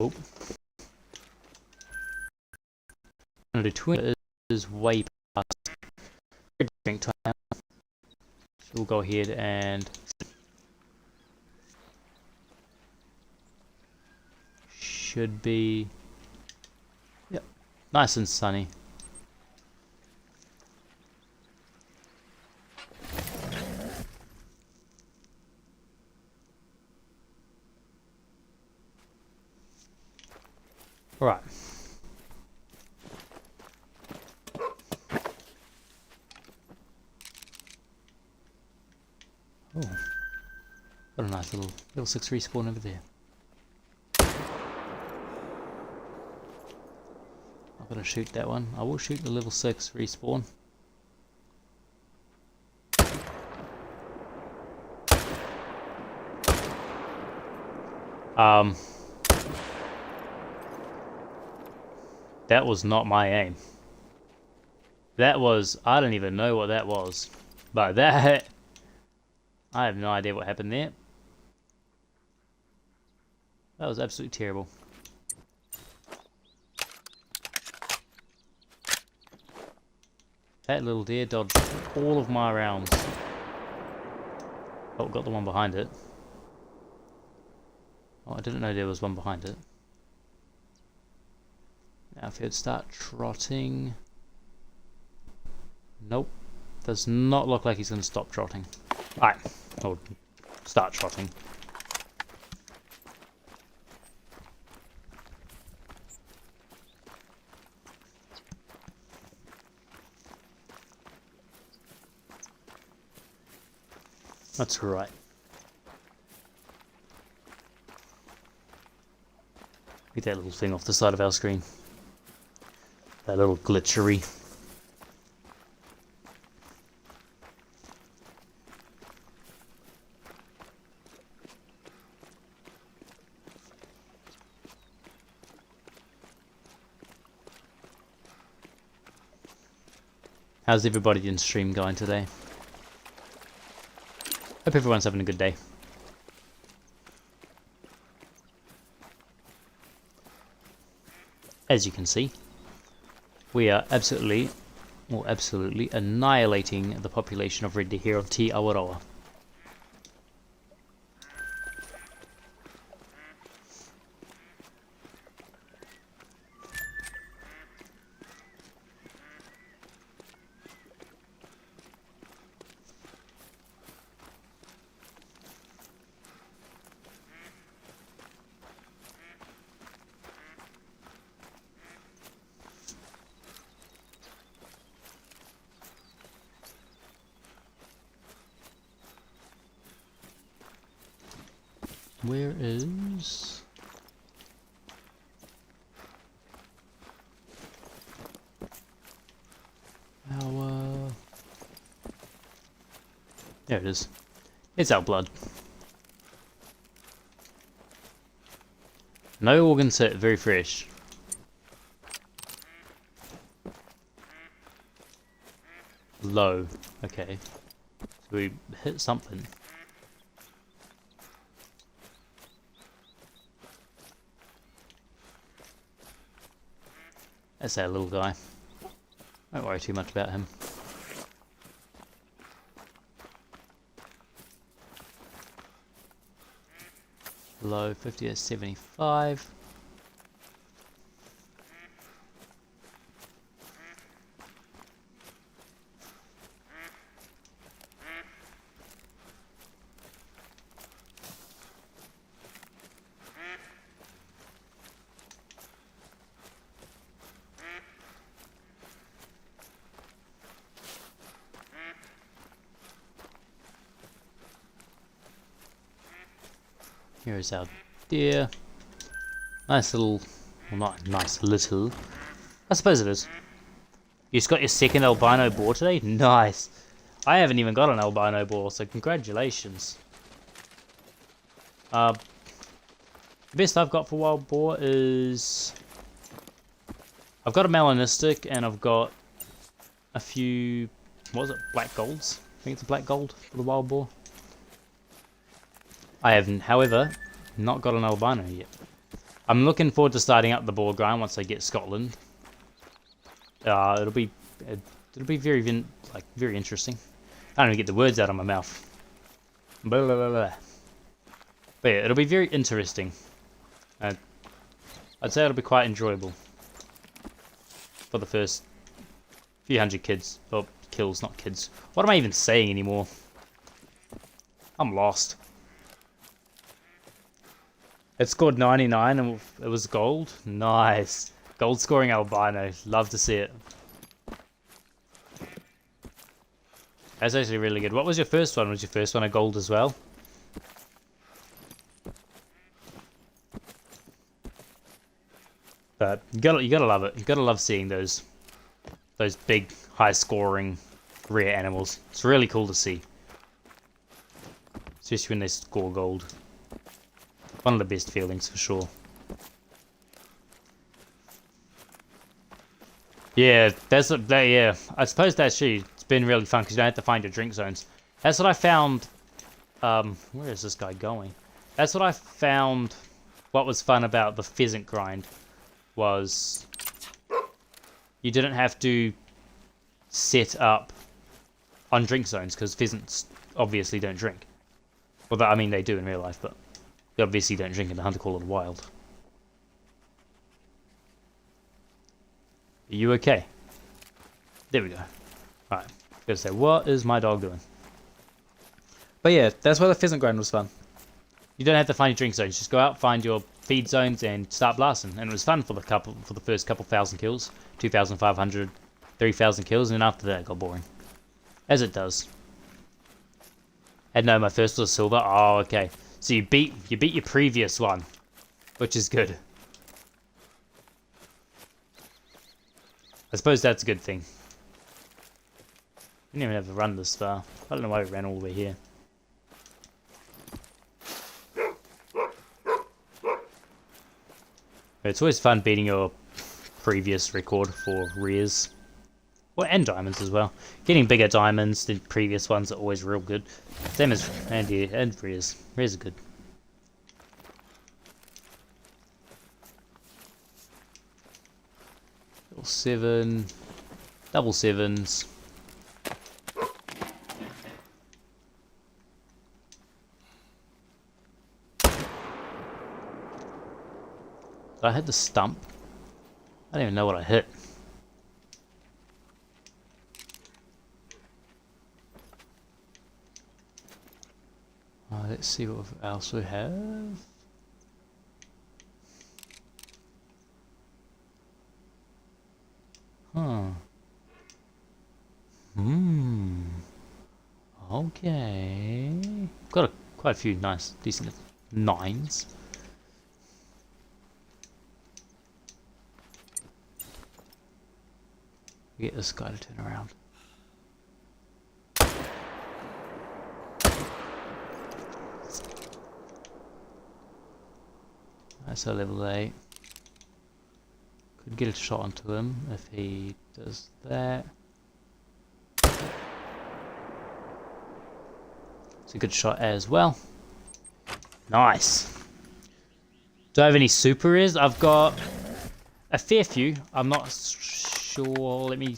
Oh. The twin is way past drink time. So we'll go ahead and should be, yep, nice and sunny. All right. Oh, what a nice little level 6 respawn over there. I'm gonna shoot that one. I will shoot the level 6 respawn. That was not my aim. That was, I don't even know what that was. But that, I have no idea what happened there. That was absolutely terrible. That little deer dodged all of my rounds. Oh, got the one behind it. Oh, I didn't know there was one behind it. Now if it'd start trotting... Nope. Does not look like he's going to stop trotting. Alright. Or start trotting. That's right. Get that little thing off the side of our screen. That little glitchery. How's everybody in stream going today? Hope everyone's having a good day. As you can see, we are absolutely annihilating the population of red deer here on Te Awaroa. Where is... our... There it is. It's our blood. No organ set, very fresh. Low. Okay. So we hit something. That's that little guy. Don't worry too much about him. Low 50 to 75. Here's our deer. Nice little, well, not nice little. I suppose it is. You just got your second albino boar today? Nice. I haven't even got an albino boar, so congratulations. The best I've got for wild boar is... I've got a melanistic and I've got a few... What was it? Black golds? I think it's a black gold for the wild boar. I have, however, not got an albino yet. I'm looking forward to starting up the boar grind once I get Scotland. It'll be very interesting. I don't even get the words out of my mouth. Blah, blah, blah, blah. But yeah, it'll be very interesting. I'd say it'll be quite enjoyable for the first few hundred kids, or kills, not kids. What am I even saying anymore? I'm lost. It scored 99 and it was gold. Nice. Gold scoring albino. Love to see it. That's actually really good. What was your first one? Was your first one a gold as well? But you gotta love it. You gotta love seeing those big, high scoring, rare animals. It's really cool to see. Especially when they score gold. One of the best feelings for sure. Yeah, yeah. I suppose that's true. It's been really fun because you don't have to find your drink zones. That's what I found. Where is this guy going? That's what I found. What was fun about the pheasant grind was you didn't have to set up on drink zones because pheasants obviously don't drink. Well, I mean they do in real life, but they obviously don't drink in the Hunter Call of the Wild. Are you okay? There we go. Alright. Gotta say, what is my dog doing? But yeah, that's why the pheasant grind was fun. You don't have to find your drink zones. Just go out, find your feed zones, and start blasting. And it was fun for the first couple thousand kills. 2,500, 3,000 kills, and then after that it got boring. As it does. And no, my first was silver. Oh, okay. So you beat your previous one, which is good. I suppose that's a good thing. Didn't even have to run this far. I don't know why we ran all the way here. It's always fun beating your previous record for rares. Well, and diamonds as well. Getting bigger diamonds than previous ones are always real good. Same as and rares. Rares are good. Level 7. Double 7s. Did I hit the stump? I don't even know what I hit. Let's see what else we have. Huh. Okay. Got quite a few nice, decent 9s. Get this guy to turn around. That's a level 8. Could get a shot onto him if he does that. It's a good shot as well. Nice. Do I have any super rares? I've got a fair few. I'm not sure. Let me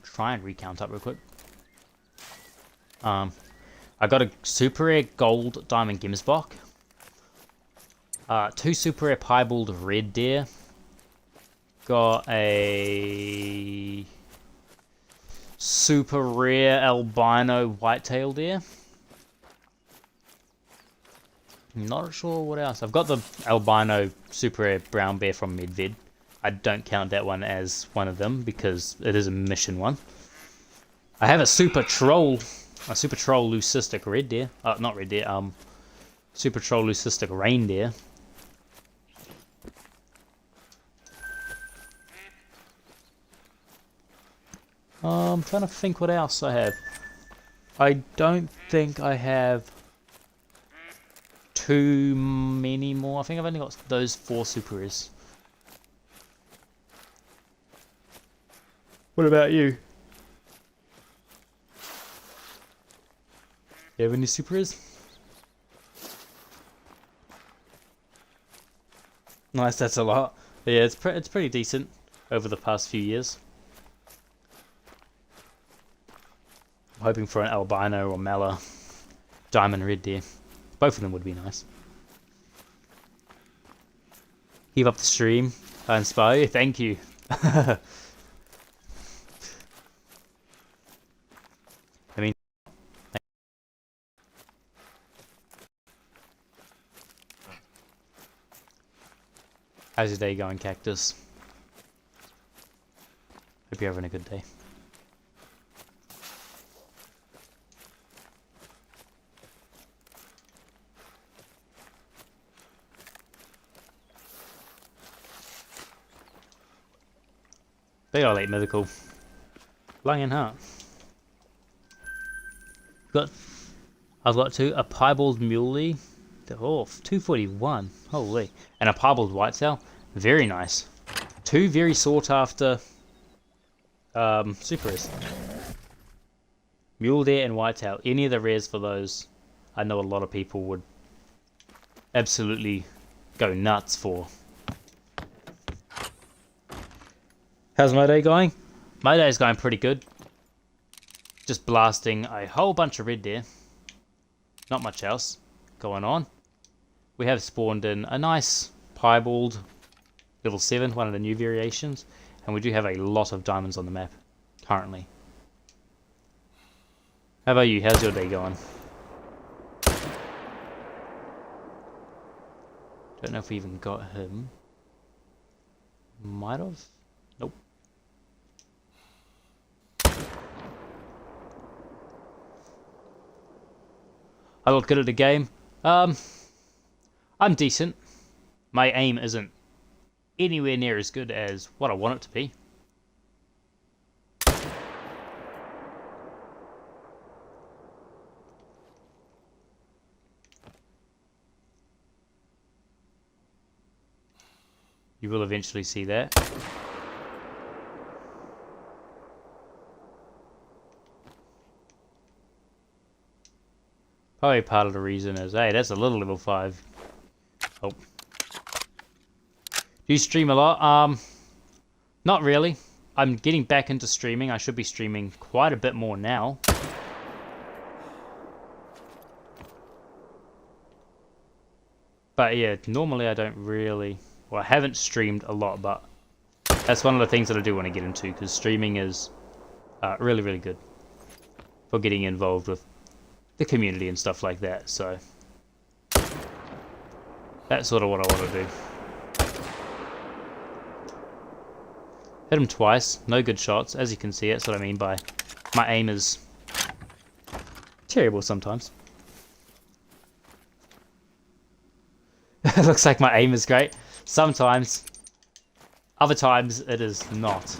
try and recount up real quick. I got a super rare gold diamond Gemsbok. 2 super rare piebald red deer. Got a super rare albino whitetail deer. Not sure what else. I've got the albino super rare brown bear from Medved. I don't count that one as one of them because it is a mission one. I have a super troll leucistic red deer. Not red deer. Super troll leucistic reindeer. I'm trying to think what else I have. I don't think I have too many more. I think I've only got those 4 super rares. What about you? You have any super rares? Nice, that's a lot. But yeah, it's pretty decent over the past few years. I'm hoping for an albino or Mala diamond red deer. Both of them would be nice. Keep up the stream. I inspire you. Thank you. I mean, how's your day going, Cactus? Hope you're having a good day. They are late mythical. Lion Heart. I've got 2. A piebald muley. Oh, 241. Holy. And a piebald whitetail. Very nice. 2 very sought after super rares. Mule deer and whitetail. Any of the rares for those, I know a lot of people would absolutely go nuts for. How's my day going? My day is going pretty good. Just blasting a whole bunch of red deer. Not much else going on. We have spawned in a nice piebald level 7, one of the new variations. And we do have a lot of diamonds on the map currently. How about you? How's your day going? Don't know if we even got him. Might have. Nope. I look good at the game. I'm decent. My aim isn't anywhere near as good as what I want it to be. You will eventually see that. Probably part of the reason is, hey, that's a little level 5. Oh. Do you stream a lot? Not really. I'm getting back into streaming. I should be streaming quite a bit more now. But yeah, normally I don't really... Well, I haven't streamed a lot, but that's one of the things that I do want to get into, because streaming is really, really good for getting involved with the community and stuff like that, so that's sort of what I want to do. Hit him twice, no good shots, as you can see. That's what I mean by my aim is terrible sometimes. It looks like my aim is great sometimes, other times it is not.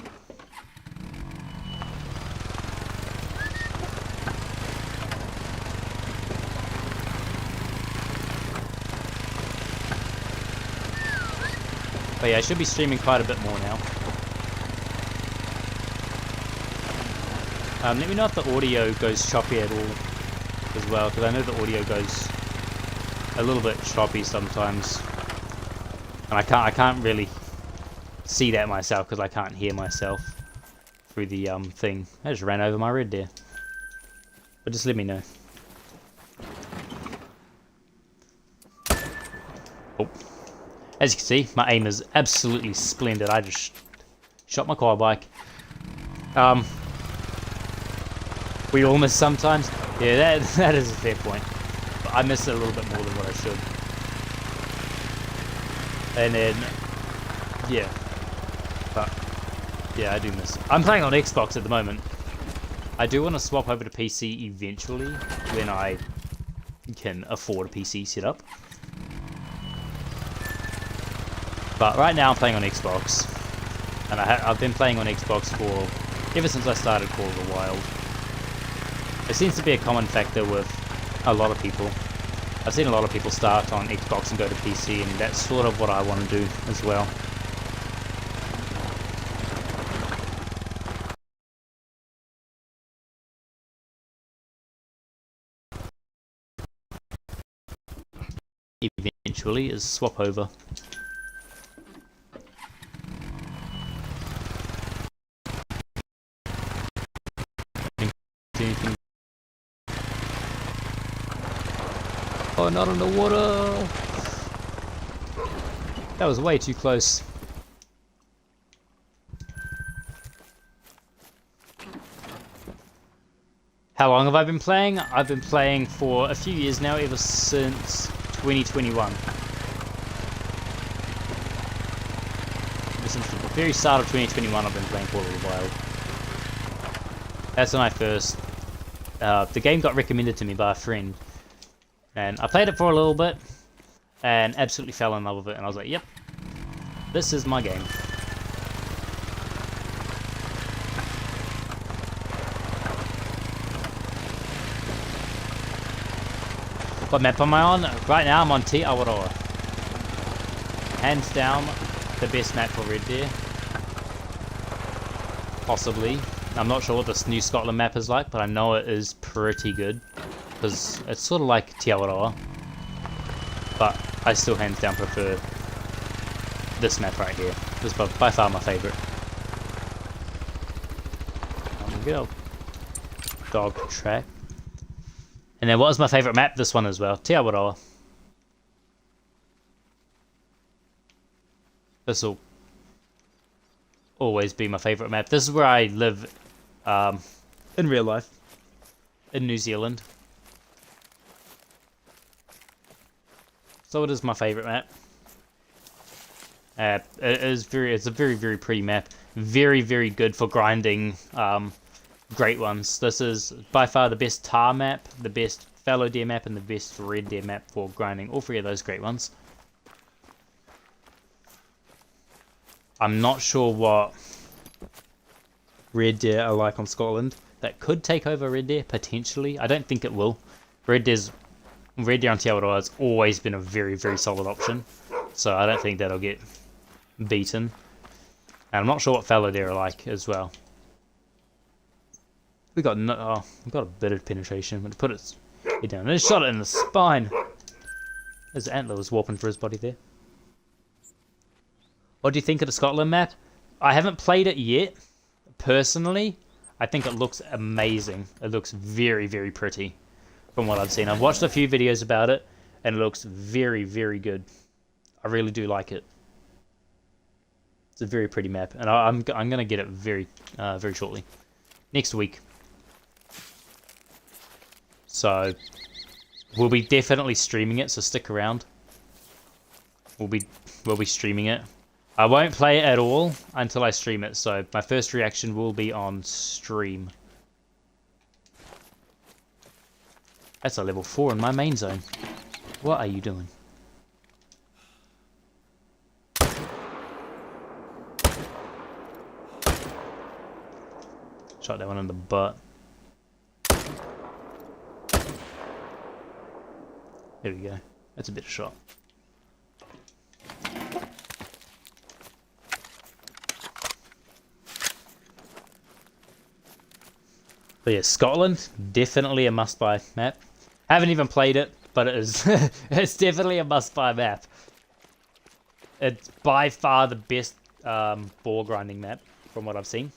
But yeah, I should be streaming quite a bit more now. Let me know if the audio goes choppy at all as well, because I know the audio goes a little bit choppy sometimes, and I can't really see that myself because I can't hear myself through the thing. I just ran over my red deer. But just let me know. Oh. As you can see, my aim is absolutely splendid. I just shot my quad bike. We all miss sometimes. Yeah, that is a fair point. But I miss it a little bit more than what I should. And then, yeah. But, yeah, I do miss it. I'm playing on Xbox at the moment. I do want to swap over to PC eventually when I can afford a PC setup. But right now I'm playing on Xbox. And I've been playing on Xbox ever since I started Call of the Wild. It seems to be a common factor with a lot of people. I've seen a lot of people start on Xbox and go to PC, and that's sort of what I want to do as well. Eventually is swap over. Anything. Oh, not on the water! That was way too close. How long have I been playing? I've been playing for a few years now, ever since 2021. Ever since the very start of 2021 I've been playing Call of the Wild. That's when I first... the game got recommended to me by a friend. And I played it for a little bit, and absolutely fell in love with it, and I was like, yep, this is my game. What map am I on? Right now I'm on Te Awaroa. Hands down, the best map for Red Deer. Possibly. I'm not sure what this New Scotland map is like, but I know it is pretty good. Because it's sort of like Te Awaroa. But I still hands down prefer this map right here. This is by far my favourite. Go. Dog track. And then what was my favourite map? This one as well. Te Awaroa. This will always be my favourite map. This is where I live in real life. In New Zealand. So it is my favourite map. It's a very, very pretty map. Very, very good for grinding great ones. This is by far the best tar map, the best fallow deer map, and the best red deer map for grinding. All three of those great ones. I'm not sure what red deer are like on Scotland. That could take over red deer, potentially. I don't think it will. Red deer on Te Awaroa has always been a very, very solid option. So I don't think that'll get beaten. And I'm not sure what fallow deer are like as well. We got a bit of penetration. I'm going to put it down. And shot it in the spine. His antler was warping for his body there. What do you think of the Scotland map? I haven't played it yet. Personally, I think it looks amazing. It looks very, very pretty from what I've seen. I've watched a few videos about it, and it looks very, very good. I really do like it. It's a very pretty map, and I'm going to get it very shortly. Next week. So, we'll be definitely streaming it, so stick around. We'll be streaming it. I won't play it at all until I stream it, so my first reaction will be on stream. That's a level 4 in my main zone. What are you doing? Shot that one in the butt. There we go. That's a better shot. But yeah, Scotland, definitely a must-buy map. Haven't even played it, but it is it's definitely a must-buy map. It's by far the best boar grinding map, from what I've seen.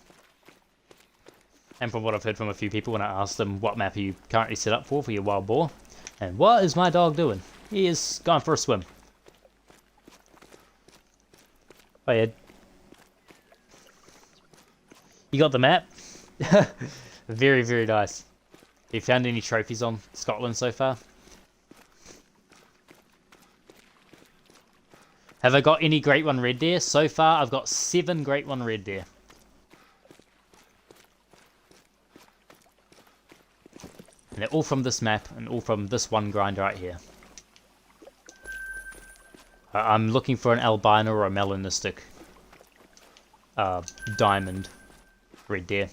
And from what I've heard from a few people when I asked them what map are you currently set up for your wild boar. And what is my dog doing? He is going for a swim. Oh yeah. You got the map? Very, very nice. Have you found any trophies on Scotland so far? Have I got any Great One Red Deer? So far, I've got 7 Great One Red Deer. And they're all from this map, and all from this one grind right here. I'm looking for an albino or a melanistic diamond red deer.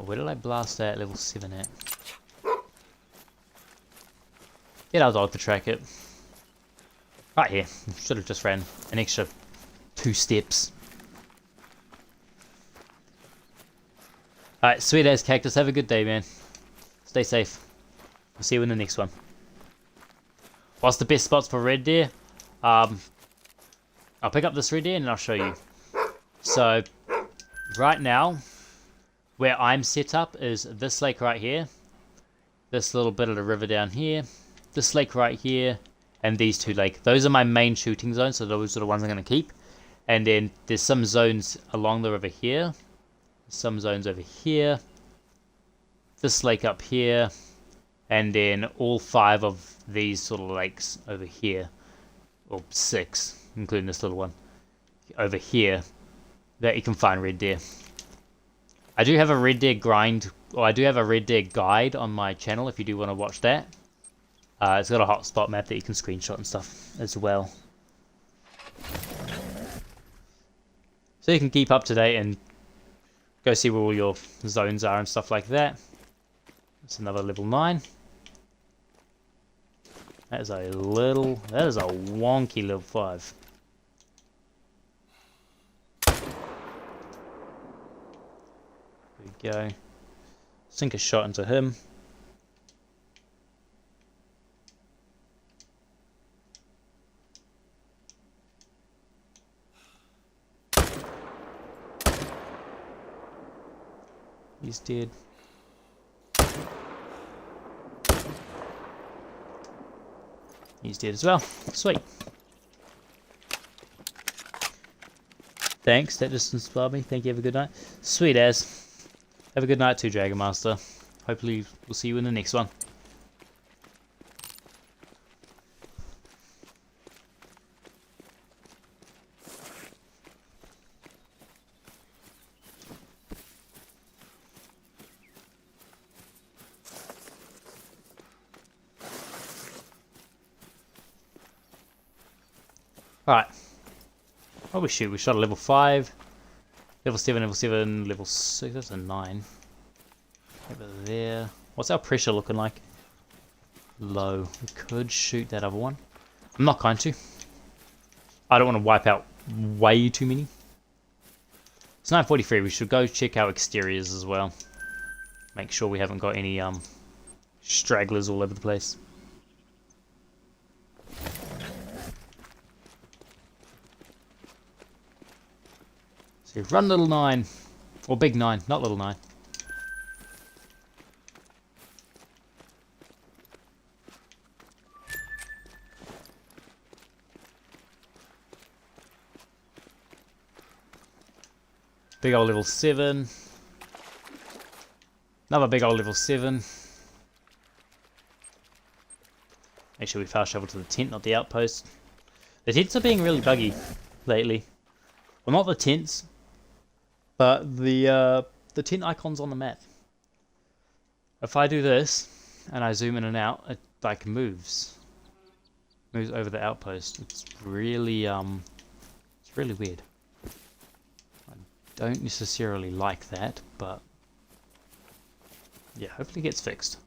Where did I blast that level 7 at? Get our dog to track it. Right here. Should have just ran an extra 2 steps. Alright, sweet as Cactus. Have a good day, man. Stay safe. I'll see you in the next one. What's the best spots for red deer? I'll pick up this red deer and I'll show you. So, right now, where I'm set up is this lake right here, this little bit of the river down here, this lake right here, and these 2 lakes. Those are my main shooting zones, so those are the ones I'm going to keep. And then there's some zones along the river here, some zones over here, this lake up here, and then all 5 of these sort of lakes over here, or 6, including this little one, over here, that you can find red deer. I do have a red deer grind, or I do have a red deer guide on my channel if you do want to watch that. It's got a hotspot map that you can screenshot and stuff as well. So you can keep up to date and go see where all your zones are and stuff like that. That's another level 9. That is a wonky level 5. There we go. Sink a shot into him. He's dead. He's dead as well. Sweet. Thanks, that just inspired me. Thank you, have a good night. Sweet as. Have a good night too, Dragon Master. Hopefully we'll see you in the next one. Alright. Oh, we shoot. We shot a level 5. Level 7, level 6. That's a 9. Over there. What's our pressure looking like? Low. We could shoot that other one. I'm not going to. I don't want to wipe out way too many. It's 9:43. We should go check our exteriors as well. Make sure we haven't got any stragglers all over the place. So run little 9. Or big 9, not little 9. Big old level 7. Another big old level 7. Make sure we fast travel to the tent, not the outpost. The tents are being really buggy lately. Well, not the tents, but the tent icons on the map. If I do this and I zoom in and out, it like moves over the outpost. It's really weird. Don't necessarily like that, but yeah, hopefully it gets fixed.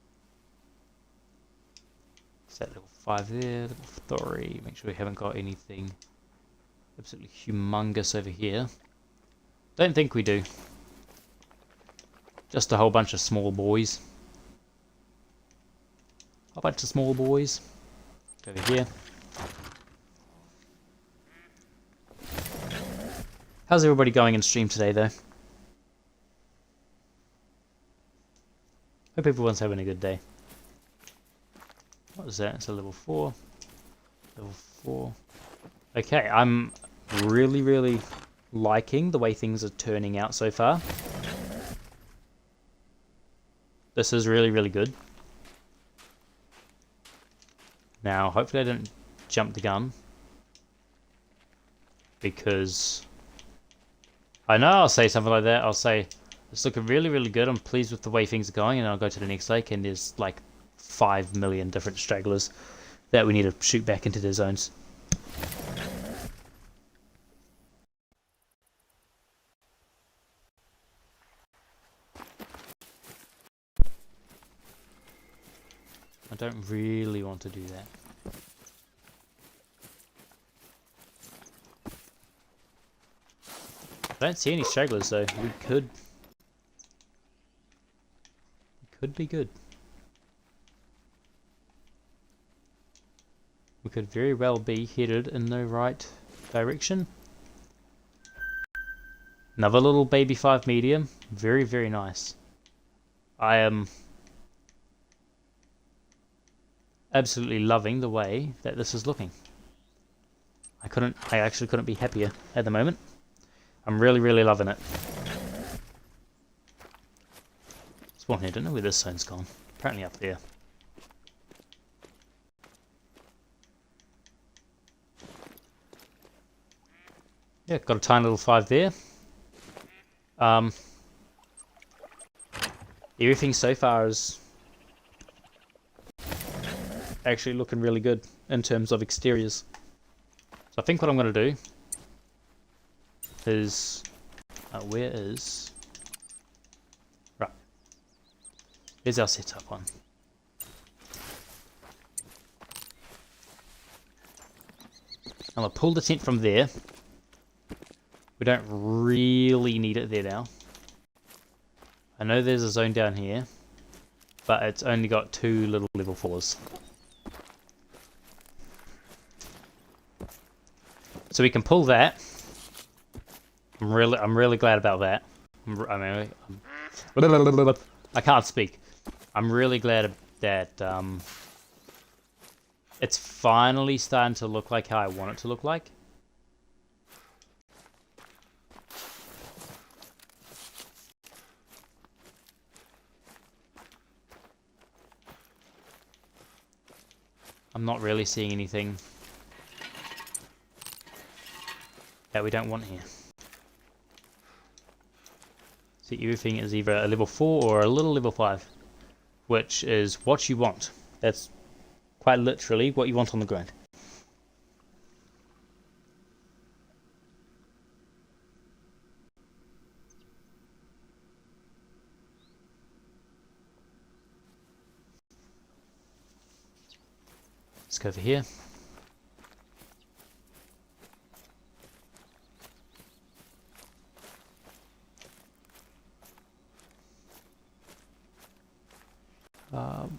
Is that level 5 there? Level 3. Make sure we haven't got anything absolutely humongous over here. Don't think we do. Just a whole bunch of small boys. A bunch of small boys. Over here. How's everybody going in stream today, though? Hope everyone's having a good day. What is that? It's a level 4. Level 4. Okay, I'm really liking the way things are turning out so far. This is really good. Now, hopefully I didn't jump the gun. Because I know I'll say something like that. I'll say, it's looking really good. I'm pleased with the way things are going. And I'll go to the next lake and there's like 5 million different stragglers that we need to shoot back into their zones. I don't really want to do that. I don't see any stragglers though. We could be good. We could very well be headed in the right direction. Another little baby 5 medium. Very nice. I am absolutely loving the way that this is looking. I actually couldn't be happier at the moment. I'm really loving it. Spawn here, don't know where this zone's gone. Apparently up there. Yeah, got a tiny little 5 there. Everything so far is actually looking really good in terms of exteriors. So I think what I'm going to do is... where is... Right. Here's our setup one. I'm going to pull the tent from there. We don't really need it there now. I know there's a zone down here, but it's only got 2 little level 4s. So we can pull that. I'm really glad about that. I can't speak. I'm really glad that it's finally starting to look like how I want it to look like. I'm not really seeing anything that we don't want here. So everything is either a level 4 or a little level 5, which is what you want. That's quite literally what you want on the ground. Let's go over here.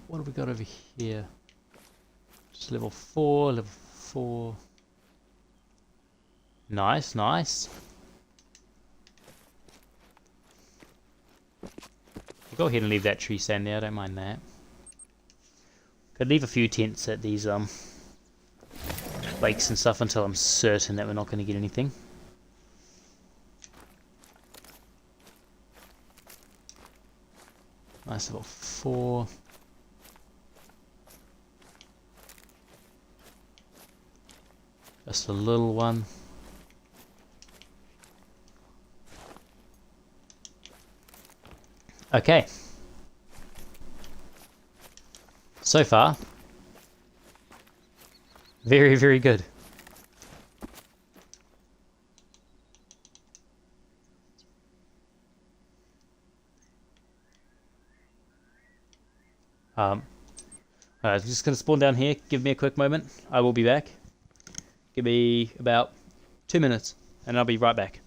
What have we got over here? Just level 4, level 4. Nice. Go ahead and leave that tree stand there, I don't mind that. Could leave a few tents at these lakes and stuff until I'm certain that we're not going to get anything. Nice level 4. Just a little one. Okay. So far, very good. I'm just going to spawn down here. Give me a quick moment. I will be back. Give me about 2 minutes, and I'll be right back.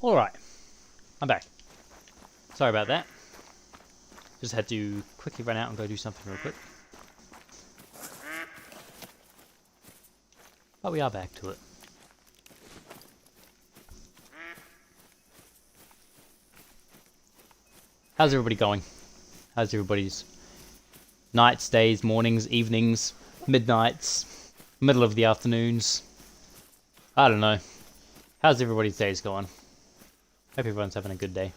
Alright, I'm back. Sorry about that. Just had to quickly run out and go do something real quick. But we are back to it. How's everybody going? How's everybody's nights, days, mornings, evenings, midnights, middle of the afternoons? I don't know. How's everybody's days going? Hope everyone's having a good day.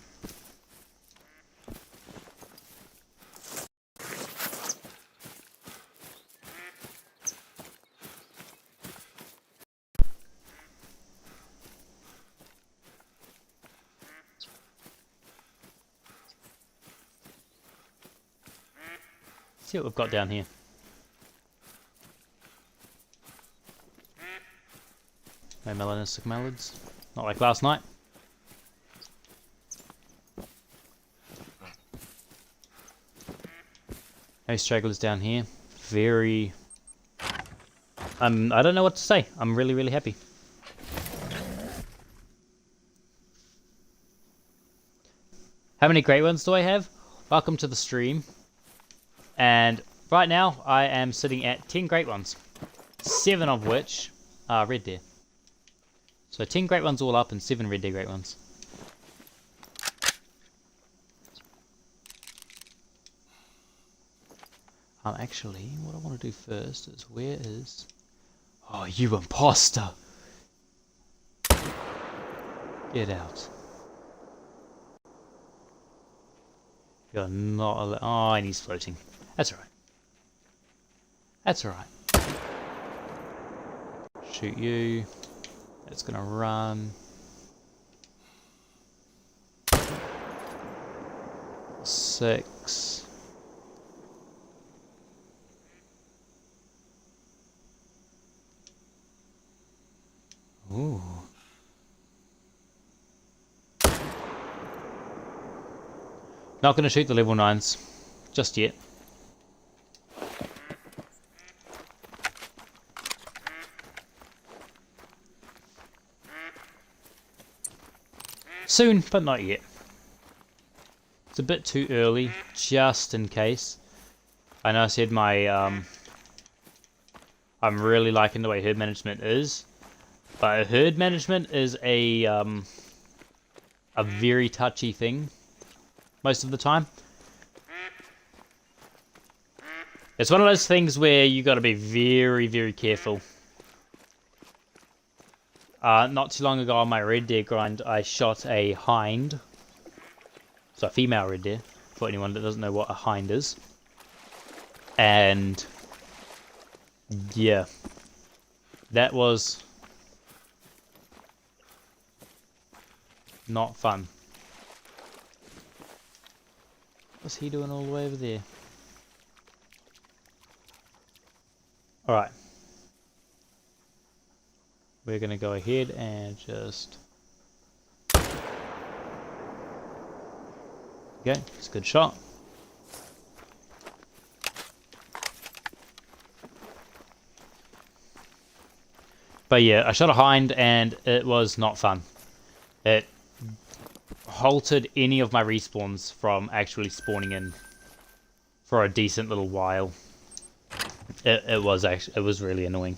See what we've got down here. No melanistic mallards. Not like last night. No stragglers down here. Very... I don't know what to say. I'm really, really happy. How many great ones do I have? Welcome to the stream. And right now, I am sitting at 10 great ones. 7 of which are red deer. So 10 great ones all up and 7 red deer great ones. Actually, what I want to do first is, where is... Oh, you imposter! Get out. You're not oh, and he's floating. That's alright. That's alright. Shoot you. It's gonna run. 6. Ooh. Not gonna shoot the level 9s just yet. Soon, but not yet. It's a bit too early, just in case. I know I said my I'm really liking the way herd management is, but herd management is a very touchy thing most of the time. It's one of those things where you got to be very, very careful. Not too long ago on my red deer grind, I shot a hind. So a female red deer, for anyone that doesn't know what a hind is. And yeah, that was not fun. What's he doing all the way over there? Alright. We're going to go ahead and just... Okay, it's a good shot. But yeah, I shot a hind and it was not fun. It halted any of my respawns from actually spawning in for a decent little while. It was really annoying.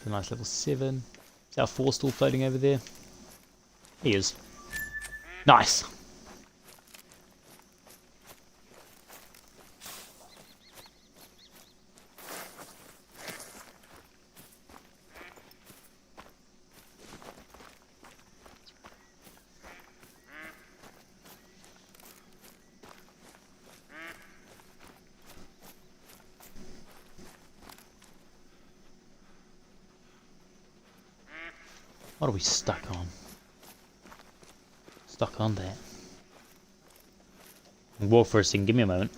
A nice level 7. Is our 4 still floating over there? He is. Nice! What are we stuck on? Stuck on that. Walk for a second, give me a moment.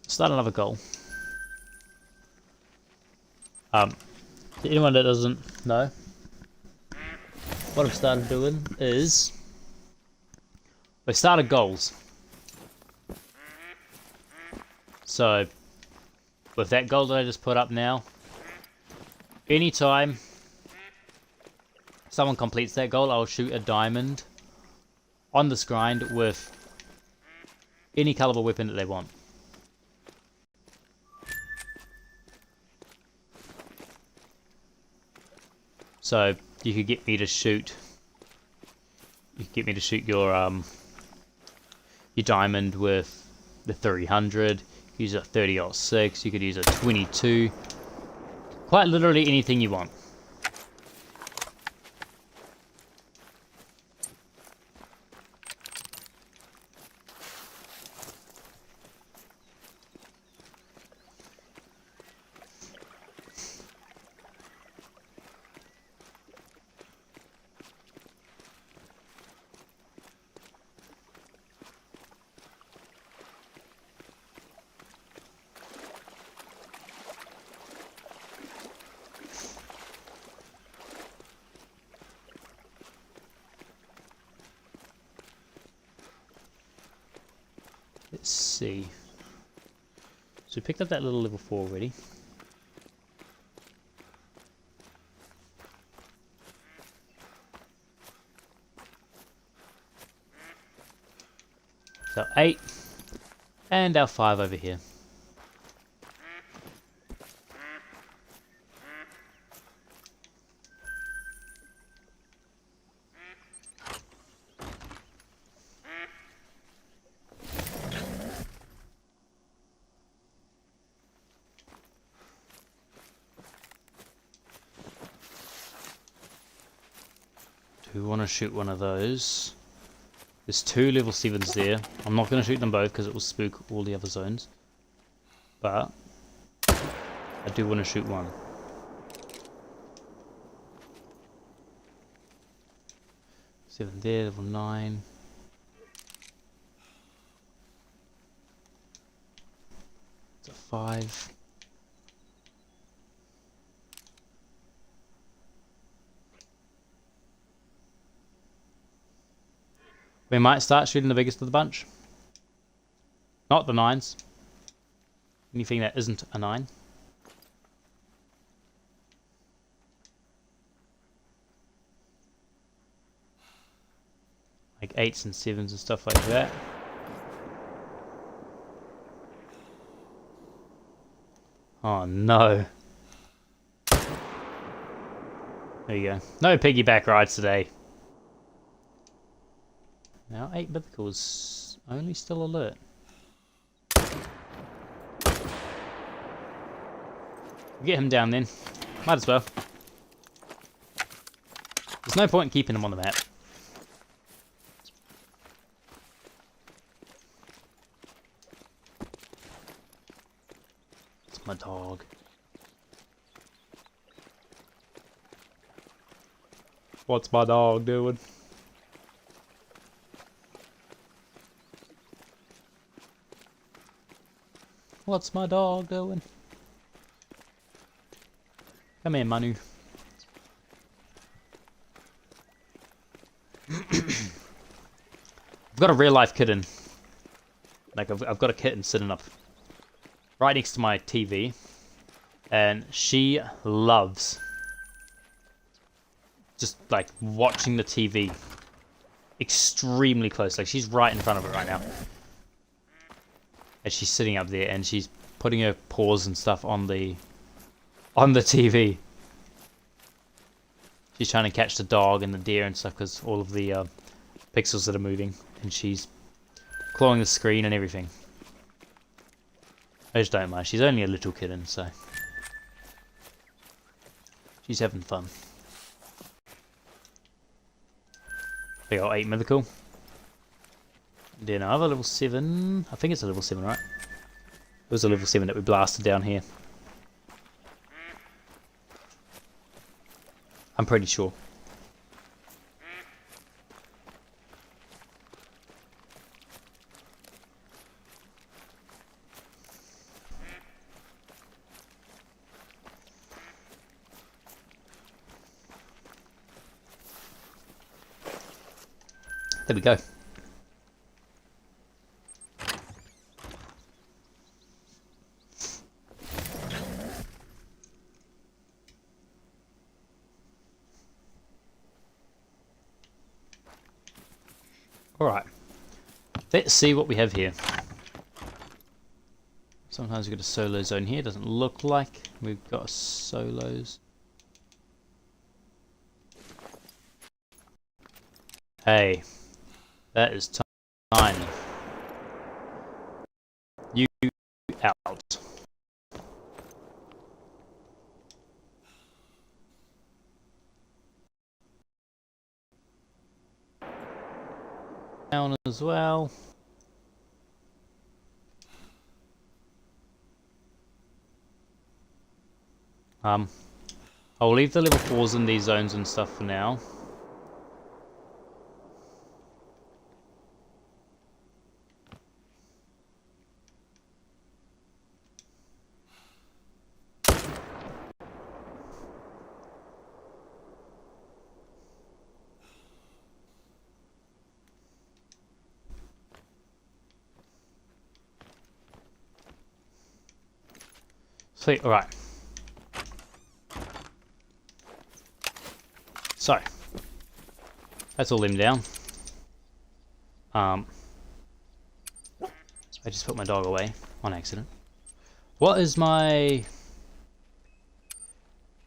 Start another goal. To anyone that doesn't know, what I've started doing is I started goals. So with that goal that I just put up now, anytime someone completes that goal, I'll shoot a diamond on this grind with any caliber weapon that they want. So you could get me to shoot. You could get me to shoot your diamond with the 300. Use a 30-06. You could use a 22. Quite literally anything you want. Let's see. So we picked up that little level 4 already. So 8. And our 5 over here. Do we want to shoot one of those? There's 2 level 7s there. I'm not going to shoot them both because it will spook all the other zones. But I do want to shoot one. Seven there, level 9. It's a 5. We might start shooting the biggest of the bunch. Not the 9s. Anything that isn't a 9. Like 8s and 7s and stuff like that. Oh no. There you go. No piggyback rides today. Now 8 mythicals only still alert. Get him down then. Might as well. There's no point in keeping him on the map. It's my dog. What's my dog doing? What's my dog doing? Come here, Manu. I've got a real life kitten. Like I've got a kitten sitting up right next to my TV, and she loves just like watching the TV extremely close. Like she's right in front of it right now. And she's sitting up there and she's putting her paws and stuff on the TV. She's trying to catch the dog and the deer and stuff because all of the pixels that are moving, and she's clawing the screen and everything. I just don't mind. She's only a little kitten, so she's having fun. We got 8 mythical. Then another level 7. I think it's a level 7, right? It was a level 7 that we blasted down here. I'm pretty sure. There we go. Alright, let's see what we have here. Sometimes we've got a solo zone here, doesn't look like we've got solos. Hey, that is tiny. You out. Down as well. I'll leave the level 4s in these zones and stuff for now. Sweet, alright. So, that's all them down. I just put my dog away on accident. What is my...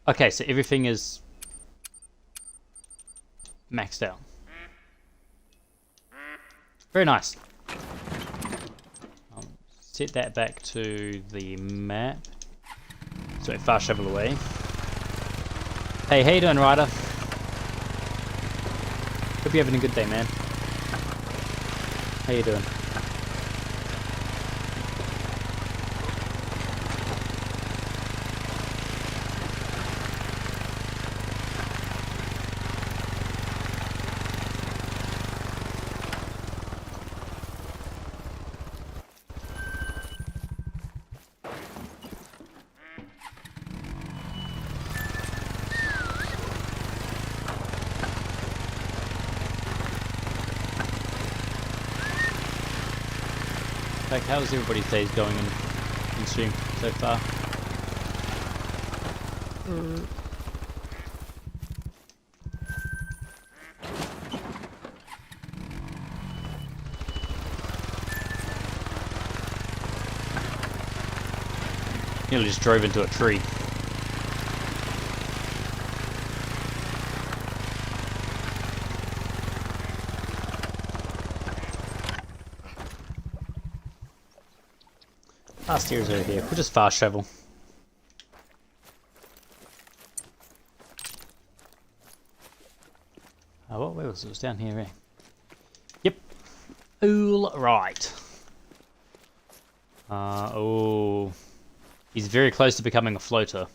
Okay, so everything is maxed out. Very nice. Set that back to the map. So fast travel away. Hey, how you doing, Ryder? Hope you're having a good day, man. How you doing? Like, how's everybody's days going in stream so far? Nearly just drove into a tree. Last year's over here. We'll just fast travel. What way was it? It was down here, eh? Yep. All right. Oh. He's very close to becoming a floater.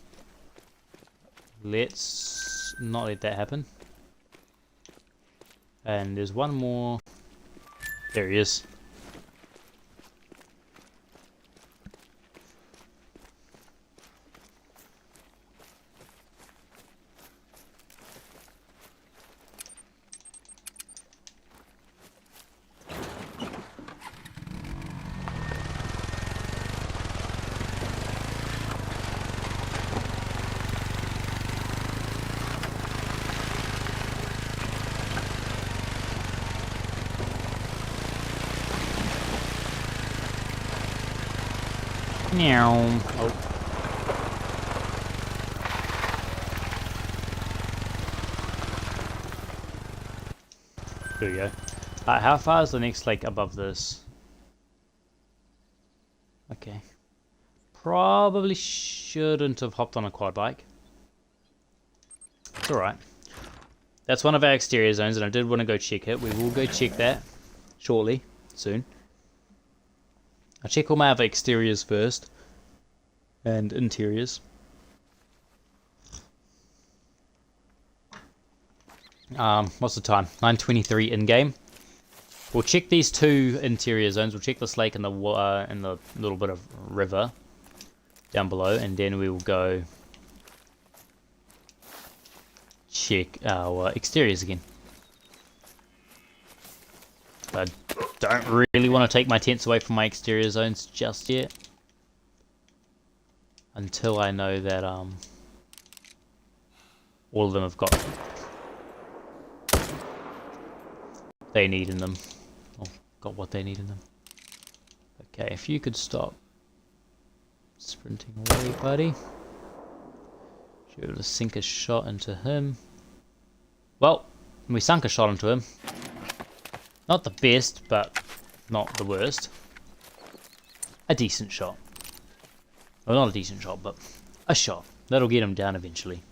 Let's not let that happen. And there's one more. There he is. Meow. Oh. There we go. How far is the next lake above this? Okay. Probably shouldn't have hopped on a quad bike. It's alright. That's one of our exterior zones, and I did want to go check it. We will go check that shortly, soon. I'll check all my other exteriors first. And interiors. What's the time? 9:23 in game. We'll check these two interior zones. We'll check this lake and the little bit of river down below, and then we will go check our exteriors again. I don't really want to take my tents away from my exterior zones just yet, until I know that all of them have got they need in them, or got what they need in them. Okay, if you could stop sprinting away, buddy. Should be able to sink a shot into him. Well, we sunk a shot into him. Not the best, but not the worst. A decent shot. Well, not a decent shot, but a shot. That'll get him down eventually.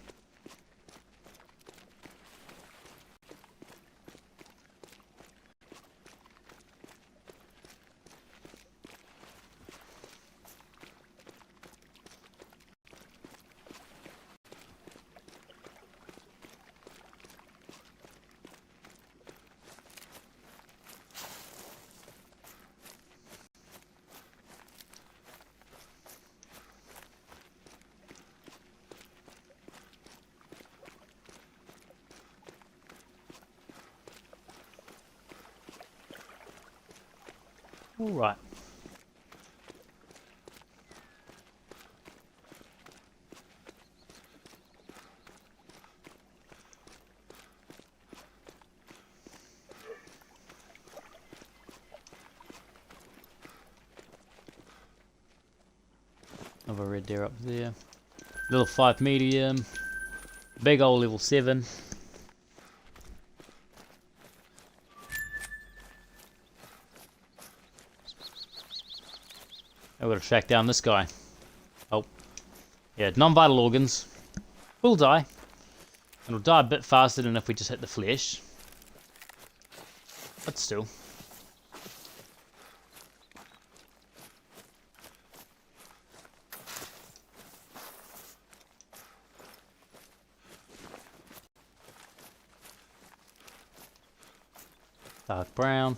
All right. Another red deer up there. Level 5 medium. Big old level 7. I've got to track down this guy. Oh. Yeah, non-vital organs. Will die. And will die a bit faster than if we just hit the flesh. But still. Dark brown.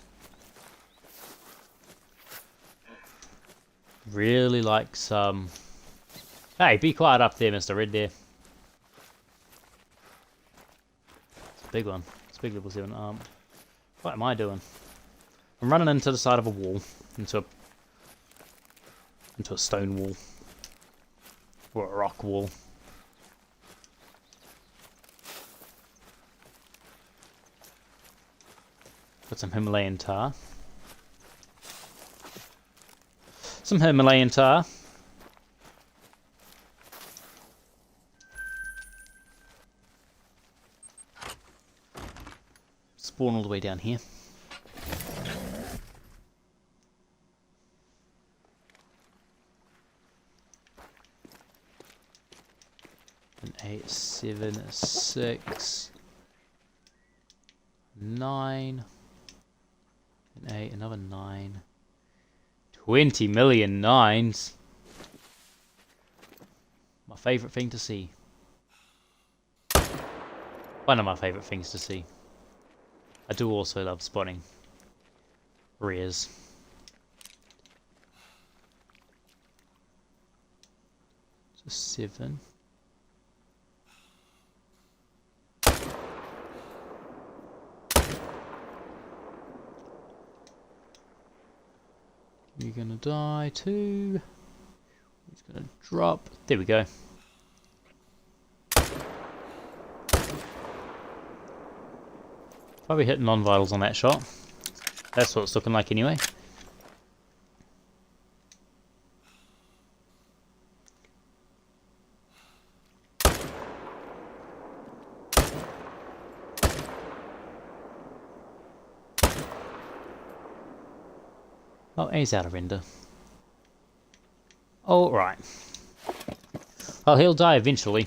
Really like some... Hey, be quiet up there, Mr. Red Deer. It's a big one. It's a big level 7 arm. What am I doing? I'm running into the side of a wall. Into a stone wall. Or a rock wall. Got some Himalayan tar. Some Himalayan tar. Spawn all the way down here. An 8, 7, 6, 9. An 8, another 9. 20 million 9s. My favourite thing to see. One of my favourite things to see. I do also love spotting rares. So 7. You're gonna die too. He's gonna drop. There we go. Probably hitting non-vitals on that shot. That's what it's looking like anyway. Oh, he's out of render. Oh, right. Well, he'll die eventually.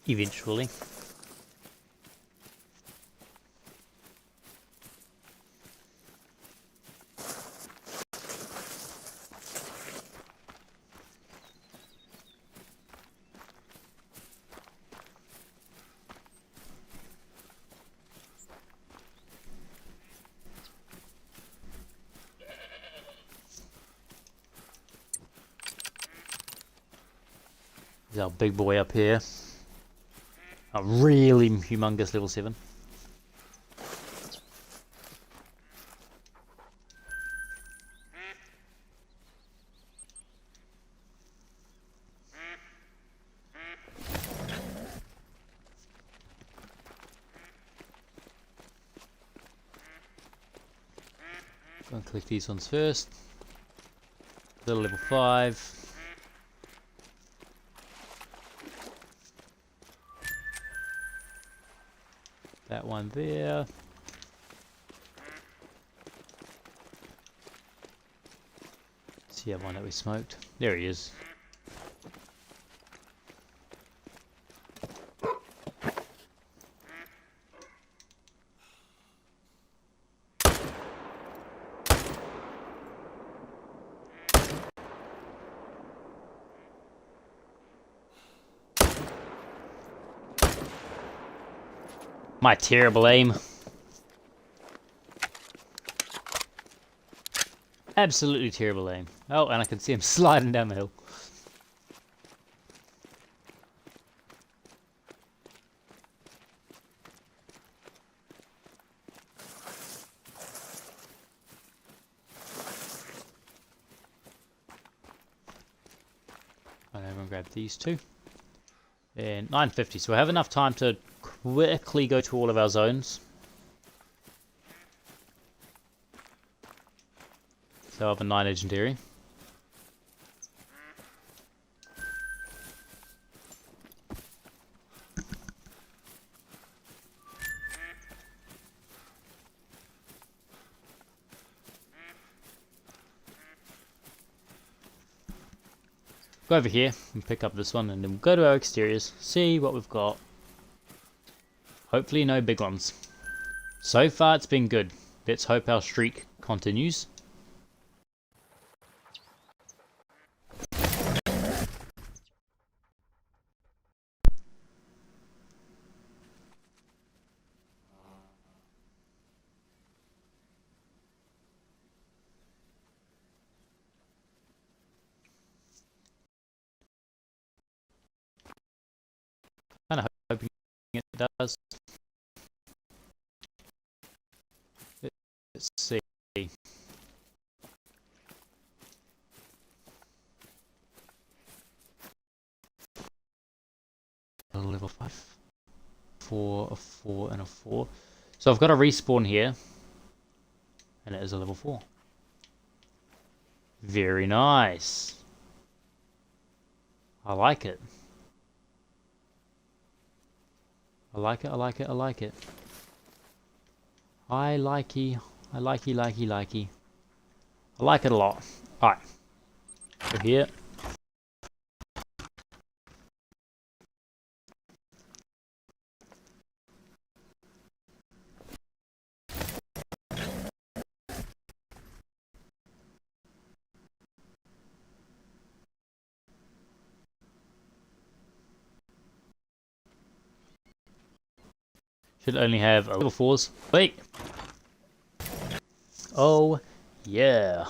Eventually. There's our big boy up here. A really humongous level 7. Go and collect these ones first. Little level 5. That one there. See that one that we smoked. There he is. My terrible aim. Absolutely terrible aim. Oh, and I can see him sliding down the hill. I'm going to grab these two. And 950, so we have enough time to quickly go to all of our zones. So I have a 9 legendary. Go over here and pick up this one, and then we'll go to our exteriors, see what we've got. Hopefully no big ones. So far it's been good. Let's hope our streak continues. Kind of hoping it does. Let's see. A level 5. 4, a 4, and a 4. So I've got a respawn here. And it is a level 4. Very nice. I like it. I like it, I like it, I like it. I likey, likey. I like it a lot. Alright. Go here. Should only have a level 4s. Wait! Oh, yeah.